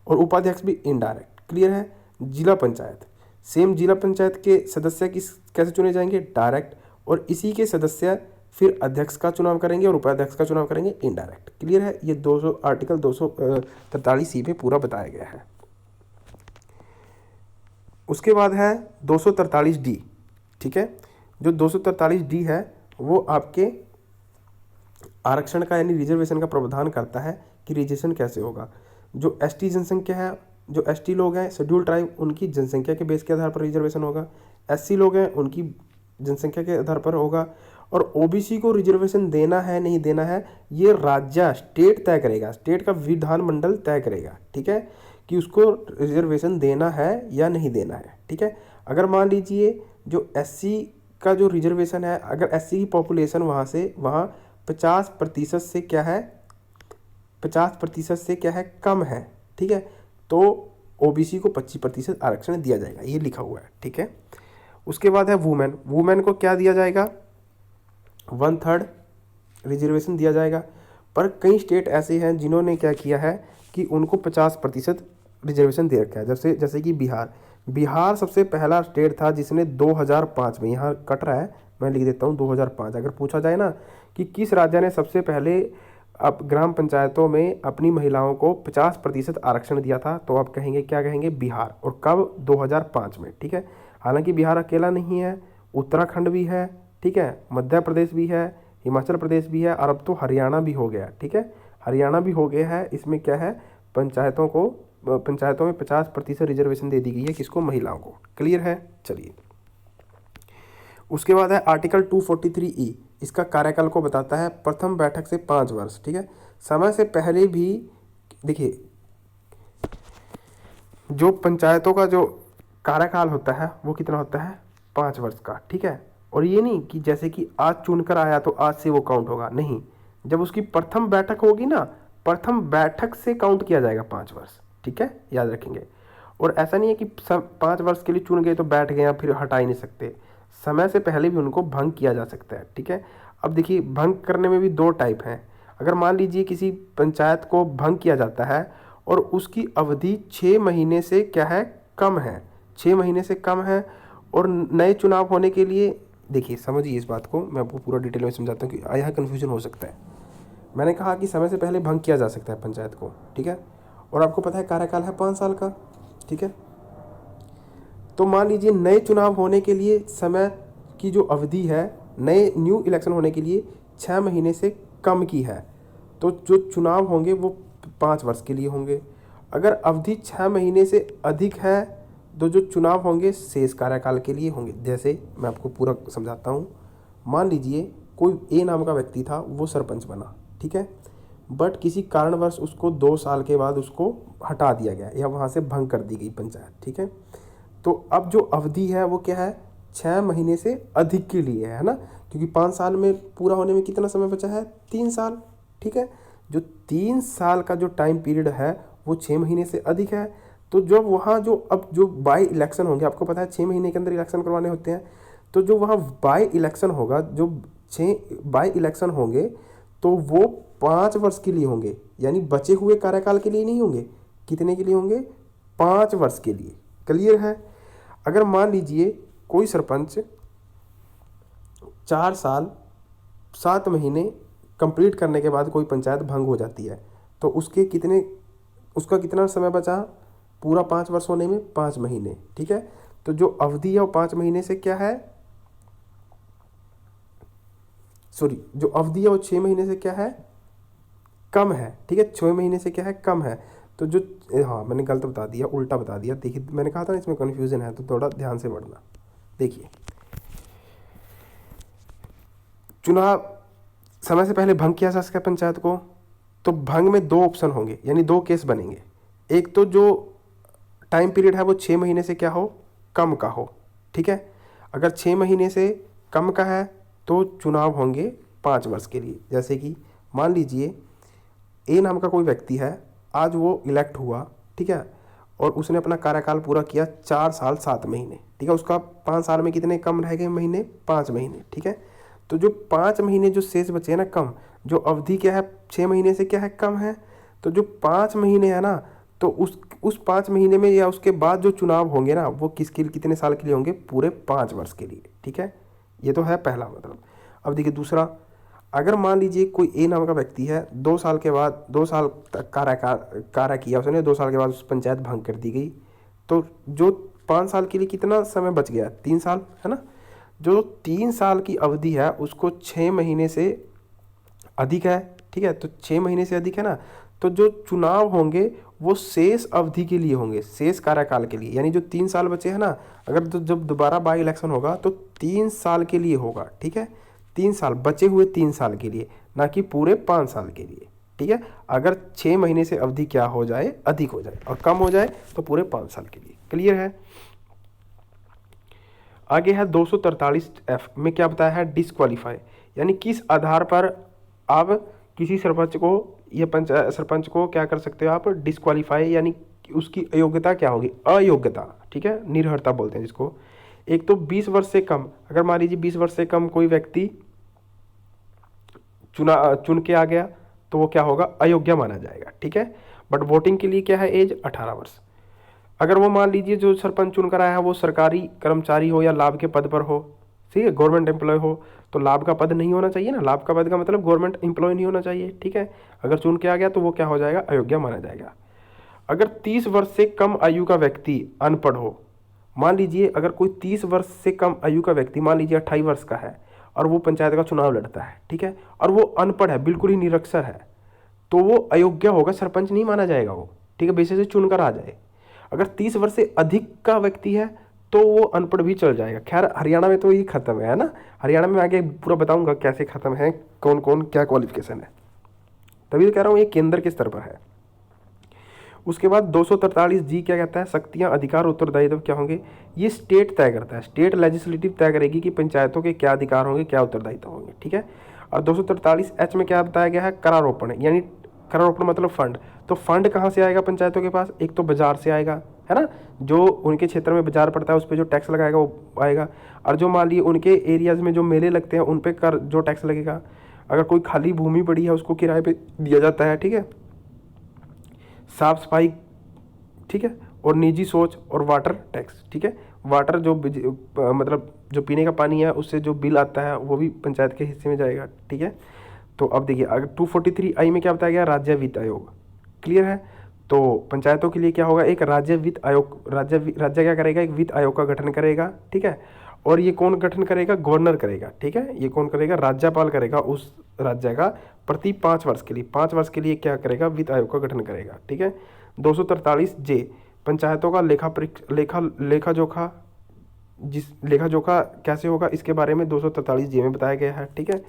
और उपाध्यक्ष भी इनडायरेक्ट। क्लियर है। जिला पंचायत, सेम जिला पंचायत के सदस्य किस कैसे चुने जाएंगे, डायरेक्ट, और इसी के सदस्य फिर अध्यक्ष का चुनाव करेंगे और उपाध्यक्ष का चुनाव करेंगे इनडायरेक्ट। क्लियर है, ये 200 आर्टिकल 243C पे पूरा बताया गया है। उसके बाद है 243D। ठीक है, जो 243D है वो आपके आरक्षण का यानी रिजर्वेशन का प्रावधान करता है कि रिजर्वेशन कैसे होगा। जो एसटी जनसंख्या है, जो एसटी लोग हैं, शेड्यूल ट्राइब, उनकी जनसंख्या के बेस के आधार पर रिजर्वेशन होगा। एससी लोग हैं, उनकी जनसंख्या के आधार पर होगा। और ओबीसी को रिजर्वेशन देना है नहीं देना है, ये राज्य स्टेट तय करेगा, स्टेट का विधानमंडल तय करेगा। ठीक है, कि उसको रिजर्वेशन देना है या नहीं देना है। ठीक है, अगर मान लीजिए जो एससी का जो रिजर्वेशन है, अगर एससी की पॉपुलेशन वहाँ 50% से क्या है, 50% से क्या है, कम है। ठीक है, तो ओबीसी को 25% आरक्षण दिया जाएगा, ये लिखा हुआ है। ठीक है, उसके बाद है वुमेन, वुमेन को क्या दिया जाएगा, 1/3 रिजर्वेशन दिया जाएगा। पर कई स्टेट ऐसे हैं जिन्होंने क्या किया है कि उनको 50% रिजर्वेशन दे रखा है। जैसे कि बिहार सबसे पहला स्टेट था जिसने 2005 में, यहाँ कट रहा है मैं लिख देता हूँ 2005। अगर पूछा जाए ना कि किस राज्य ने सबसे पहले अब ग्राम पंचायतों में अपनी महिलाओं को 50% आरक्षण दिया था, तो आप कहेंगे, क्या कहेंगे, बिहार। और कब, 2005 में। ठीक है, हालांकि बिहार अकेला नहीं है, उत्तराखंड भी है। ठीक है, मध्य प्रदेश भी है, हिमाचल प्रदेश भी है, और अब तो हरियाणा भी हो गया। ठीक है, हरियाणा भी हो गया है। इसमें क्या है, पंचायतों में 50% रिजर्वेशन दे दी गई है, किसको, महिलाओं को। क्लियर है। चलिए, उसके बाद है आर्टिकल 243E, इसका कार्यकाल को बताता है, प्रथम बैठक से 5 वर्ष। ठीक है, समय से पहले भी देखिए जो पंचायतों का जो कार्यकाल होता है वो कितना होता है, 5 वर्ष का। ठीक है, और ये नहीं कि जैसे कि आज चुनकर आया तो आज से वो काउंट होगा, नहीं, जब उसकी प्रथम बैठक होगी ना, प्रथम बैठक से काउंट किया जाएगा 5 वर्ष। ठीक है, याद रखेंगे। और ऐसा नहीं है कि 5 वर्ष के लिए चुन गए तो बैठ गए, फिर हटा ही नहीं सकते, समय से पहले भी उनको भंग किया जा सकता है। ठीक है, अब देखिए भंग करने में भी 2 टाइप हैं। अगर मान लीजिए किसी पंचायत को भंग किया जाता है और उसकी अवधि 6 महीने से क्या है, कम है, 6 महीने से कम है, और नए चुनाव होने के लिए, देखिए समझिए इस बात को, मैं आपको पूरा डिटेल में समझाता हूँ कि यहाँ कन्फ्यूजन हो सकता है। मैंने कहा कि समय से पहले भंग किया जा सकता है पंचायत को। ठीक है, और आपको पता है कार्यकाल है 5 साल का। ठीक है, तो मान लीजिए नए चुनाव होने के लिए समय की जो अवधि है, नए न्यू इलेक्शन होने के लिए 6 महीने से कम की है, तो जो चुनाव होंगे वो 5 वर्ष के लिए होंगे। अगर अवधि 6 महीने से अधिक है तो जो चुनाव होंगे शेष कार्यकाल के लिए होंगे। जैसे मैं आपको पूरा समझाता हूँ, मान लीजिए कोई ए नाम का व्यक्ति था, वो सरपंच बना। ठीक है, बट किसी कारणवश उसको 2 साल के बाद उसको हटा दिया गया या वहाँ से भंग कर दी गई पंचायत। ठीक है, तो अब जो अवधि है वो क्या है, 6 महीने से अधिक के लिए है ना, क्योंकि 5 साल में पूरा होने में कितना समय बचा है, 3 साल। ठीक है, जो 3 साल का जो टाइम पीरियड है वो 6 महीने से अधिक है। तो जब वहाँ जो अब जो बाई इलेक्शन होंगे, आपको पता है 6 महीने के अंदर इलेक्शन करवाने होते हैं, तो जो वहाँ बाई इलेक्शन होगा, जो 6 बाई इलेक्शन होंगे तो वो 5 वर्ष के लिए होंगे, यानी बचे हुए कार्यकाल के लिए नहीं होंगे। कितने के लिए होंगे, 5 वर्ष के लिए। क्लियर है। अगर मान लीजिए कोई सरपंच 4 साल 7 महीने कंप्लीट करने के बाद कोई पंचायत भंग हो जाती है, तो उसका कितना समय बचा, पूरा 5 वर्ष होने में 5 महीने। ठीक है, तो जो अवधि है वो 5 महीने से क्या है, जो अवधि है वो 6 महीने से क्या है, कम है। ठीक है, 6 महीने से क्या है, कम है। तो जो हाँ मैंने गलत बता दिया, उल्टा बता दिया। देखिए मैंने कहा था ना इसमें कन्फ्यूज़न है, तो थोड़ा ध्यान से पढ़ना। देखिए चुनाव समय से पहले भंग किया जा सकता है पंचायत को, तो भंग में दो ऑप्शन होंगे, यानी दो केस बनेंगे। एक तो जो टाइम पीरियड है वो 6 महीने से क्या हो, कम का हो, ठीक है। अगर 6 महीने से कम का है तो चुनाव होंगे 5 वर्ष के लिए। जैसे कि मान लीजिए ए नाम का कोई व्यक्ति है, आज वो इलेक्ट हुआ, ठीक है, और उसने अपना कार्यकाल पूरा किया 4 साल 7 महीने, ठीक है। उसका 5 साल में कितने कम रह गए महीने, 5 महीने, ठीक है। तो जो 5 महीने जो शेष बचे ना कम, जो अवधि क्या है 6 महीने से क्या है कम है, तो जो 5 महीने है ना, तो उस 5 महीने में या उसके बाद जो चुनाव होंगे ना, वो किसके लिए, कितने साल के लिए होंगे, पूरे 5 वर्ष के लिए, ठीक है। ये तो है पहला मतलब। अब देखिए दूसरा, अगर मान लीजिए कोई ए नाम का व्यक्ति है, 2 साल के बाद, 2 साल तक कार्य किया उसने, 2 साल के बाद उस पंचायत भंग कर दी गई, तो जो 5 साल के लिए कितना समय बच गया, 3 साल, है ना। जो 3 साल की अवधि है उसको 6 महीने से अधिक है, ठीक है, तो 6 महीने से अधिक है ना, तो जो चुनाव होंगे वो शेष अवधि के लिए होंगे, शेष कार्यकाल के लिए, यानी जो 3 साल बचे हैं ना, अगर तो जब दोबारा बाई इलेक्शन होगा तो 3 साल के लिए होगा, ठीक है। 3 साल बचे हुए, 3 साल के लिए, ना कि पूरे 5 साल के लिए, ठीक है। अगर 6 महीने से अवधि क्या हो जाए, अधिक हो जाए, और कम हो जाए तो पूरे 5 साल के लिए। क्लियर है। आगे है 243F में क्या बताया है, डिसक्वालीफाई, यानी किस आधार पर आप किसी सरपंच को, ये पंचायत सरपंच को क्या कर सकते हो आप, डिसक्वालीफाई, यानी उसकी अयोग्यता क्या होगी, अयोग्यता, ठीक है, निरर्हता बोलते हैं जिसको। एक तो 20 वर्ष से कम, अगर मान लीजिए 20 वर्ष से कम कोई व्यक्ति चुन के आ गया तो वो क्या होगा, अयोग्य माना जाएगा, ठीक है। बट वोटिंग के लिए क्या है एज, 18 वर्ष। अगर वो मान लीजिए जो सरपंच चुन कर आया है वो सरकारी कर्मचारी हो या लाभ के पद पर हो, ठीक है, गवर्नमेंट एम्प्लॉय हो, तो लाभ का पद नहीं होना चाहिए ना, लाभ का पद का मतलब गवर्नमेंट एम्प्लॉय नहीं होना चाहिए, ठीक है। अगर चुन के आ गया तो वो क्या हो जाएगा, अयोग्य माना जाएगा। अगर 30 वर्ष से कम आयु का व्यक्ति अनपढ़ हो, मान लीजिए अगर कोई 30 वर्ष से कम आयु का व्यक्ति, मान लीजिए 28 वर्ष का है, और वो पंचायत का चुनाव लड़ता है, ठीक है, और वो अनपढ़ है, बिल्कुल ही निरक्षर है, तो वो अयोग्य होगा, सरपंच नहीं माना जाएगा वो, ठीक है, बेसिस से चुनकर आ जाए। अगर 30 वर्ष से अधिक का व्यक्ति है तो वो अनपढ़ भी चल जाएगा। खैर हरियाणा में तो ये खत्म है ना, हरियाणा में आगे पूरा बताऊंगा कैसे खत्म है, कौन कौन क्या क्वालिफिकेशन है, तभी तो कह रहा हूँ ये केंद्र के स्तर पर है। उसके बाद 243G क्या कहता है, शक्तियाँ, अधिकार, उत्तरदायित्व क्या होंगे, ये स्टेट तय करता है, स्टेट लेजिस्लेटिव तय करेगी कि पंचायतों के क्या अधिकार होंगे, क्या उत्तरदायित्व होंगे, ठीक है। और 243H में क्या बताया गया है, करारोपण, यानी करारोपण मतलब फंड। तो फंड कहाँ से आएगा पंचायतों के पास, एक तो बाजार से आएगा, है ना, जो उनके क्षेत्र में बाजार पड़ता है उस पर जो टैक्स लगाएगा वो आएगा। और जो मान लीजिए उनके एरियाज में जो मेले लगते हैं उन पर कर जो टैक्स लगेगा। अगर कोई खाली भूमि पड़ी है उसको किराए पे दिया जाता है, ठीक है। साफ सफाई, ठीक है, और निजी सोच, और वाटर टैक्स, ठीक है। वाटर जो मतलब जो पीने का पानी है उससे जो बिल आता है वो भी पंचायत के हिस्से में जाएगा, ठीक है। तो अब देखिए अगर 243I में क्या बताया गया, राज्य वित्त आयोग। क्लियर है। तो पंचायतों के लिए क्या होगा, एक राज्य वित्त आयोग, राज्य क्या करेगा, एक वित्त आयोग का गठन करेगा, ठीक है। और ये कौन गठन करेगा, गवर्नर करेगा, ठीक है। ये कौन करेगा, राज्यपाल करेगा उस राज्य का, प्रति 5 वर्ष के लिए, 5 वर्ष के लिए क्या करेगा, वित्त आयोग का गठन करेगा, ठीक है। 243J पंचायतों का लेखा जोखा, जिस लेखा जोखा कैसे होगा इसके बारे में 243J में बताया गया है, ठीक है।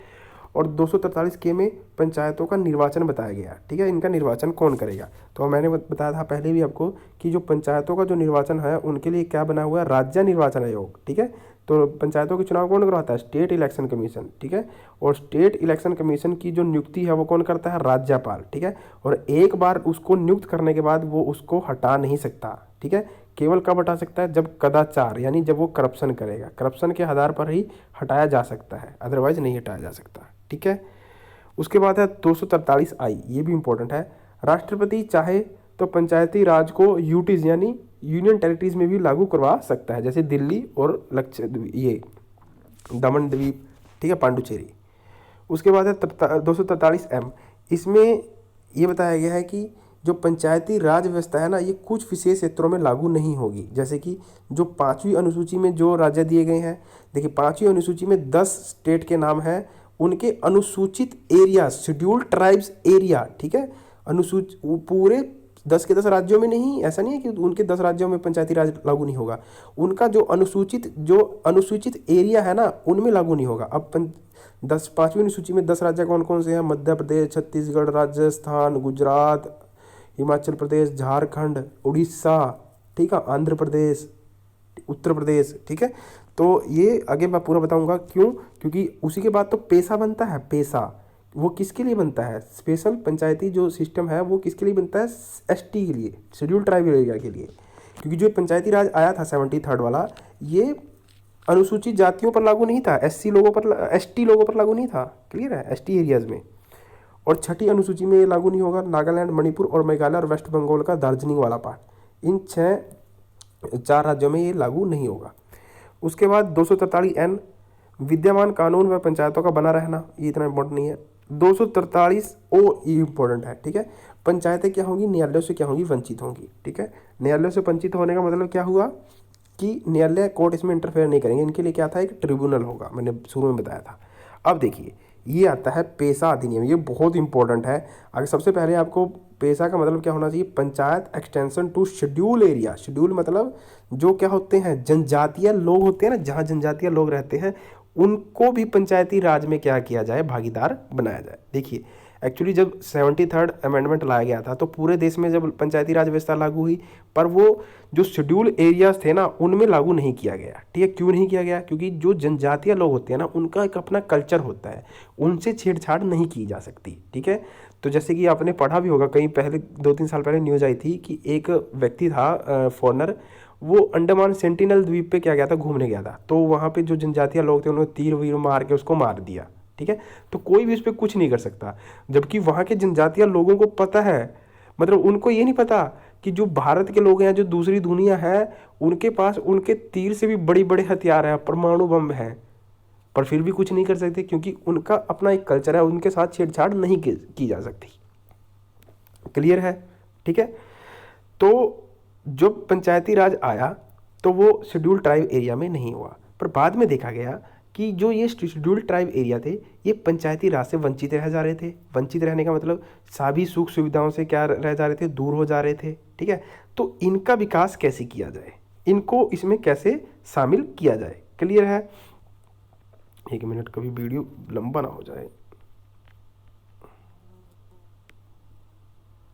और 243K में पंचायतों का निर्वाचन बताया गया, ठीक है, इनका निर्वाचन कौन करेगा। तो मैंने बताया था पहले भी आपको कि जो पंचायतों का जो निर्वाचन है उनके लिए क्या बना हुआ है, राज्य निर्वाचन आयोग, ठीक है। तो पंचायतों के चुनाव कौन करवाता है, स्टेट इलेक्शन कमीशन, ठीक है। और स्टेट इलेक्शन कमीशन की जो नियुक्ति है वो कौन करता है, राज्यपाल, ठीक है। और एक बार उसको नियुक्त करने के बाद वो उसको हटा नहीं सकता, ठीक है। केवल कब हटा सकता है, जब कदाचार, यानी जब वो करप्शन करेगा, करप्शन के आधार पर ही हटाया जा सकता है, अदरवाइज नहीं हटाया जा सकता, ठीक है। उसके बाद है 243I, ये भी इंपॉर्टेंट है, राष्ट्रपति चाहे तो पंचायती राज को यूटीज यानी यूनियन टेरिटरीज में भी लागू करवा सकता है, जैसे दिल्ली और लक्षद्वीप, ये दमन द्वीप, ठीक है, पांडुचेरी। उसके बाद है 243M, इसमें ये बताया गया है कि जो पंचायती राज व्यवस्था है ना, ये कुछ विशेष क्षेत्रों में लागू नहीं होगी, जैसे कि जो 5वीं अनुसूची में जो राज्य दिए गए हैं, देखिए 5वीं अनुसूची में 10 स्टेट के नाम हैं, उनके अनुसूचित एरिया, शेड्यूल्ड ट्राइब्स एरिया, ठीक है, पूरे 10 के 10 राज्यों में नहीं, ऐसा नहीं है कि उनके 10 राज्यों में पंचायती राज लागू नहीं होगा, उनका जो अनुसूचित एरिया है ना उनमें लागू नहीं होगा। अब 5वीं सूची में 10 राज्य कौन कौन से हैं? मध्य प्रदेश, छत्तीसगढ़, राजस्थान, गुजरात, हिमाचल प्रदेश, झारखंड, उड़ीसा, ठीक है, आंध्र प्रदेश, उत्तर प्रदेश, ठीक है। तो ये आगे मैं पूरा बताऊंगा क्यों, क्योंकि उसी के बाद तो पेशा बनता है। पेशा वो किसके लिए बनता है? स्पेशल पंचायती जो सिस्टम है वो किसके लिए बनता है? एसटी के लिए, शेड्यूल ट्राइबल एरिया के लिए। क्योंकि जो पंचायती राज आया था 73rd वाला, ये अनुसूचित जातियों पर लागू नहीं था, एससी लोगों पर, एसटी लोगों पर लागू नहीं था। क्लियर है? एसटी एरियाज में। और छठी अनुसूची में ये लागू नहीं होगा। नागालैंड, मणिपुर और मेघालय और वेस्ट बंगाल का दार्जिलिंग वाला पार्ट, इन 4 राज्यों में ये लागू नहीं होगा। उसके बाद 243N, विद्यमान कानून व पंचायतों का बना रहना, ये इतना इंपॉर्टेंट नहीं है। 243O ये इंपॉर्टेंट है, ठीक है। पंचायतें क्या होंगी? न्यायालयों से क्या होंगी? वंचित होंगी, ठीक है। न्यायालयों से वंचित होने का मतलब क्या हुआ कि न्यायालय, कोर्ट इसमें इंटरफेयर नहीं करेंगे। इनके लिए क्या था? एक ट्रिब्यूनल होगा, मैंने शुरू में बताया था। अब देखिए, ये आता है पेशा अधिनियम, ये बहुत इंपॉर्टेंट है। अगर सबसे पहले आपको पेशा का मतलब क्या होना चाहिए? Panchayat extension to schedule area. Schedule मतलब जो क्या होते हैं? जनजातीय लोग होते हैं ना, जहाँ जनजातीय लोग रहते हैं उनको भी पंचायती राज में क्या किया जाए? भागीदार बनाया जाए। देखिए, एक्चुअली जब 73rd अमेंडमेंट लाया गया था तो पूरे देश में जब पंचायती राज व्यवस्था लागू हुई, पर वो जो शेड्यूल एरियाज थे ना उनमें लागू नहीं किया गया, ठीक है। क्यों नहीं किया गया? क्योंकि जो जनजातीय लोग होते हैं ना उनका एक अपना कल्चर होता है, उनसे छेड़छाड़ नहीं की जा सकती, ठीक है। तो जैसे कि आपने पढ़ा भी होगा, कहीं पहले 2-3 साल पहले न्यूज़ आई थी कि एक व्यक्ति था फॉरनर, वो अंडमान सेंटिनल द्वीप पे क्या गया था? घूमने गया था। तो वहाँ पे जो जनजातीय लोग थे उन्होंने तीर वीर मार के उसको मार दिया, ठीक है। तो कोई भी उस पर कुछ नहीं कर सकता, जबकि वहाँ के जनजातीय लोगों को पता है, मतलब उनको ये नहीं पता कि जो भारत के लोग हैं, जो दूसरी दुनिया है, उनके पास उनके तीर से भी बड़ी बड़े हथियार हैं, परमाणु बम है, पर फिर भी कुछ नहीं कर सकते क्योंकि उनका अपना एक कल्चर है, उनके साथ छेड़छाड़ नहीं की जा सकती। क्लियर है? ठीक है। तो जब पंचायती राज आया तो वो शेड्यूल ट्राइब एरिया में नहीं हुआ, पर बाद में देखा गया कि जो ये शेड्यूल ट्राइब एरिया थे ये पंचायती राज से वंचित रह जा रहे थे। वंचित रहने का मतलब सभी सुख सुविधाओं से क्या रह जा रहे थे? दूर हो जा रहे थे, ठीक है। तो इनका विकास कैसे किया जाए, इनको इसमें कैसे शामिल किया जाए? क्लियर है? 1 मिनट, कभी वीडियो लंबा ना हो जाए।